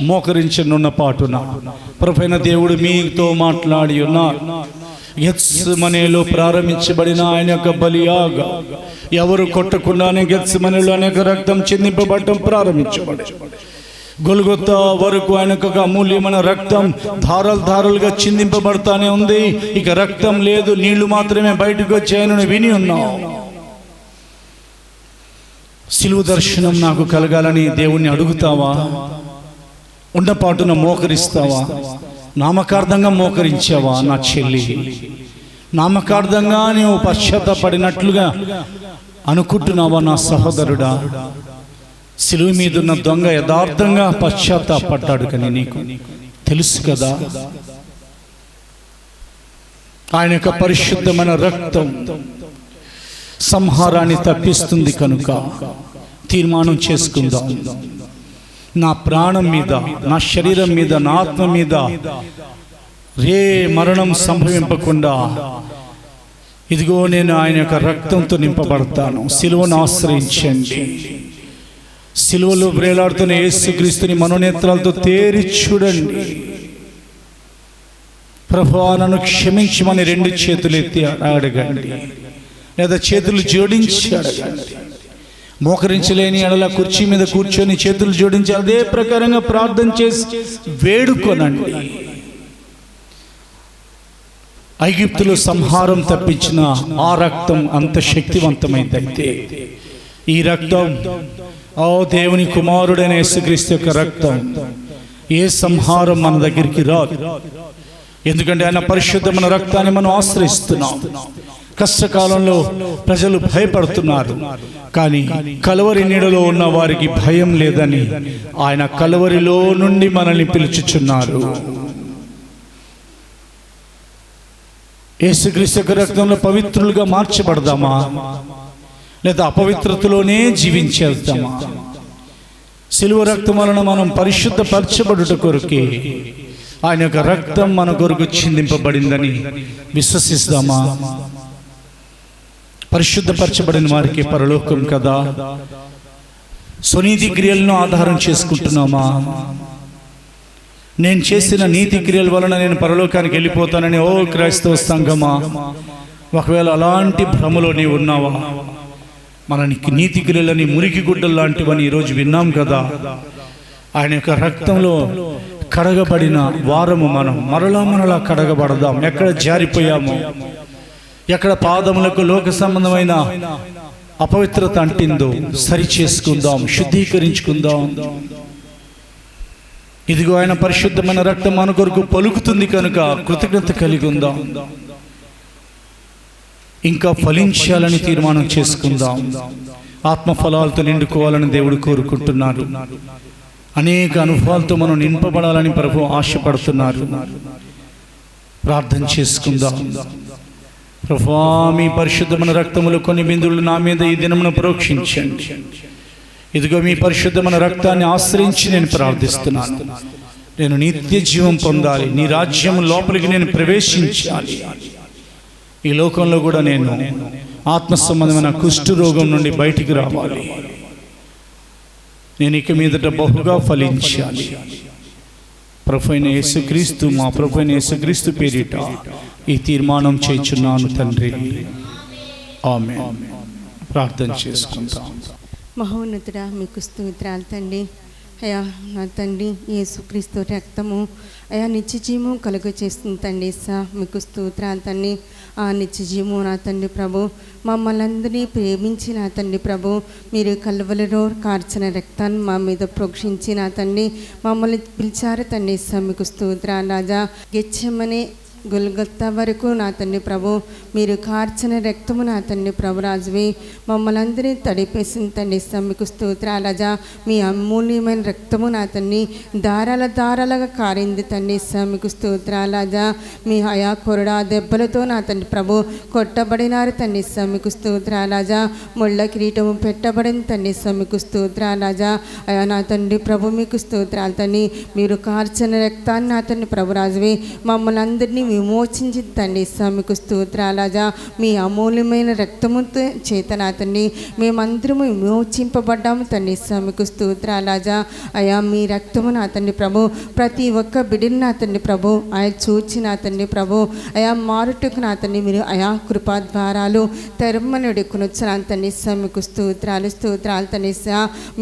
మోకరించనున్న పాటున ప్రభువైన దేవుడు మీతో మాట్లాడి ఉన్నారు. గెత్సేమనేలో ప్రారంభించబడిన ఆయన యొక్క బలియాగ ఎవరు కొట్టకుండానే గెత్సేమనేలో అనేక రక్తం చిందింపబడటం ప్రారంభించబడి గొల్గొతా వరకు ఆయనకు ఒక అమూల్యమైన రక్తం ధారలు ధారలుగా చిందింపబడతానే ఉంది. ఇక రక్తం లేదు, నీళ్లు మాత్రమే బయటకు వచ్చాయని విని ఉన్నాం. సిలువ దర్శనం నాకు కలగాలని దేవుణ్ణి అడుగుతావా? ఉండపాటున మోకరిస్తావా? నామకార్థంగా మోకరించావా నా చెల్లి? నామకార్థంగా నీవు పశ్చాత్తాపడినట్లుగా అనుకుంటున్నావా నా సహోదరుడా? సిలువ మీదున్న దొంగ యథార్థంగా పశ్చాత్తాపడ్డాడు, కానీ నీకు తెలుసు కదా ఆయన యొక్క పరిశుద్ధమైన రక్తం సంహారాన్ని తప్పిస్తుంది. కనుక తీర్మానం చేసుకుందాం, నా ప్రాణం మీద, నా శరీరం మీద, నా ఆత్మ మీద మరణం సంభవింపకుండా ఇదిగో నేను ఆయన యొక్క రక్తంతో నింపబడతాను. సిలువను ఆశ్రయించండి. సిలువలో వ్రేలాడుతున్న యేసుక్రీస్తుని మనోనేత్రాలతో తేరి చూడండి. ప్రభువా నన్ను క్షమించమని 2 చేతులు ఎత్తి అడగండి, లేదా చేతులు జోడించి అడగండి. మోకరించలేని ఎడల కుర్చీ మీద కూర్చొని చేతులు జోడించి అదే ప్రకారంగా ప్రార్థన చేసి వేడుకొనండి. ఐగుప్తులో సంహారం తప్పించిన ఆ రక్తం అంత శక్తివంతమైందైతే ఈ రక్తం, ఓ దేవుని కుమారుడైన యేసుక్రీస్తు యొక్క రక్తం, ఏ సంహారం మన దగ్గరికి రాదు. ఎందుకంటే ఆయన పరిశుద్ధమైన రక్తాన్ని మనం ఆశ్రయిస్తున్నాం. కష్టకాలంలో ప్రజలు భయపడుతున్నారు, కానీ కలువరి నీడలో ఉన్న వారికి భయం లేదని ఆయన కలువరిలో నుండి మనల్ని పిలుచుచున్నారు. యేసుక్రీస్తు యొక్క రక్తంలో పవిత్రులుగా మార్చబడదామా, లేదా అపవిత్రతలోనే జీవించేద్దామా? సిలువ రక్తం వలన మనం పరిశుద్ధపరచబడుట కొరకే ఆయన యొక్క రక్తం మన కొరకు చిందింపబడిందని విశ్వసిస్తామా? పరిశుద్ధపరచబడిన వారికి పరలోకం కదా. స్వనీతి క్రియలను ఆధారం చేసుకుంటున్నామా? నేను చేసిన నీతి క్రియల వలన నేను పరలోకానికి వెళ్ళిపోతానని ఓ క్రైస్తవ సంఘమా, ఒకవేళ అలాంటి భ్రమలో నీవు ఉన్నావా? మన నీతి క్రియలని మురికి గుడ్డలు లాంటివని ఈరోజు విన్నాం కదా. ఆయన యొక్క రక్తంలో కడగబడిన వారము మనం మరలా కడగబడదాం. ఎక్కడ జారిపోయామో, ఎక్కడ పాదములకు లోక సంబంధమైన అపవిత్రత అంటిందో సరి చేసుకుందాం, శుద్ధీకరించుకుందాం. ఇదిగో ఆయన పరిశుద్ధమైన రక్తం మన కొరకు పలుకుతుంది కనుక కృతజ్ఞత కలిగి ఉందాం. ఇంకా ఫలించాలని తీర్మానం చేసుకుందాం. ఆత్మ ఫలాలతో నిండుకోవాలని దేవుడు కోరుకుంటున్నారు. అనేక అనుభవాలతో మనం నింపబడాలని ప్రభు ఆశపడుతున్నారు. ప్రార్థన చేసుకుందాం. ప్రభువా, మీ పరిశుద్ధమైన రక్తములో కొన్ని బిందువులు నా మీద ఈ దినమున ప్రోక్షించండి. ఇదిగో మీ పరిశుద్ధమైన రక్తాన్ని ఆశ్రయించి నేను ప్రార్థిస్తున్నాను. నేను నిత్య జీవం పొందాలి, నీ రాజ్యం లోపలికి నేను ప్రవేశించాలి. ఈ లోకంలో కూడా నేను ఆత్మ సంబంధమైన కుష్టు రోగం నుండి బయటికి రావాలి. నేను ఇక మీదట బహుగా ఫలించాలి. ప్రభువైన యేసుక్రీస్తు, మా ప్రభువైన యేసుక్రీస్తు పేరిట ఈ తీర్మానం చేయుచున్నాను తండ్రి, ఆమేన్. ప్రార్థన చేసుకుంటాం. మహోన్నతుడా, మీకు స్తోత్రాలు తండ్రి. అయా నా తండ్రి, యేసుక్రీస్తు రక్తము అయా నిత్యజీవము కలుగ చేస్తుంది తండ్రి. మీకు స్తోత్రాలు తండ్రి. ఆ నిత్యజీవము నా తండ్రి ప్రభు, మమ్మల్ని అందరినీ ప్రేమించి నా తండ్రి ప్రభు, మీరు కలువలలో కార్చిన రక్తాన్ని మా మీద ప్రోక్షించి నా తండ్రి మమ్మల్ని పిలిచారు తండ్రి. మీకు స్తోత్రాలు రాజా. గెత్సేమనే గొల్గొతా వరకు నా తండ్రి ప్రభు, మీరు కార్చిన రక్తము నా తండ్రి ప్రభు రాజువి మమ్మల్ని అందరినీ తడిపేసింది తండ్రి. మీకు స్తోత్రాలు రాజా. మీ అమూల్యమైన రక్తము నా తండ్రి ధారాలుగా కారింది తండ్రి. మీకు స్తోత్రాలు రాజా. మీ అయా కొరడా దెబ్బలతో నా తండ్రి ప్రభు కొట్టబడినారు తండ్రి. మీకు స్తోత్రాలు రాజా. ముళ్ళ కిరీటము పెట్టబడింది తండ్రి. మీకు స్తోత్రాలు రాజా. అయా నా తండ్రి ప్రభు, మీకు స్తోత్రాలు తండ్రి. మీరు కార్చిన రక్తాన్ని నా తండ్రి ప్రభు రాజువి మమ్మల్ని అందరినీ విమోచించి తండ్రి మీకు స్తోత్రాలు రాజా. మీ అమూల్యమైన రక్తము చేత నా తండ్రి మేమందరము విమోచింపబడ్డాము తండ్రి మీకు స్తోత్రాలు రాజా. అయా మీ రక్తము నా తండ్రి ప్రభు ప్రతి ఒక్క బిడ్డని నా తండ్రి ప్రభు అయా చూచి నా తండ్రి ప్రభు అయా మారుటకు నా తండ్రి మీరు అయా కృపా ద్వారాలు తెరమని అడుక్కునొచ్చు నా తండ్రి మీకు స్తోత్రాలు తండ్రి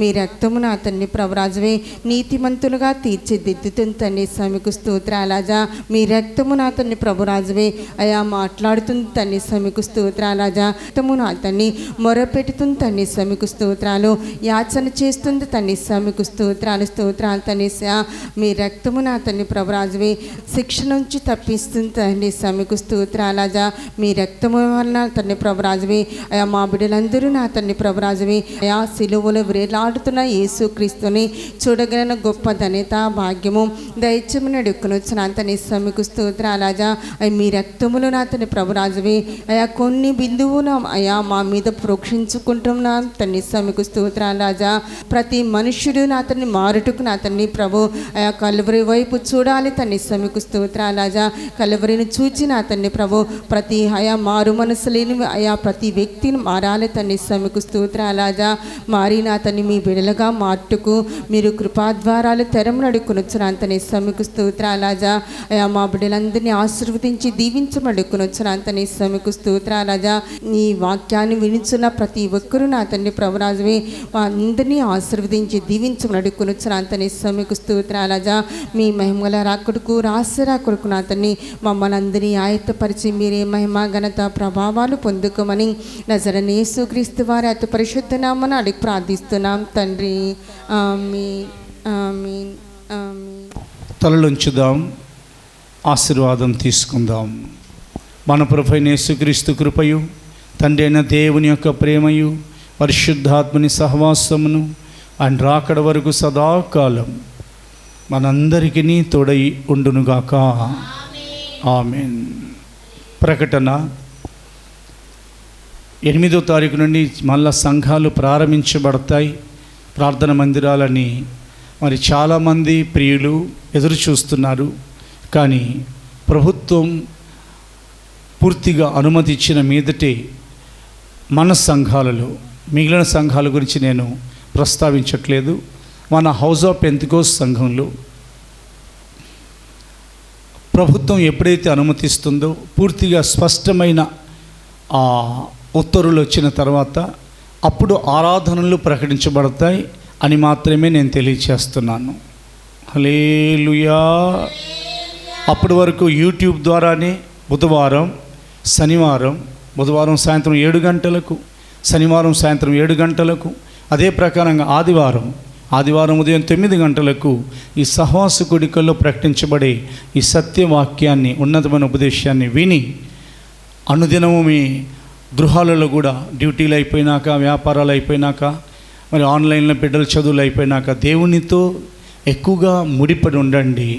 మీ రక్తము నా తండ్రి ప్రభు రాజువే నీతిమంతులుగా తీర్చిదిద్దుతుంది తండ్రి మీకు స్తోత్రాలు రాజా. మీ రక్తము నా తండ్రి ప్రభు రాజువే అయా మాట్లాడుతుంది తండ్రి మీకు స్తోత్రాలు రాజా. రక్తము నా తండ్రి మొరపెట్టుతుంది తండ్రి మీకు స్తోత్రాలు యాచన చేస్తుంది తండ్రి మీకు స్తోత్రాలు తండ్రి మీ రక్తము నా తండ్రి ప్రభు రాజువే శిక్ష నుంచి తప్పిస్తుంది తండ్రి మీకు స్తోత్రాలు రాజా. మీ రక్తము వలన తండ్రి ప్రభు రాజువే అయా మా బిడ్డలందరూ నా తండ్రి ప్రభు రాజువే అయా సిలువలో వేలాడుతున్న యేసు క్రీస్తుని చూడగలిగిన గొప్ప ధన్యత భాగ్యము దైత్యమును అడుక్కునొచ్చు నా తండ్రి మీకు స్తోత్రాలు రాజా. అయ్యా మీ రక్తములు నా తండ్రి ప్రభు రాజువే అయా కొన్ని బిందువును అయా మా మీద ప్రోక్షించుకుంటున్నాం తండ్రి మీకు స్తోత్రాలు రాజా. ప్రతి మనుష్యుడు నా తండ్రి మారుటకు నా తండ్రి ప్రభు అయా కలువరి వైపు చూడాలి తండ్రి మీకు స్తోత్రాలు రాజా. కలువరిని చూచి నా తండ్రి ప్రభు ప్రతి అయా మారు మనసు లేని అయా ప్రతి వ్యక్తిని మారాలి తండ్రి మీకు స్తోత్రాలు రాజా. మారి నా తండ్రి మీ బిడలుగా మాటుకు మీరు కృపాద్వారాలు తెరమును అడుక్కునొచ్చు నా తండ్రి మీకు స్తోత్రాలు రాజా. అయా మా బిడ్డలందరినీ ఆశీర్వదించి దీవించమడుక్కునొచ్చు నా తండ్రి మీకు స్తోత్రాలు రాజా. నీ వాక్యాన్ని వినిచున్న ప్రతి ఒక్కరూ నా తండ్రి ప్రభురాజువే అందరినీ ఆశీర్వదించి దీవించమని అడుక్కునొచ్చు నా తండ్రి మీకు స్తోత్రాలు రాజా. మీ మహిమల రాకుడుకు రాకుడుకు నా తండ్రి మమ్మల్ని అందరినీ ఆయత్తపరిచి మీరే మహిమ ఘనత ప్రభావాలు పొందుకోమని నజరేయుడైన యేసుక్రీస్తు వారి అతి పరిశుద్ధ నామమున అడిగి ప్రార్థిస్తున్నాం తండ్రి. ఆమేన్ ఆమేన్ ఆమేన్. తలలుంచుదాం, ఆశీర్వాదం తీసుకుందాం. మన ప్రభువైన యేసుక్రీస్తు కృపయు తండ్రి అయిన దేవుని యొక్క ప్రేమయు పరిశుద్ధాత్మని సహవాసమును ఆయన రాకడ వరకు సదాకాలం మనందరికీ తోడై ఉండునుగాక. ఆమేన్. ప్రకటన 8వ తారీఖు నుండి మళ్ళా సంఘాలు ప్రారంభించబడతాయి, ప్రార్థన మందిరాలని మరి చాలామంది ప్రియులు ఎదురు చూస్తున్నారు. కానీ ప్రభుత్వం పూర్తిగా అనుమతి ఇచ్చిన మీదటే మన సంఘాలలో మిగిలిన సంఘాల గురించి నేను ప్రస్తావించట్లేదు. మన హౌస్ ఆఫ్ పెంతెకోస్త్ సంఘంలో ప్రభుత్వం ఎప్పుడైతే అనుమతిస్తుందో పూర్తిగా స్పష్టమైన ఆ ఉత్తర్వులు వచ్చిన తర్వాత అప్పుడు ఆరాధనలు ప్రకటించబడతాయి అని మాత్రమే నేను తెలియచేస్తున్నాను. హల్లెలూయా. అప్పటి వరకు యూట్యూబ్ ద్వారానే బుధవారం సాయంత్రం 7 గంటలకు, శనివారం సాయంత్రం 7 గంటలకు, అదే ప్రకారంగా ఆదివారం ఉదయం 9 గంటలకు ఈ సహవాస కూడికల్లో ప్రకటించబడే ఈ సత్యవాక్యాన్ని, ఉన్నతమైన ఉపదేశాన్ని విని అనుదినము మీ గృహాలలో కూడా డ్యూటీలు అయిపోయినాక, వ్యాపారాలు అయిపోయినాక, మరి ఆన్లైన్లో బిడ్డల చదువులు అయిపోయినాక దేవునితో ఎక్కువగా ముడిపడి ఉండండి.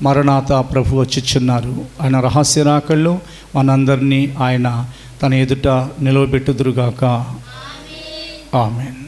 మరణాత ప్రభు వచ్చుచున్నారు. ఆయన రహస్య రాకల్లో మనందరినీ ఆయన తన ఎదుట నిలవబెట్టుదురుగాక. ఆమేన్.